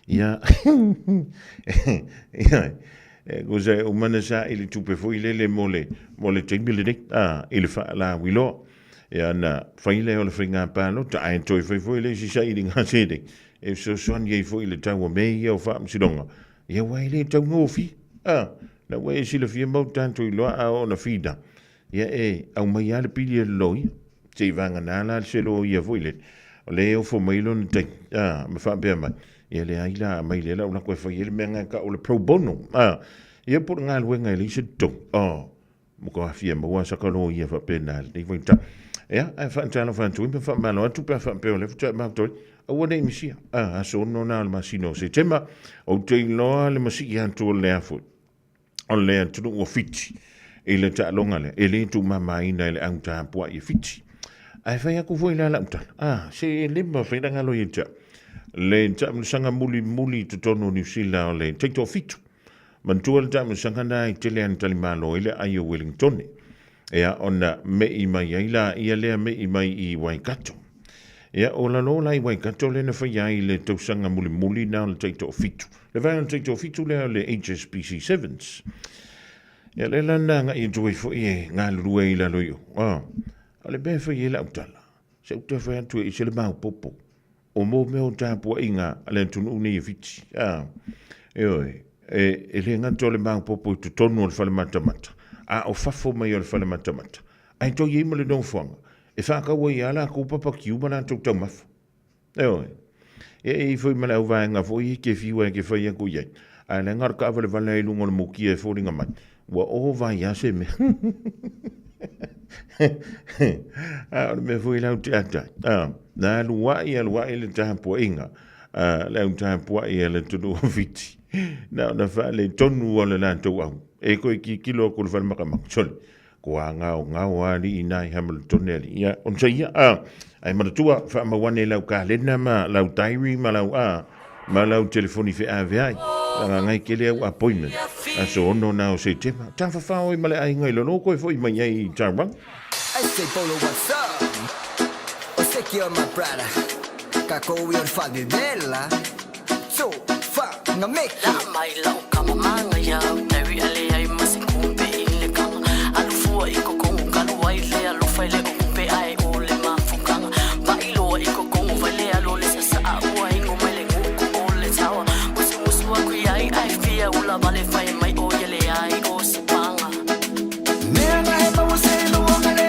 ia goze o manasa ile tupe fo ile le mole te mile ile fa la wilo ia na fai le o finga palo ta ai toi fo ile si sai dinga sede e so son ye fo ile ta wo me ia fa misinonga ia wa ile ta ngofi na we si le fie mo tanto ilo a ona fida ia au mai ale pili loi te vanga na la se lo ia fo ile le o fo mai lon te me fa be mai ia le ai la mai le la una ko fa ile menga ka o le pro bono ia por ngal wenga ile se to mo ko afia mo wa sa ka lo ia fa penal ni vinta ia ai fa tano fa tu me fa malo tu pa fa pe o le fa ma to o wona mi sia so no na al masino se tema o te no le masia to le afu o le tu o fiti ile ta longa le ile tu mama ina le anta po ia fiti ai fai aku foi la lauta se lima fai danga lo yeta le tam sanga muli to tono New Zealand le take to fitu man tual tam sanga nai tele an talimalo ile ayo Wellington ea ona me i mai ila ia le me i mai i Waikato ea ola no lai Waikato le na fai ai le to sanga muli na le take to fitu le vai take to fitu le HSBC 7s ea le lana nga i joy fo e nga luwe ila lo yo ale be fa yela utala se uta fa tu i sele mau popo o mo me o ta po inga ale tunu ni fiti e le nga tole mau popo tu tonu o fale matamata o fafo mai o fale matamata ai to ye mo le don fonga e fa ka wo yala ko papa kiu bana tu ta maf e foi mala va nga foi ke fiwa ke fa ya ku ye ale ngar ka vale vale lungo mo ki e fo ringa mai wa o va ya se me me fui la teata na lua le tampo inga le tampo le tudo viti na fa le tonu ole la to e ko ki kilo ko fa maka maksol ko nga wali ina Hamilton ya on sai ai ma tua fa ma wane la ka le na ma la diary ma la telefoni fe avai la ngai ke le appointment aso no na o se tema ta fa o ma le ai ngai lo ko foi mai ai tarang I say Polo, what's up? O sei che ho my brother Kako we on fa di bella So, fa, nga make la mai lau kama manga ya Tari ale ai masi kumbe ile kama Alufua iko kongu kalu waile alufa ile kumbe ai ole mafukanga Ba ilo iko kongu vale alole sasa ua ingo mele nguku ole tawa Musu musu wa kui ai fia ula vale fai mai o yele ai o sipanga Nea nga hema wase ilo wangale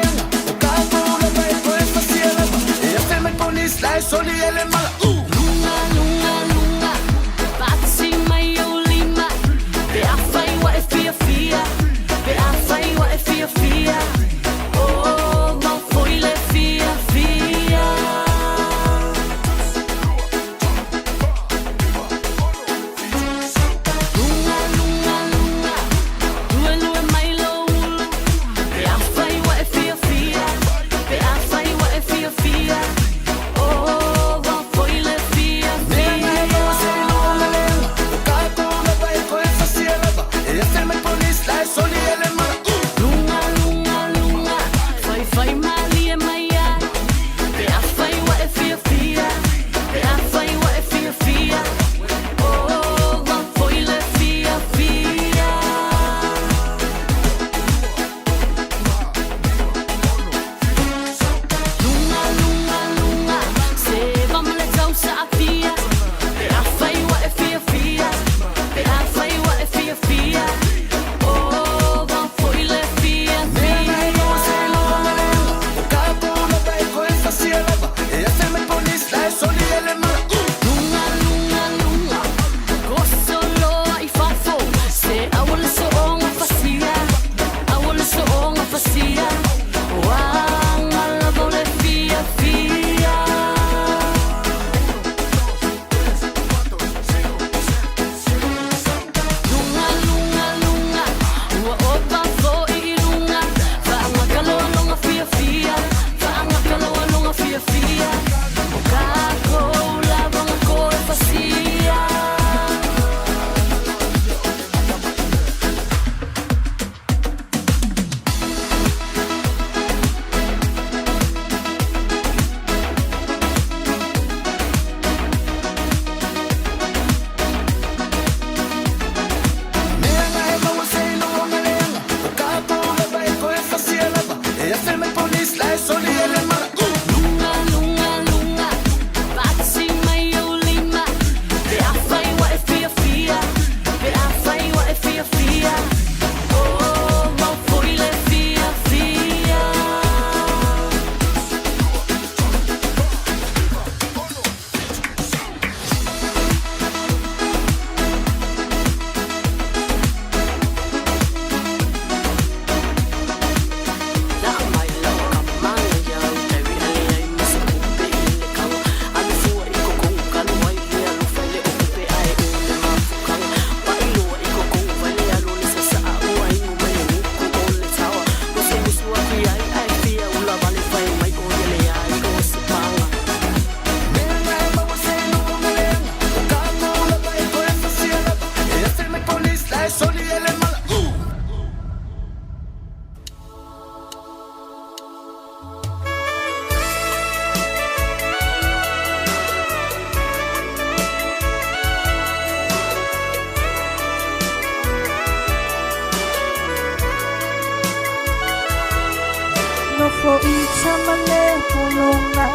longa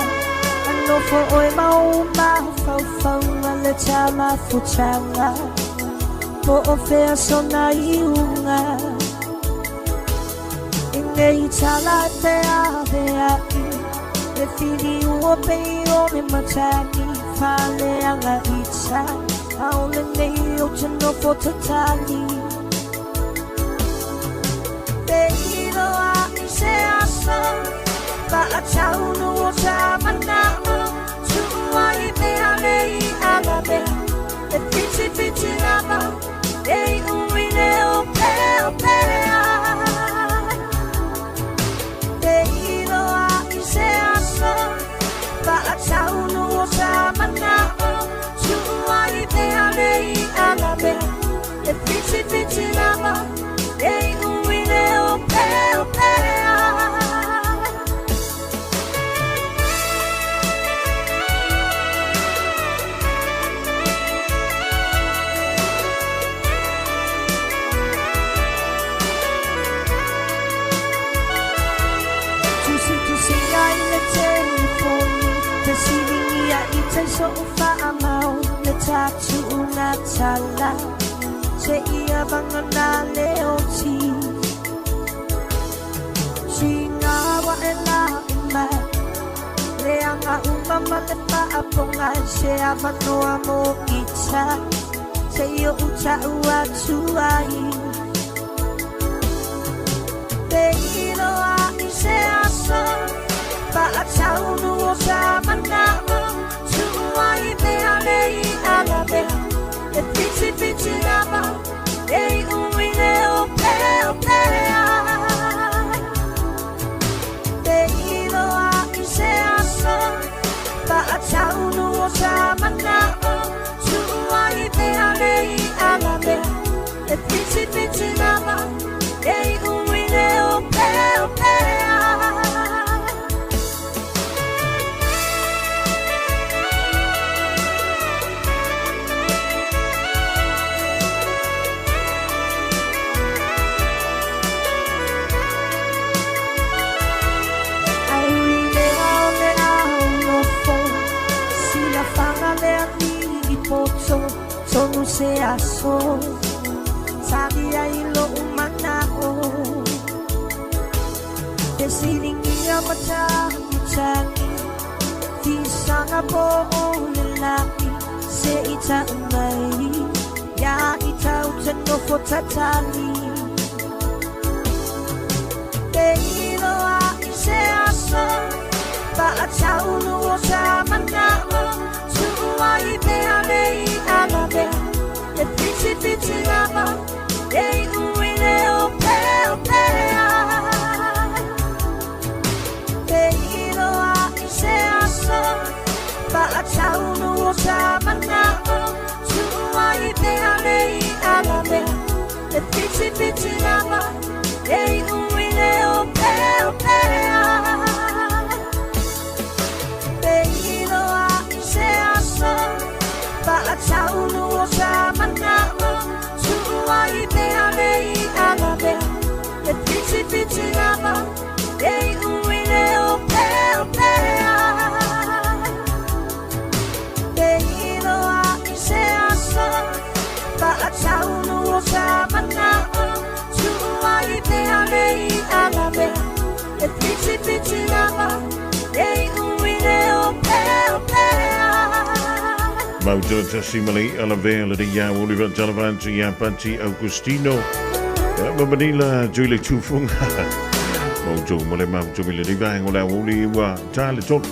ano fo oi mau ma fau fau le chama fuchanga po o fea sona iunga inei chala te avea e fili uo pe o me matani fale anga icha aole nei o chano fo tatani te iro a se asa ba a chau no o chamana chua i me alei alabe e fiti lava ei umine o pe te iro a se asa ba a chau no o chamana chua i me alei alabe e fiti lava ei umine o pe so fa amau le tatu una tala se ia bangana leoti singa wa ela ma le anga umama le pa aponga se avano amo icha se io ucha ua tuai te iro a se asa pa a chau no o sa mana Why me alei alabe e fiti lava ei umine o pe te iro a se asa pa a chau no o chamana why me alei alabe e fiti lava ei umine o pe Sono se aso sabia ilo umanao te siringia matani ti sanga po lelaki se ita mai ya ita utano fotatali te ilo a se aso ba a chau no o samanao suai me alei alabe e fiti lava ei umine o pe te iro a se asa ba a chau no o chamana suai me alei alabe e fiti lava ei umine o pe te iro a se asa ba a chau no o chamana suai me alei alabe e fiti lava ei umine o pe te iro a se asa ba a chau no o chamana suai me alei alabe e fiti lava ei umine o pe Mauto Tassimali alla vela di ja Oliver Jalavanti ja Panti Augustino ja Mamanila Julie Chufung Mauto mole Mauto mile di vang ola oli wa tale tot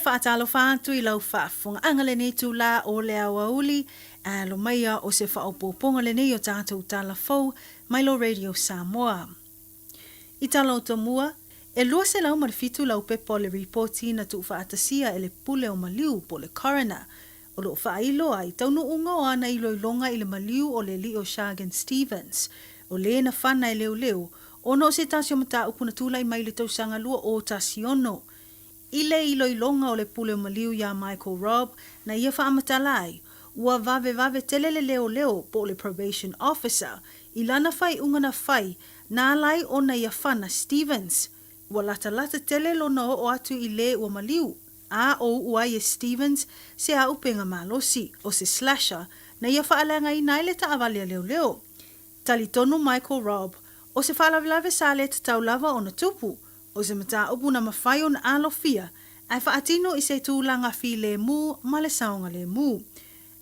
Whaatalo whaatu I lau whaafunga angale nei tū la o lea wauli lo maia o se whaopoponga le nei o tātou tala fau Milo Radio Samoa. I tala o tamua, e lua se lau marifitu lau pepo le reporti na tu whaatasia e le pule o maliu po le coroner o lo whailo ai taunu unga o ana I loilonga I le maliu o le Leo Shagan Stevens o le na whana e leo leo o no se tasio mata upuna tula I mai le tausanga lua o tasiono ile iloilonga o le pule o maliu ya Michael Robb na ia whaamatala ua vave telele leo po le probation officer ilana fai ungana fai na lai ona ia whana Stevens ua lata tele lona o atu i le ua maliu a o ua ia Stevens se a upenga malosi o se slasher na ia whaalenga i naile ta avalia leo talitonu Michael Robb o se whaalavelave sa le tatau lava o na tupu o se mata upu na mawhai o na alofia ai whaatino i se tūlanga fi le mu ma le saonga le mu.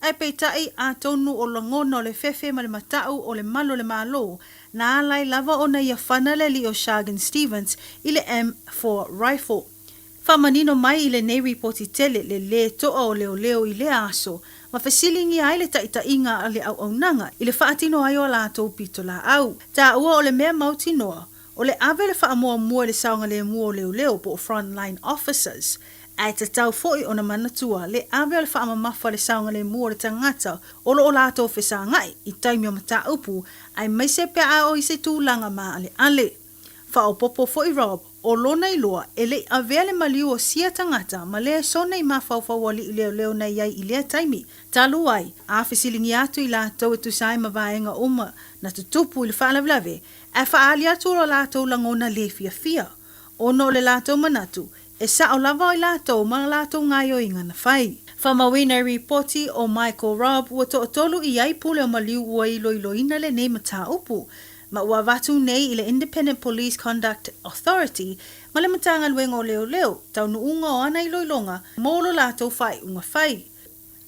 Ai peitai a tonu o langona o le fefe ma le matau o le malo le malo na alai lava o na ia whanale li o Shagan Stevens i le M4 rifle. Whamanino mai i le nei reporti tele le toa o leo i le aso ma fesilingi ai le taitainga a le au nanga i le whaatino ai o la tau pito la au. Ta ua o le mea mauti noa o le ave le whaamoa mua le saonga le mua o leo po frontline officers. Ai te tau foi o na manatua le ave o le whaamamafa le saonga le mua o le tangata o lo o la tau whesa ngai i taimi o mata upu ai mai se pea a o i se tūlanga ma ale. Whao popo foi Rob o lona i loa e le avea le maliu o sia tangata ma le sona i mawhauwhawali i leo na iai i lea taimi. Talu ai, a whisilingi atu i la tau e tusai ma vaenga uma na tutupu i le whaalawlawe e whaali atu o la tau langona le fia. Ono le la tau manatu e sa o lava o i la tau ma la tau ngai o inga na whai. Whamawina reporti o Michael Robb ua tolu i ai pule o maliu ua i loiloina le nei mata upu. Ma ua watu nei i le Independent Police Conduct Authority ma le matanga luenga o leo tau nuunga o ana i loilonga molo la tau whai unga whai.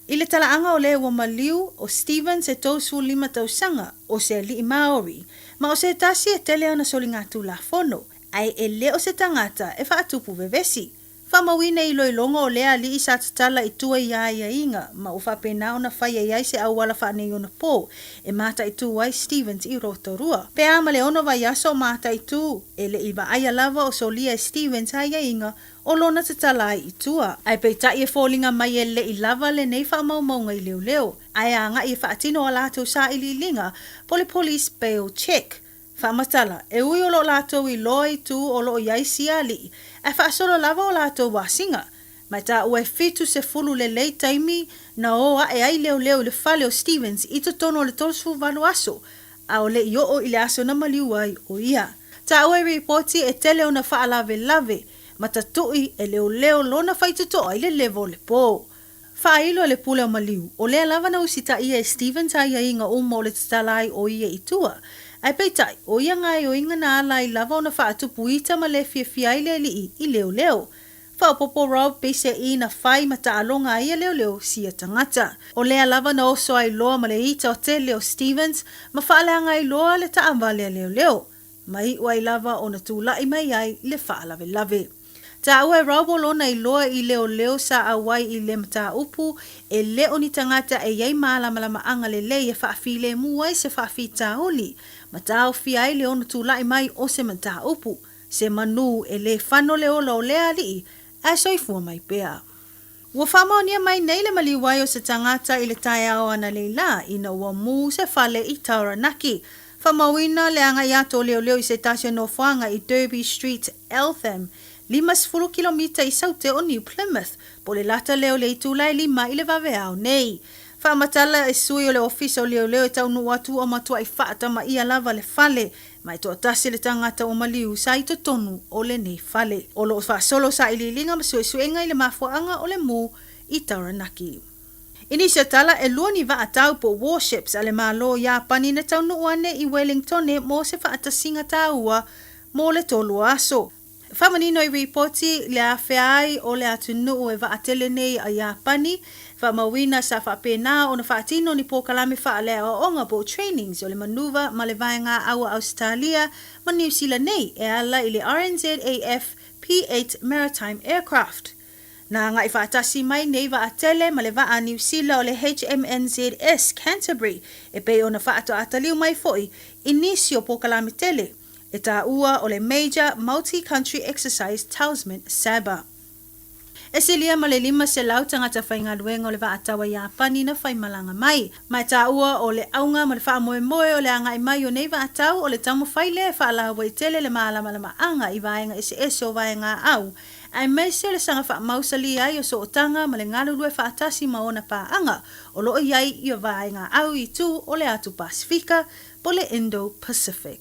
I le talaanga o leo ua maliu o Stevens e tausu 5 tausanga o se li Maori ma o se tasi e tele ana soli ngatu la fono ai e le o se tangata e whaatupu vevesi. Whamawine i loilonga o lea li i sa tatala i tua i aia inga ma o whapena o na whai ai se awala whanei o na pō e mata i tu ai Stevens i Rotorua. Pea ama le ono vai aso mata i tu e le iwa aia lava o solia e Stevens aia inga o lona tatala ai i tua. Ai peita i e fōlinga mai e le i lava le nei whamaumaunga i leo. Ai anga i e whaatino o lātou sa ili linga po le police bail check. Whamatala, e ui o lo lātou i loi tu o lo iai sia li, e whaasolo lava o lātou wasinga. Mai tā ue fitu se fulu le lei taimi na oa e ai leo le whale o Stevens i to tono le tolsu valu aso, a o le i o le aso na maliu ai o ia. Tā ue reporti e tele o na whaalave, ma tatui e leo lona whaituto ai le levo le pō. Whailo le pule o maliu, o lea lava na usita ia e Stevens ai inga umo le tatalai o ia i tua. Ai peitai, o ia ngai o inga na ala i lava o na whaatupu ita ma le fia ile li i leo. Whaopopo Rob pese i na whai ma ta alonga ia leo sia tangata. O lea lava na oso ai loa ma le ita o te leo Stevens ma whaaleanga i loa le ta amvale leo. Mai ua i lava o na tūlai mai ai le whaalave. Ta ue Rob o lona i loa i leo sa awai i le mata upu e leo ni tangata e iei malama anga le e whaafile muai se whaafita oli. Matao fi ai le ono tūlai mai o se mata upu. Se manu e le whano le ola o lea li a soifua mai pea. Ua whamaonia mai nei le maliwai o se tangata i le tai ao ana leila ina ua mu se whale i Tauranaki. Whamawina le anga iato leo i se tasio no whanga i Derby Street, Eltham. 5 kilomita i saute o New Plymouth, po le lata leo le itulai 5 i le vaveao nei. Whamatala e sui o le ofisa o leo e tau nuatu o matua i whaata ma ia lava le fale, mai toa tasi le tangata o maliu sa i to tonu o le nei fale. O lo whaasolo sa i lilinga ma suenga i le mafuanga o le mu i Tauranaki. Ini se tala e luani va atau po warships a le malo ia pani na tau nuane i Wellington e mo se whaata singa taua mo le tolu aso. Whamanino i reporti le awhiai o le atunu e waatele nei a Iapani. Whamawina sa whapena o na whaatino ni pōkalame whaalea o onga po trainings o le manuva ma le vaenga awa Australia ma New Zealand nei e ala i le RNZAF P8 Maritime Aircraft. Na ngai whaatasi mai nei waatele ma le waa New Zealand o le HMNZS Canterbury e pe o na whaato ataliu mai foi inisio pōkalame tele. E tā ua o le Major Multi-Country Exercise Talisman Saba. E se lia ma le 5 se lau tangata whaingaluenga o le vaatawa Iapani na whaimalanga mai. Mai tā ua o le aunga ma le wha moe moe o le anga i mai o nei vaatau o le tamu whaile wha ala wai tele le maamalama anga i vaenga ese o vaenga au. Ai mai se le sanga wha mausali ai o so o tanga ma le ngalulue wha atasi ma ona pa anga o loo iai i o vaenga au i tu o le atu Pasifika po le Indo-Pacific.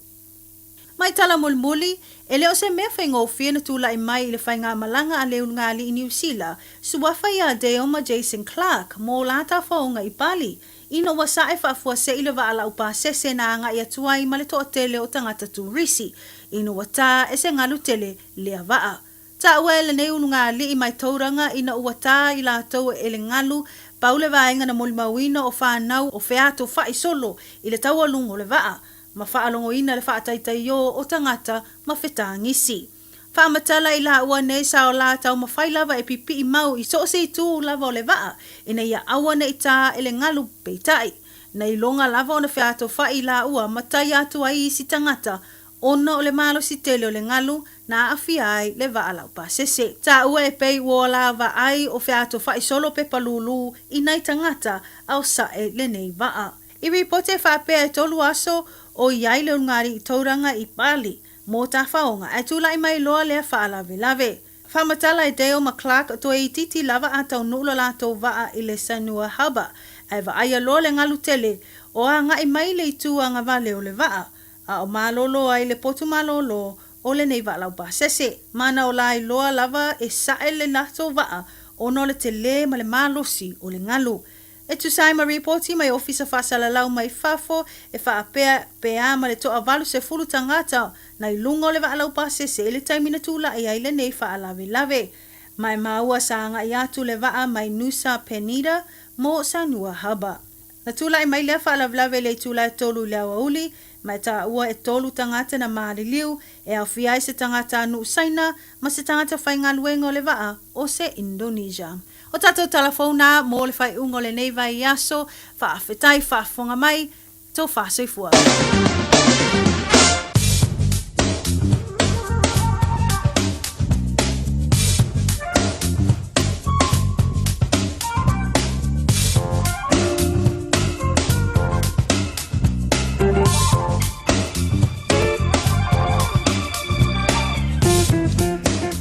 Mai tala mulmuli, e leo se mea whaingo whiana tula i mai i le whainga malanga a leo ngali i New Zealand, suwafa ia Deoma Jason Clark, mō lata whaonga i Bali. Ino wasa e whaafua se ile wa ala upa sese na anga i atuai ma le toa tele o tangata turisi. Ino wata e se ngalu tele lea waa. Ta ua ele nei ununga li i mai tauranga ina uata i la tau e le ngalu, paule vaenga na molimawina o whanau o feato whai solo i le tau alungo le waa. Ma whaalongo ina le whaataitai o tangata ma whetangisi. Whaamatala i la ua nei sao la tau ma whai lava e pipi i mau i so se tu lava o le waa. Ina ia awa na i tā ele ngalu peitai. Na i longa lava o na whiato whai la ua ma tai atu ai si tangata. Ona o le malo si tele o le ngalu na awhi ai le waa lau pasese. Tā ua e pei ua lava ai o whiato whai solo pe palulu i nei tangata au sae le nei waa. I ripote whapea e tolu aso o iai leo ngari i tauranga i Bali, mō tā whaonga, e tūla i mai loa lea whaalawe lawe. Whamatala e Deoma Clark to e titi lava a tau nula lato waa i le Sanua Haba, e wa aia loa le ngalu tele, o a nga i mai le i tūanga wale o le waa, a o malolo ai le potu malolo o le nei wa lau pasese, mana o lai loa lava e sae le lato waa, o no le tele ma le malosi o le ngalu. E tu sai ma reporti mai ofisa whasala lau mai fafo e whaapea pea ma le toa walu se fulu tangata na i lungo le waalau pase se le taimina tula i aile nei whaalawe lawe. Mai maua saanga i atu le waa mai Nusa Penida mo Sanua Haba. Na tula i mai le whaalawe lawe le tula e tolu le awauli mai ta ua e tolu tangata na maari liu e au fiai se tangata anu usaina ma se tangata whaingaluengo le waa o se Indonesia. O tatou telefona mo le whai ungo le nei vai aso, whaafetai whaafonga mai, tau whaasoifua.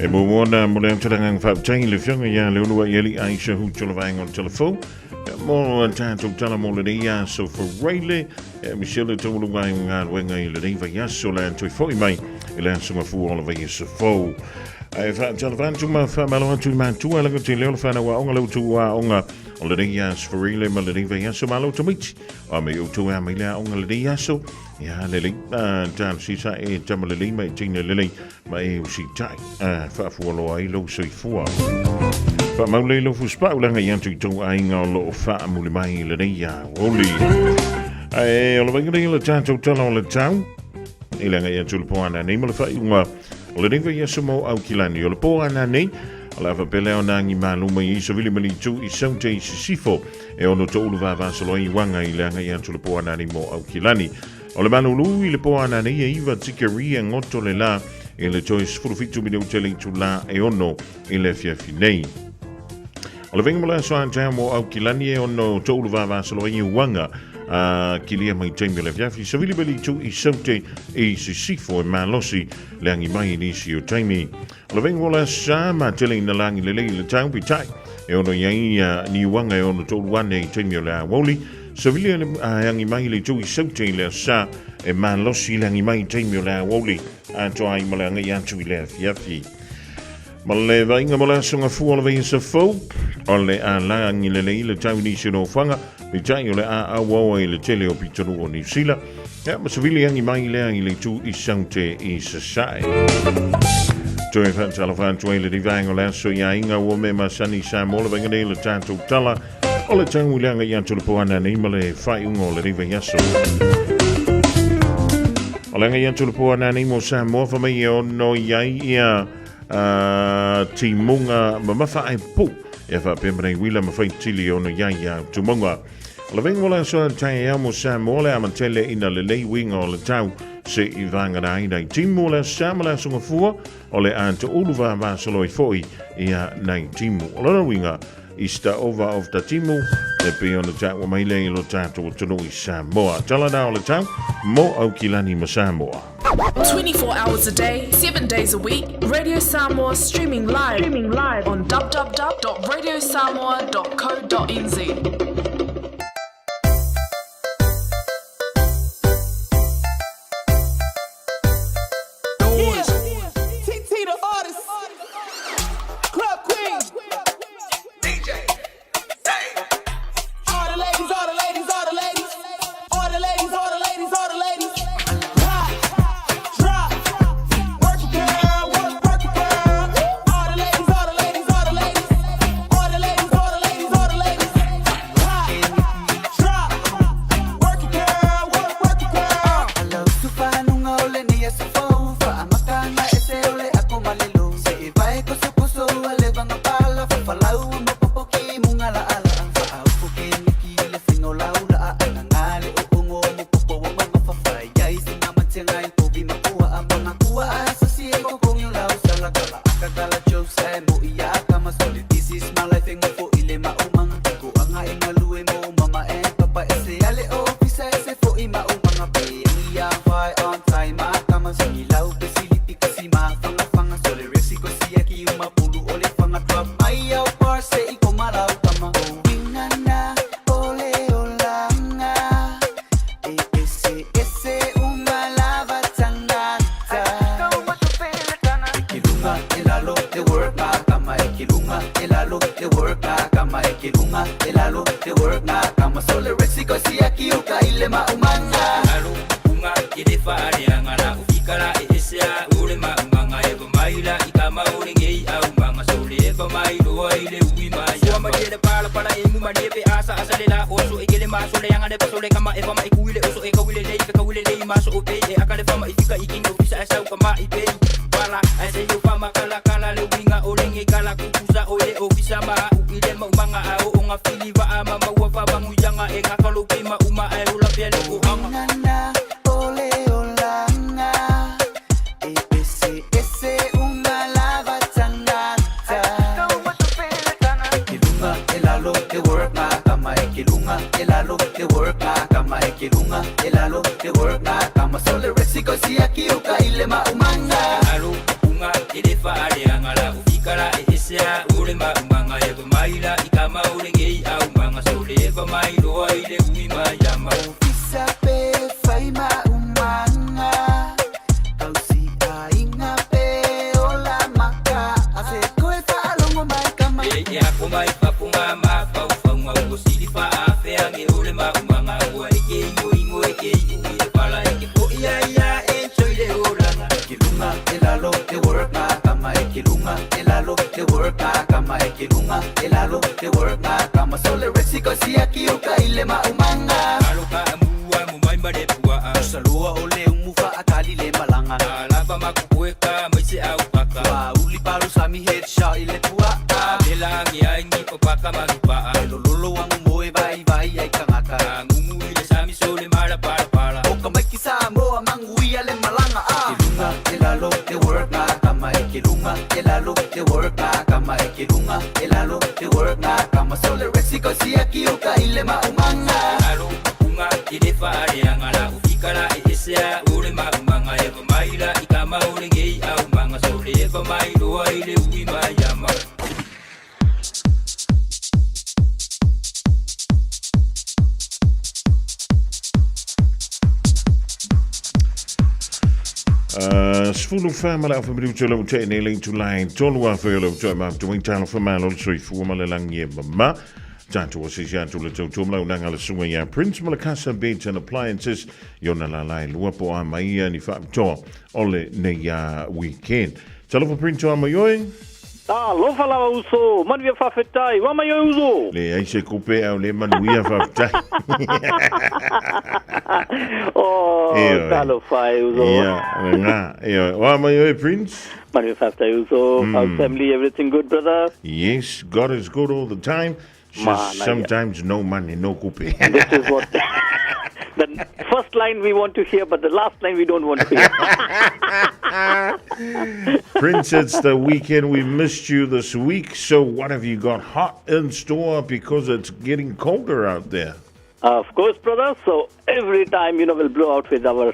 E mōna mo le amtarangang whaaptai le whionga ia le unua ieli Aisha hu chola vaenga o telefon. Mo tātou tala mo le nei aso whareile. Michelle tōlu ngai ngā ruenga i le nei vai aso le antoi fōi mai. I le aso mafu o le vai aso fōu. E whaaptala whantu ma whaamalo atu i mātua langa te leo le whanau onga lau tu a onga o le nei aso whareile ma le nei vai aso malo tamiti. O me o tu a mai lea onga le nei aso. Ia lele tāna sisa e tama lele mai tina lele mai o si tai whaafualoa i lau soifua. Whaamaule i lau fuspaulanga i antu i tau ainga o loo whaamule mai i le nei a oli. O le wangere i le tātou tala o le tau. I langa i antu le poana nei ma le whaiunga o le newa i aso mo au kilani o le poana nei. O le awa pele o nangi maluma i iso vili mani tu i saute i sisifo e ono to ulu vavasalo i wanga i langa i antu le poana nei mo au kilani. O le manulu i le poana nei e iwa tikaria ngoto le la e le choice furufitu mine utele i tu la e ono i le fiafi nei. O le vengamala soa tea mo au kilani e ono to ulu vavasalo i wanga kilia mai taimi le fiafi sa vili bali tu i saute i sisifo e malosi le angi mai nisi o taimi. O le vengamala sa ma tele ina langi le le tau pitai e ono iai ni wanga e ono to ulu wane i taimi o le awoli. So vili angi mai le tu i saute le sa e malosi le angi mai taimi o le awoli a toa i male angi atu i le fiafi. Ma le vainga mo le asunga fu o le vei sa fau o le a langi le le tau nisi no whanga me tai o le a awawa i le tele o pitonu o New Zealand. Ma so vili angi mai le angi le tu i saute i sa sae. Toi whantala whantua i le divainga o le aso i a inga o me masani sa mo le vainga nei le tātou tala o le tangu leanga i atu le poana nei ma le whaiunga o le riva yaso. O leanga i atu le poana nei mo sa mofa mai e ono iai ia timunga ma mawha ai pu e wha pemrei wila ma whai tili ono iai a tumunga. O le venga wala so tai ea mo sa mo le amantele ina le lei winga o le tau se i vangana i nei timu le samala sunga fua o le anta uluwa masaloi foi ia nei timu. O lana winga i sta over of the timu le pe ona ta wa mai le lo tato tonu i Samoa. Tala na o le tau mo au kilani ma Samoa. 24 hours a day, 7 days a week, Radio Samoa streaming live on www.radiosamoa.co.nz. Sfulu famala of a tolo te ne link to line tolwa felo to ma to talo for malo so fu ma le langie mama tanto was is ya to le to mlo nanga le sunga ya Prince Malakasa Beds and Appliances yona la lai luapo a mai ni fa to ole ne ya weekend talo for Prince o mai lo fala uso, man via fa fetai, wa mai uso. Le ai se coupe au le man via fa fetai. Talo fai uso. Wa mai Prince. Man via fa fetai uso. How's family, everything good, brother? Yes, God is good all the time. Just sometimes no money, no coupe. This is what The first line we want to hear, but the last line we don't want to hear. Prince, it's the weekend. We missed you this week. So what have you got hot in store because it's getting colder out there? Of course, brother. So every time, we'll blow out with our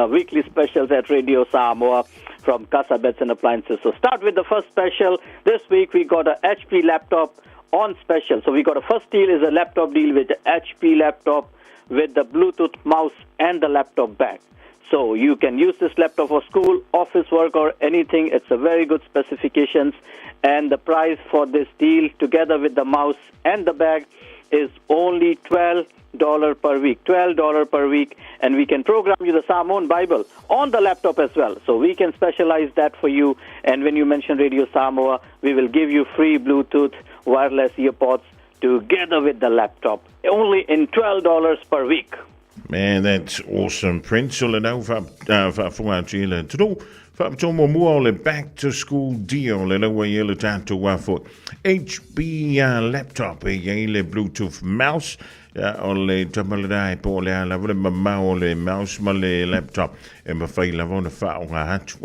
weekly specials at Radio Samoa from Casa Beds and Appliances. So start with the first special. This week we got a HP laptop on special. So we got a first deal is a laptop deal with the HP laptop with the Bluetooth mouse and the laptop bag. So you can use this laptop for school, office work, or anything. It's a very good specifications. And the price for this deal, together with the mouse and the bag, is only $12 per week. $12 per week. And we can program you the Samoan Bible on the laptop as well. So we can specialize that for you. And when you mention Radio Samoa, we will give you free Bluetooth wireless earpods together with the laptop. Only in $12 per week. Man, that's awesome, Prince. So le nau whaafuatila tro. Whaapatomo mua o le back to school deal le laua i le tātou wafo. HP laptop e le Bluetooth mouse. O le tamaladai po le ala vole mamau o le mouse ma le laptop. E mawhai lavona whaonga hatu.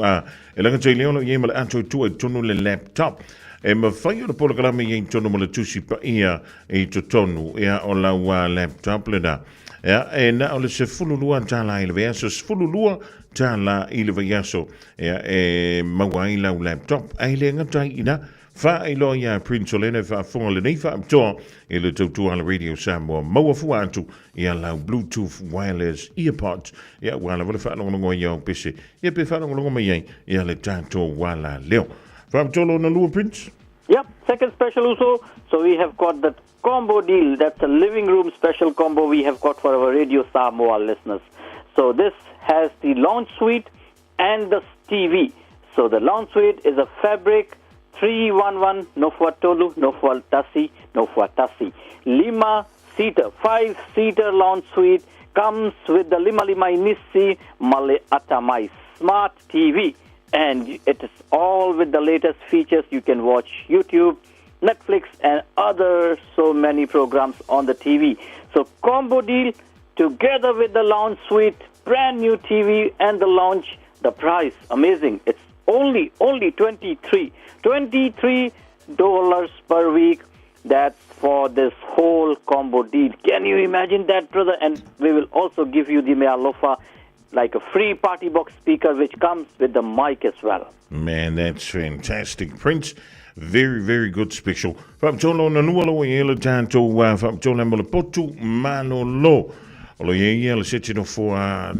E langa tei leono i ma le ato tua tonu le laptop. E mawhai o le polokalame i tonu ma le tusi pa ia i to tonu. Ia o laua laptop le da. Ja, en nou is se fululua tala ile verso fululua tala ile verso ja mawai la laptop ai ngata ina fa ilo ya Prince Olena fa fonga le nei fa to ile to ala Radio Samoa mo fu antu ya la Bluetooth wireless earpods ja wala wala fa ngo yo pese ya pe fa ngo mai ya le tanto wala leo fa tolo na lu Prince. Yep, second special also. So we have got that combo deal. That's a living room special combo we have got for our Radio Samoa listeners. So this has the lounge suite and the TV. So the lounge suite is a fabric 311 no fuatolu, no fuatasi, no fuatasi. Lima seater, 5-seater lounge suite comes with the Lima Inissi Male Atamai smart TV. And it is all with the latest features. You can watch YouTube, Netflix, and other so many programs on the TV. So combo deal together with the lounge suite, brand new TV and the lounge. The price, amazing. It's only $23 per week. That's for this whole combo deal. Can you imagine that, brother? And we will also give you the mea lofa, like a free party box speaker which comes with the mic as well. Man, that's fantastic, Prince. Very, very good special. Whaapatolo na nualo i ele tātou whaapatolo mo le potu mano lo. Olo ye ele sete no fua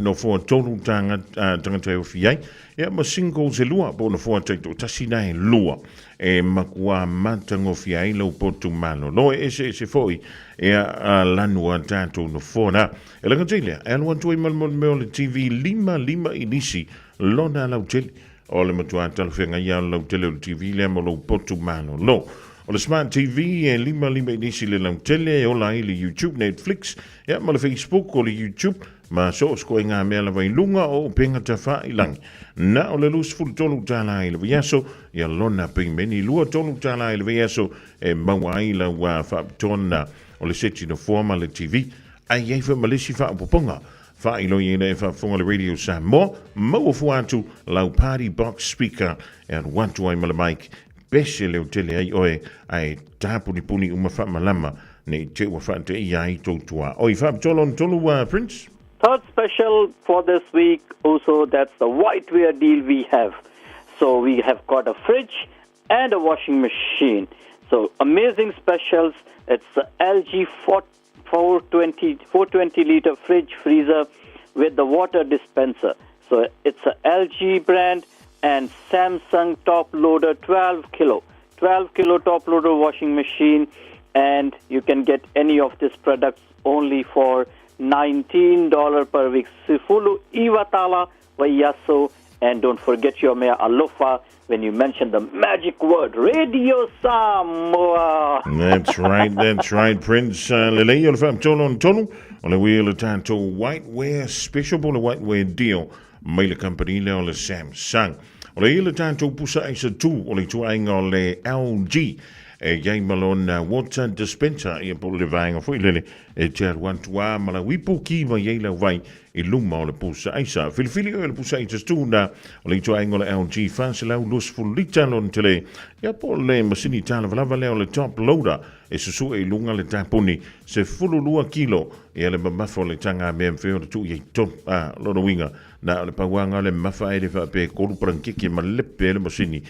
tonu tangata e ofiai. Ia ma singles e lua po no fua taito tasina e lua. E makua matango fiai lo potu mano lo e se foi. Ia lanua tātou no fua na. E langa teilea, e aluan tui malmol le TV lima inisi lona lau tele. O le matua talwhenga ia lau tele o le TV le mo lo potu mano lo. O le Smart TV e lima inisi le lau tele e ola i le YouTube, Netflix, ia ma le Facebook o le YouTube, ma so sko e ngā mea la vai lunga o penga ta wha i langi. Na o le lus fulu tolu tala i le viaso, ia lona pingmeni lua tolu tala i le viaso, e maua i la wa whaapitona o le seti no forma le TV, ai eifa malisi whaapoponga. Fa ilo yena e whaafonga le Radio Samoa, mau fu atu lau party box speaker, e anu wantu ai mala mic, bese leo tele ai oe, ai tāpuni puni uma whaamalama, ne te ua whaate i ai tautua. Oi whaapitolo tolu Prince? Third special for this week also, that's the whiteware deal we have. So we have got a fridge and a washing machine. So amazing specials. It's a LG 420 liter fridge freezer with the water dispenser. So it's a LG brand and Samsung top loader 12 kilo top loader washing machine, and you can get any of these products only for $19 per week. Sifulu Iwatala Wayaso, and don't forget your mea alofa when you mention the magic word Radio Samoa. That's right, Prince. Lele yo le whaapitolo tonu o le wheel tanto whiteware special po le whiteware deal mai le company le o le Samsung. O le ile tanto pusa isa tu o le tuainga o le LG Yai malona water dispenser ia po le vainga foi lele e te wantua mala wipo ki va yai la vai I luma o le pusa aisa. Filifili o le pusa aisa stuna o le itoa ingola LG fansi lau lus fulita lon tele. Ia po le masini tala valava leo le top loader e susu e lunga le tapuni se fululua kilo ia le mamafo le tanga mea mwheo le tu i top lono winga na le pawanga le mafa e le whape koru prankiki ma lepe le masini.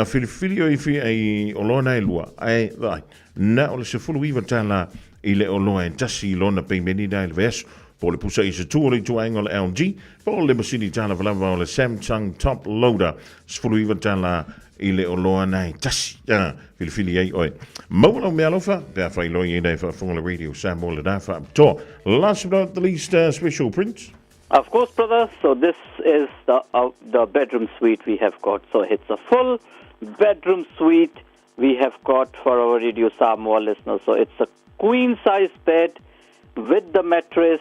Filifili o ifi ai olona e lua ai vai na o le se fulu iwa tala I le oloa e tasi lona pe meni dai le vesu po le pusa isa tu o le tuainga le LG po le masini tala valava o le Samsung top loader se fulu iwa tala I le oloa nai tasi filifili ai oe maulau me alofa pea whai loi e nei whafonga le radio Samoa le dafa to last but not the least special Prince. Of course, brother. So this is the bedroom suite we have got. So it's a full bedroom suite we have got for our Radio Samoa listeners. So it's a queen size bed with the mattress,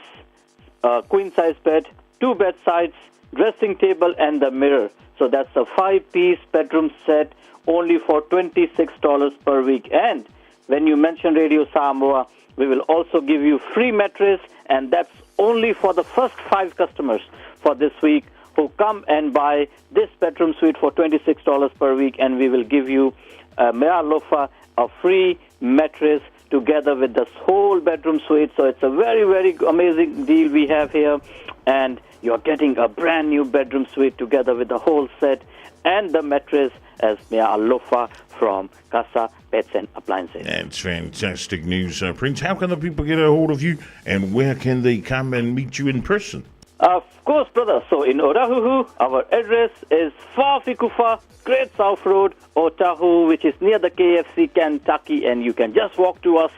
queen size bed, 2 bedsides, dressing table and the mirror. So that's a 5-piece bedroom set only for $26 per week. And when you mention Radio Samoa, we will also give you free mattress, and that's only for the first 5 customers for this week who come and buy this bedroom suite for $26 per week, and we will give you Mea Lofa, a free mattress together with this whole bedroom suite. So it's a very, very amazing deal we have here, and you're getting a brand new bedroom suite together with the whole set and the mattress as Mea Alofa from Casa Pets and Appliances. That's fantastic news, Prince. How can the people get a hold of you, and where can they come and meet you in person? Of course, brother. So in Otahuhu, our address is Fafikufa, Great South Road, Otahuhu, which is near the KFC Kentucky, and you can just walk to us.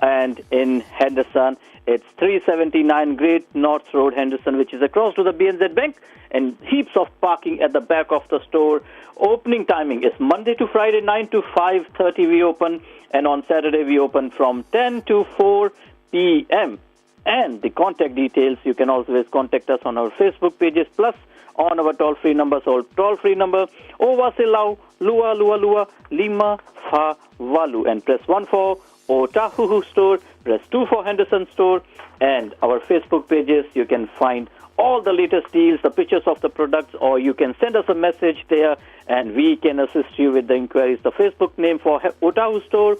And in Henderson, it's 379 Great North Road, Henderson, which is across to the BNZ Bank, and heaps of parking at the back of the store. Opening timing is Monday to Friday, 9 to 5:30 we open, and on Saturday we open from 10 to 4 p.m. And the contact details, you can always contact us on our Facebook pages, plus on our toll-free number. So toll-free number, Owasilau, Lua, Lua, Lua, Lima, Fa, Walu, and press 1 for Otahuhu store, press 2 for Henderson store, and our Facebook pages, you can find all the latest deals, the pictures of the products, or you can send us a message there, and we can assist you with the inquiries. The Facebook name for Otahuhu store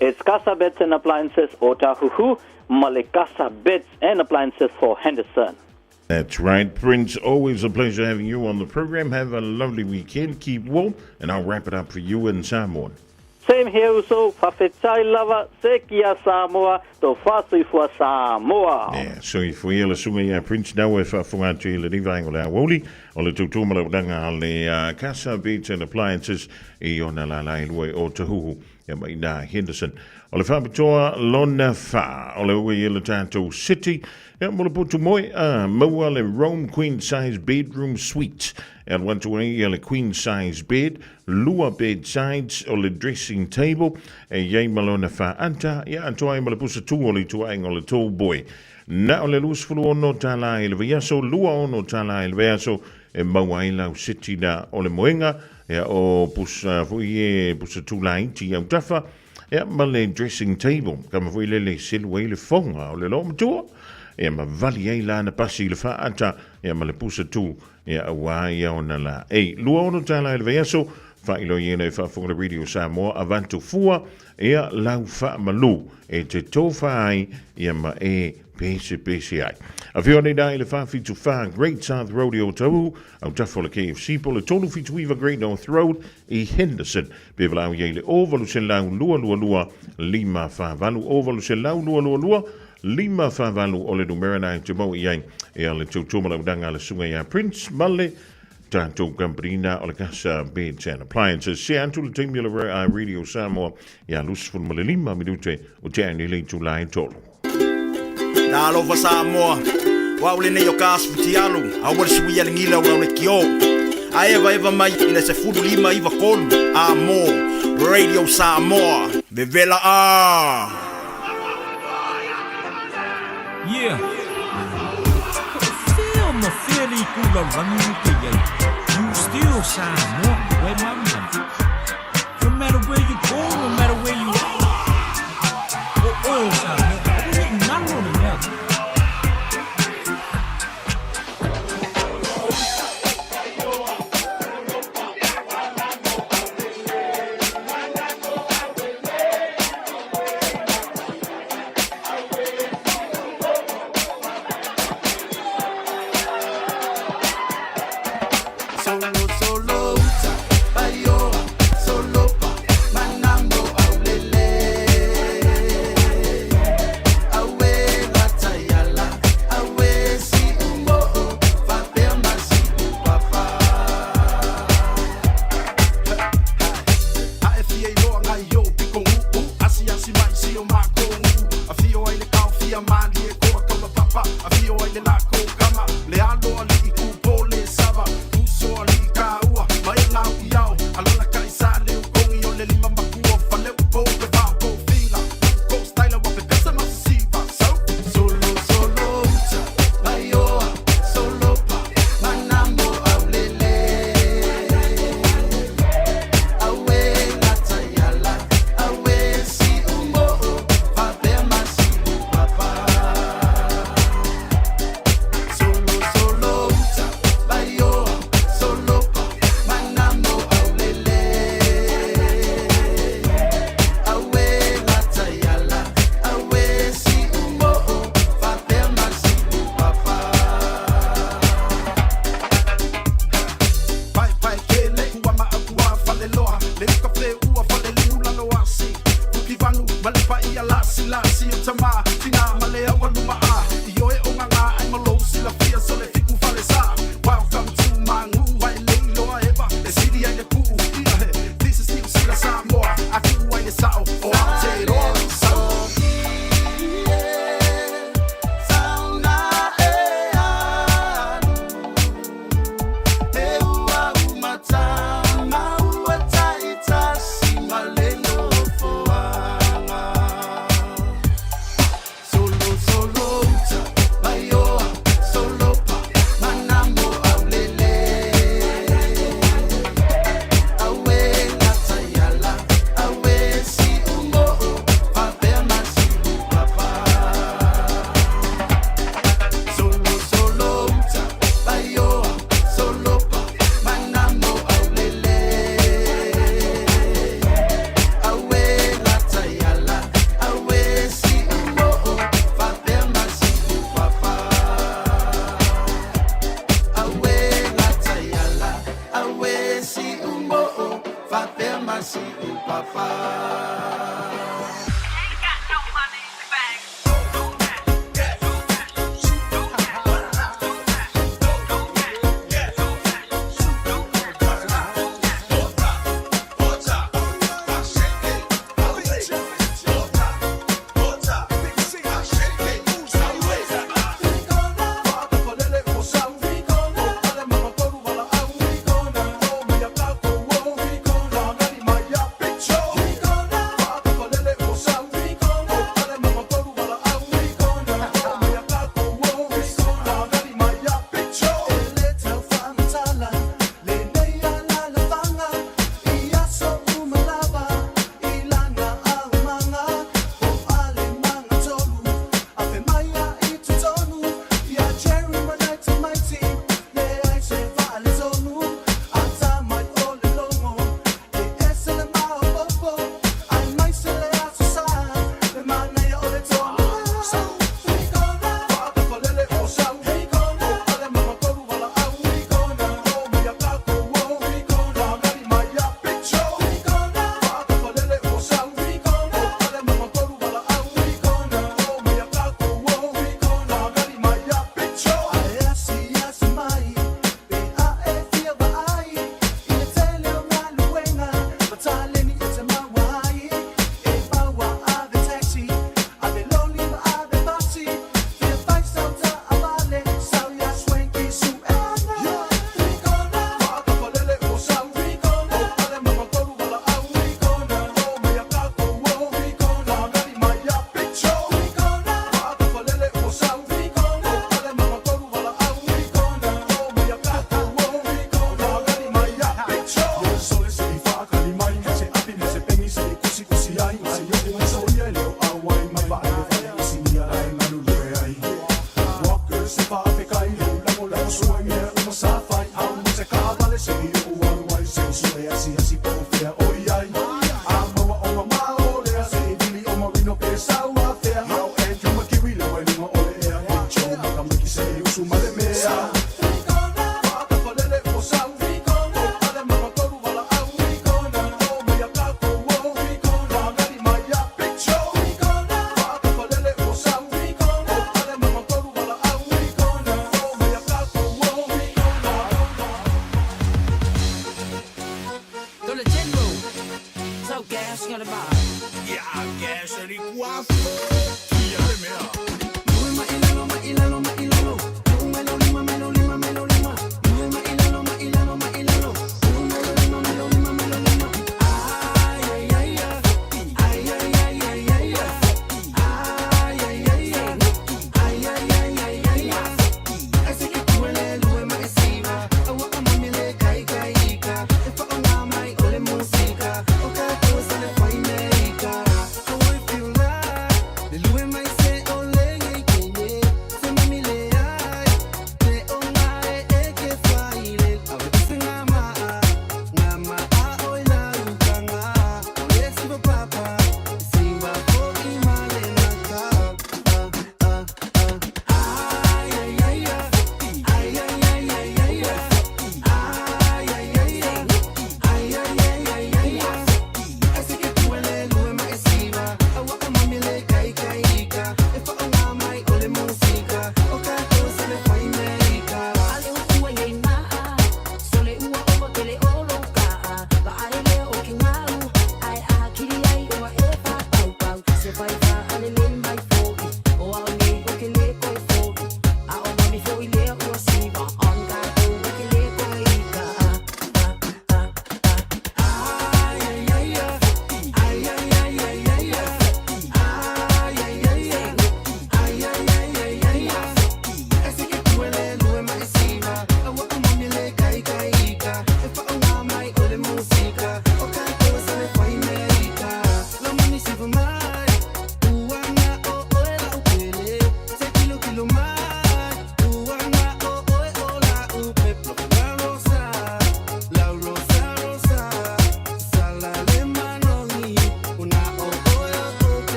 is Casa Beds and Appliances, Otahuhu, Casa Beds and Appliances for Henderson. That's right, Prince. Always a pleasure having you on the program. Have a lovely weekend. Keep warm, and I'll wrap it up for you in Samoan. Same here, also. Whawhetai lava, sekia Samoa, to whāsuifua Samoa. Yeah, so if we la sunga ia Prince now e whawhunga atu le nivainga o le awoli, o le tūtūmala udanga le Casa Beds and Appliances I ona la lai lue o Tahuhu, ia mai nā Henderson. O le whapitoa lona wha, o le ue i le tātou city, ia mo le putu moi, maua le Rome Queen Size Bedroom Suite. And one to a queen size bed, lua bed sides, or the dressing table, a yay malona fa anta, ya and to I malapusa tu oli to ang on the tall boy. Now le luz fulu no tala el viaso, lua no tala el viaso, e mawaila city na ole moenga, ya o pusa fuye pusa tu laiti am tafa, ya male dressing table, kama fuile le silwe le fonga, o le lom tua. E ma vali ai la na pasi le fa anta e ma le pusa tu e a wai ona la e lua ono tala ele veaso fa ilo yene fa fonga Radio Samoa avantu fua e a lau fa malu e te tofa ai e ma e pese ai a fione dai le fa fitu fa Great South Rodeo tau au tafo le KFC po le tonu fitu iwa Great North Road I Henderson pe vlau yele ovalu se lau lua lima fa valu ovalu se lau lua Lima Favalu o le numera na te mau iai e ale tūtūmala udanga le sunga ia Prince Male tātou kamprina o le Casa Beds and Appliances se antu le teimi le Radio Samoa ia lusfun male lima minute o te ane le tūlai tolu. Nā alofa Samoa, wa ule nei o kāsputi alu, a wale sui ale ngila ura ule kio. A eva mai ina se furu lima iwa kolu, a mo Radio Samoa, vevela a. Yeah. Feel my fairly cool running you still Samoa, where my man. No matter where you Oh, no matter where you at. Oh, oil sound, man. We ain't nothing on it now.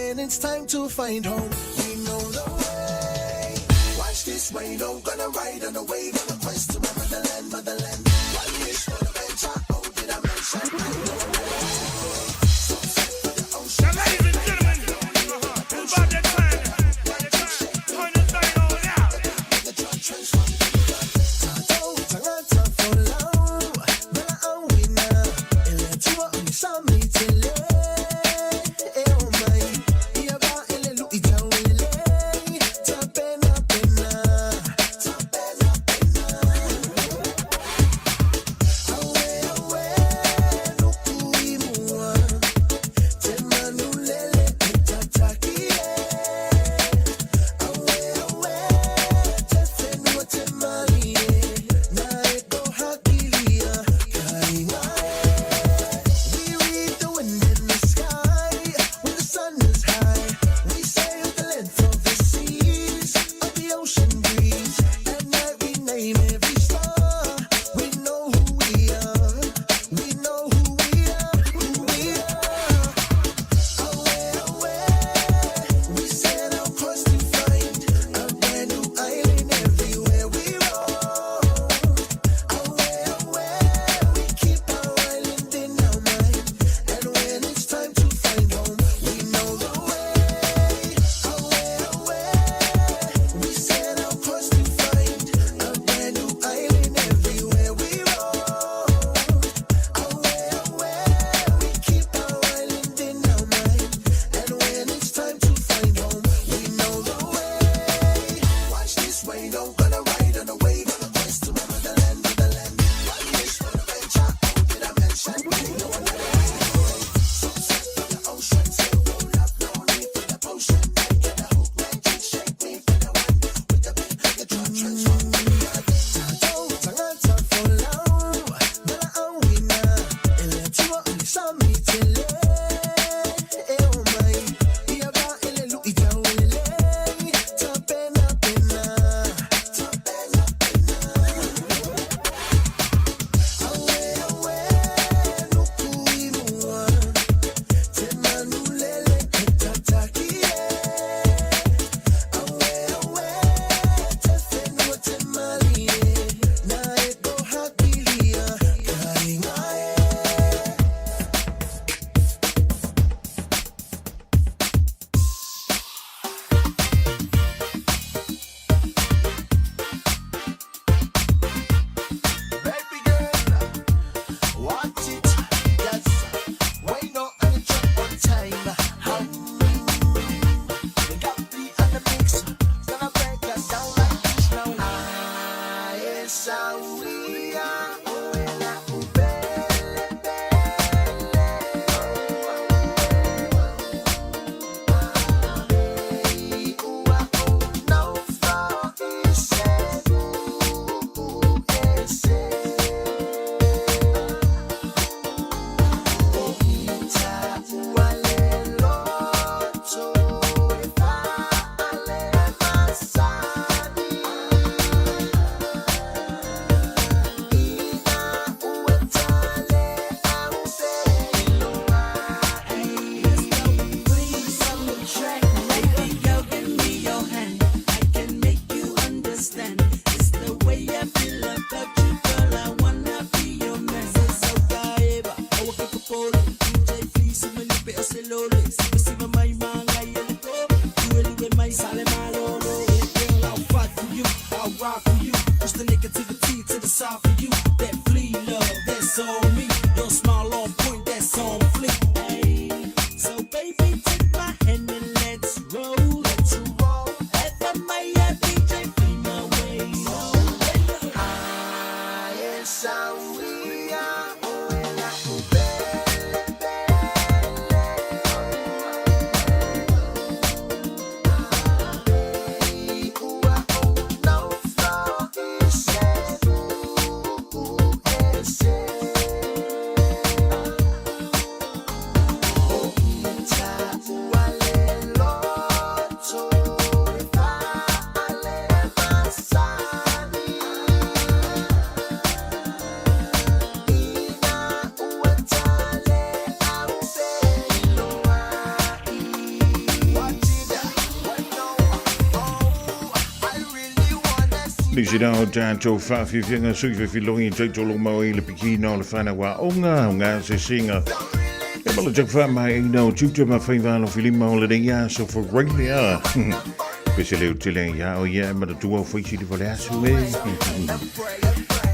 then it's time to find home. We know the way. Watch this way, no gonna ride on the wave on a quest to my motherland, motherland. One wish for the venture, oh did I mention? I know the way. Now, ladies and gentlemen, it's about that time. Turn this thing on now. Nisi na o tātou whawhiwhianga sui whiwhilongi taitolo mau i le pikina o le whanau o ngā se singa. E mala tak whamai i nau tuta ma whaiwalo whilima o le reia so for radio. Pese leo tele ia o ia e mara tua o whaisi di wale asu e.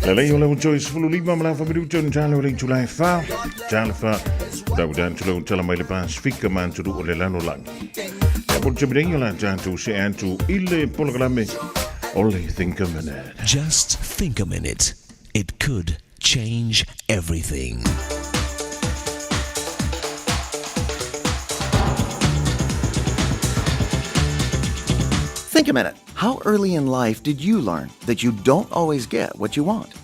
La lei o leo Joyce Fululima ma la whamiruta o talo rei tulai wha. Tala wha, tau tātulo tala mai le Pasifika manturu o le lano langi. E por tamirei o la tātou se antu i le polokalame. Only think a minute. Just think a minute. It could change everything. Think a minute. How early in life did you learn that you don't always get what you want?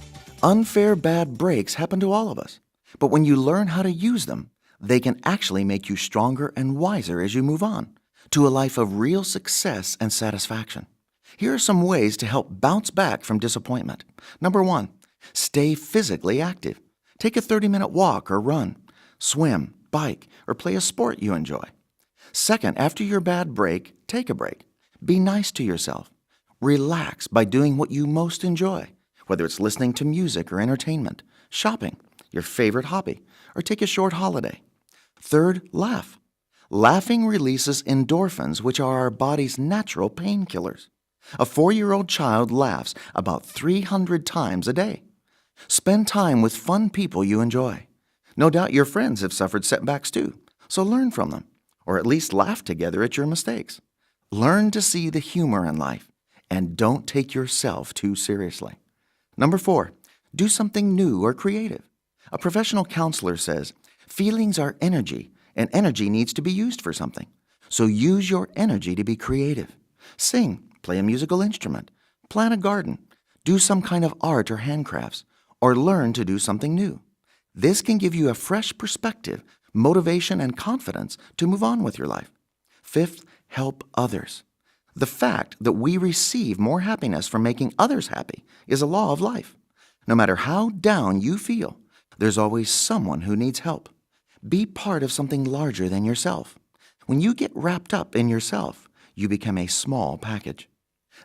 Unfair bad breaks happen to all of us. But when you learn how to use them, they can actually make you stronger and wiser as you move on to a life of real success and satisfaction. Here are some ways to help bounce back from disappointment. Number 1, stay physically active. Take a 30-minute walk or run, swim, bike, or play a sport you enjoy. Second, after your bad break, take a break. Be nice to yourself. Relax by doing what you most enjoy, whether it's listening to music or entertainment, shopping, your favorite hobby, or take a short holiday. Third, laugh. Laughing releases endorphins, which are our body's natural painkillers. A 4-year-old child laughs about 300 times a day. Spend time with fun people you enjoy. No doubt your friends have suffered setbacks too, so learn from them, or at least laugh together at your mistakes. Learn to see the humor in life, and don't take yourself too seriously. Number 4, do something new or creative. A professional counselor says, feelings are energy, and energy needs to be used for something. So use your energy to be creative. Sing. Play a musical instrument, plant a garden, do some kind of art or handcrafts, or learn to do something new. This can give you a fresh perspective, motivation, and confidence to move on with your life. Fifth, help others. The fact that we receive more happiness from making others happy is a law of life. No matter how down you feel, there's always someone who needs help. Be part of something larger than yourself. When you get wrapped up in yourself, you become a small package.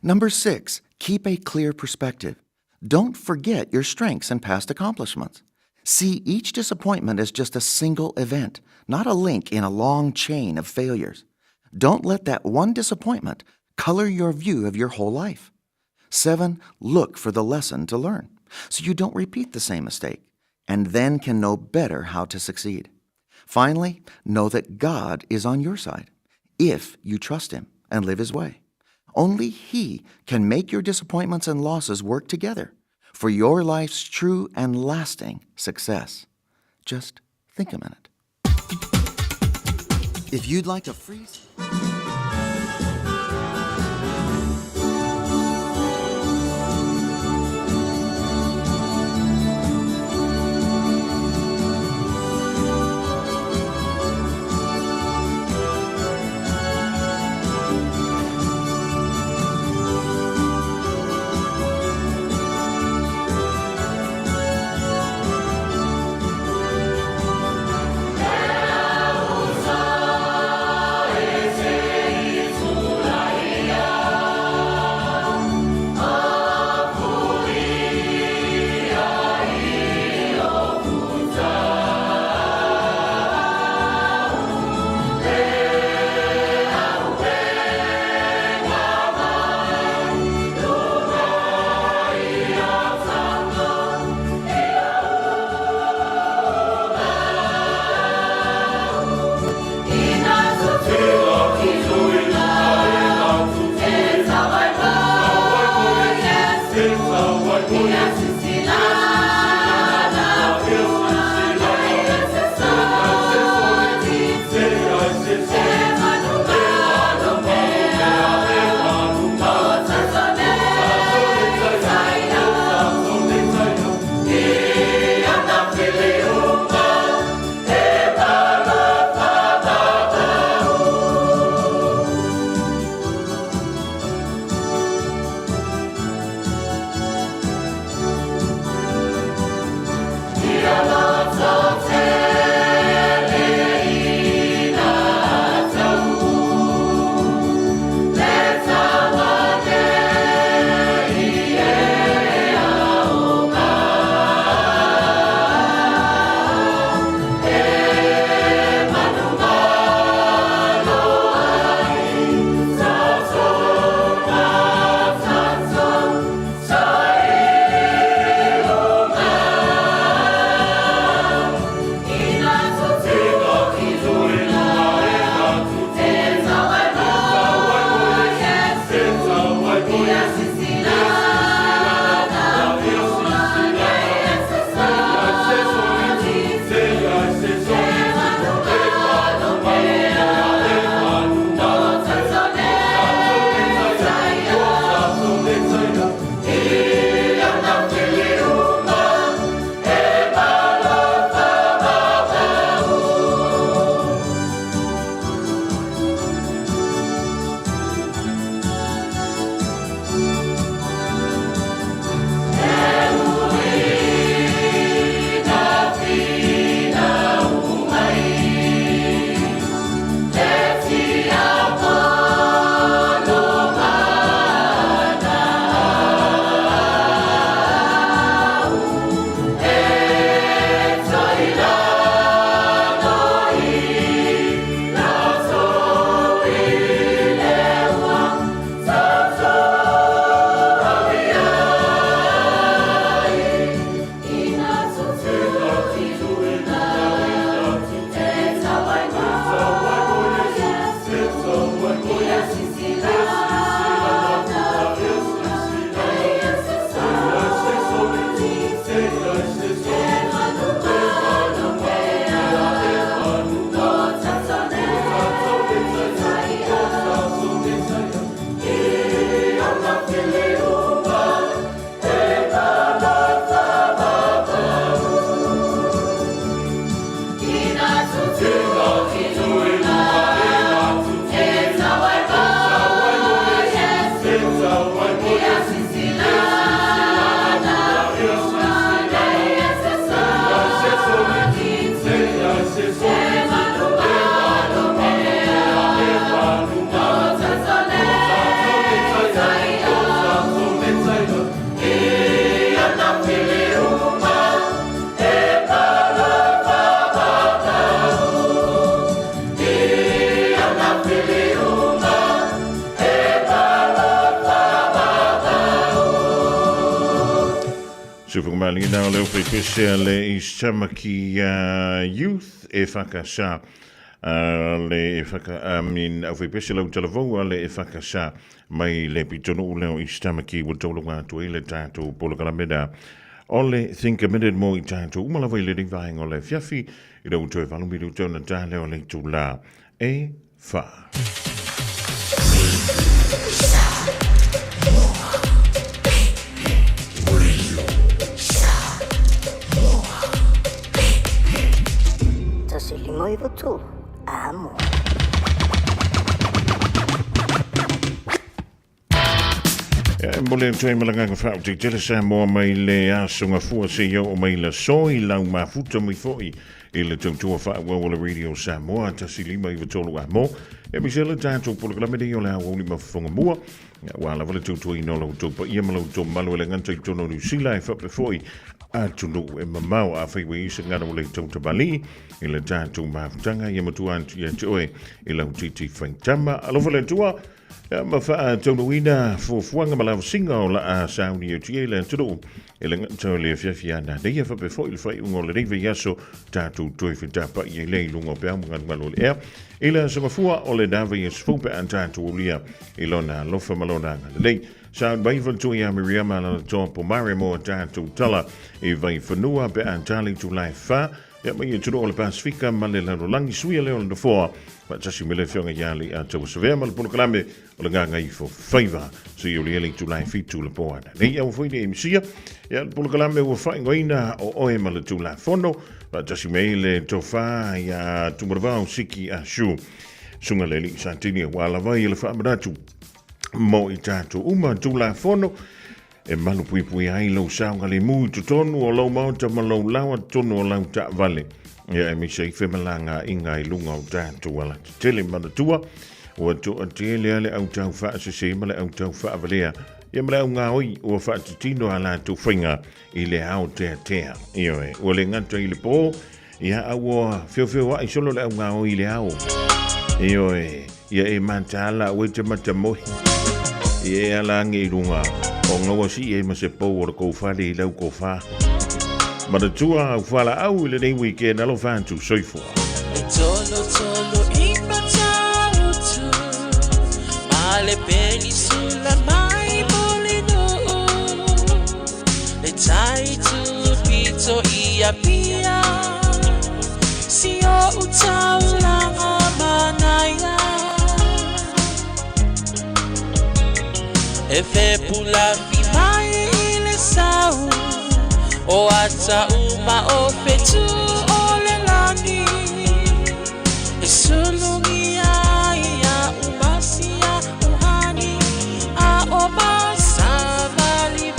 Number 6, keep a clear perspective. Don't forget your strengths and past accomplishments. See each disappointment as just a single event, not a link in a long chain of failures. Don't let that one disappointment color your view of your whole life. 7, look for the lesson to learn, so you don't repeat the same mistake, and then can know better how to succeed. Finally, know that God is on your side, if you trust Him and live His way. Only He can make your disappointments and losses work together for your life's true and lasting success. Just think a minute. If you'd like to freeze... Say Sufungamali na leo le Istamaki Youth e whakasa le whaka au whepese lau talavo le e whakasa mai le pitono u leo Istamaki watolunga tu ele tātou polokalameda ole think a minute mo i tātou umalawa i le ringvaing o le fiafi i rau toi whalumiru tōna tā leo le tū la e wha. Moi tu amo. Mole toi malanga ka fau te tele sa mo mai le asunga fu se yo o mai la soi la ma futa mi foi e le tontua fa wa radio sa mo ta sili mai vitolo amo e mi sele tanto por la medio la o ni ma fonga mo wa la vole tu no lo tu pa yemalo tu malo le nganta tu no si la fa pe foi a tu no e mamau a fai we se ngana le tu bali e le tanto ma tanga yematu antu ya joe e la titi fantama alo vole tua ma fa tonu ina fo fuanga mala singa o la sauni o tiele tudo ele ngata le fiafiana de ia fa pe foi il fai un ole rive yaso tatu toi fita pa ye le lungo pe amunga malo le ele so fua ole dava yes fu pe antatu olia ilona lo fa malona le sa bai van tu ya maria mala to po mare mo tatu tala e vai fanua pe antali tu lai fa ya mai tu ole pasifika male la langi sui le on de fo ma tasi mele fionga yali a tu se ve mal por klame o nga ngai fo faiva so you really to life fit to le poana nei au foi de misia ya por klame o fa ngoina o e mal tu la fondo ma tasi mele to fa ya tu morva o siki a shu sunga le li santini wala vai le fa manatu mo i tatu uma tu la fondo e malu pui ai lo saunga le mu tu tonu o lo mauta malo lawa tonu o lau ta vale ya e mi sei femalanga inga i lunga o tātu wala tele manatua o tu atele ale au tau fa se male au tau fa valea ya male au ngā oi o fa tino ala tu whinga i le au te io e o le nganta i le po ya au feo wa i solo le au ngā oi i le au io e ya e mantala o te matamohi e ala ngi lunga o ngawa si e ma se po o ko fa le lau ko fa ma da tua fala au le nei weekend alo fantu soifo tolo impatau tu male peli sulla mai volino le tai tu pizzo ia pia si o utau la manaya e fe pula fi mai le sau o ata uma o fetu o le lani e sulungi ia umasia uhani a o masa vali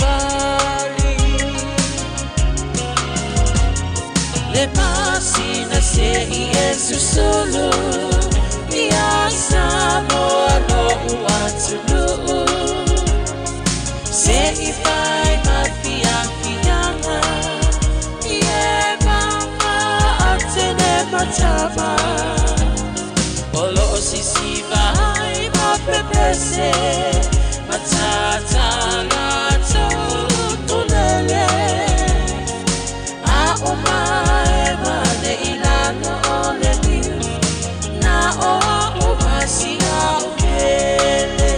le pasina se i esu solo ia samo alo uatulu se i fai mafia matama olo sisi vai ma pepese matata la tunele a o mai mane ilano ole ni na o masia okele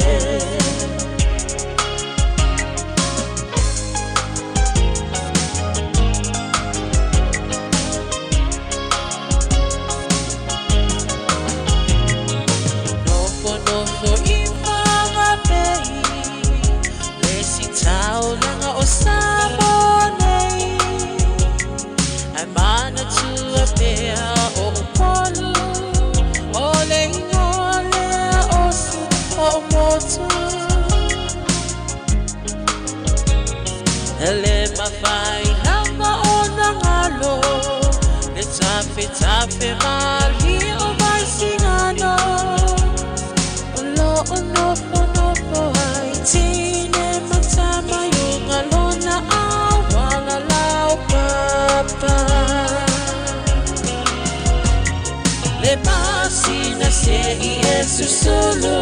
ele mafai nanga ona ngalo le tape mali o vai singano ono ai tine matama yunga lona awala lau papa le pasina se i esu solo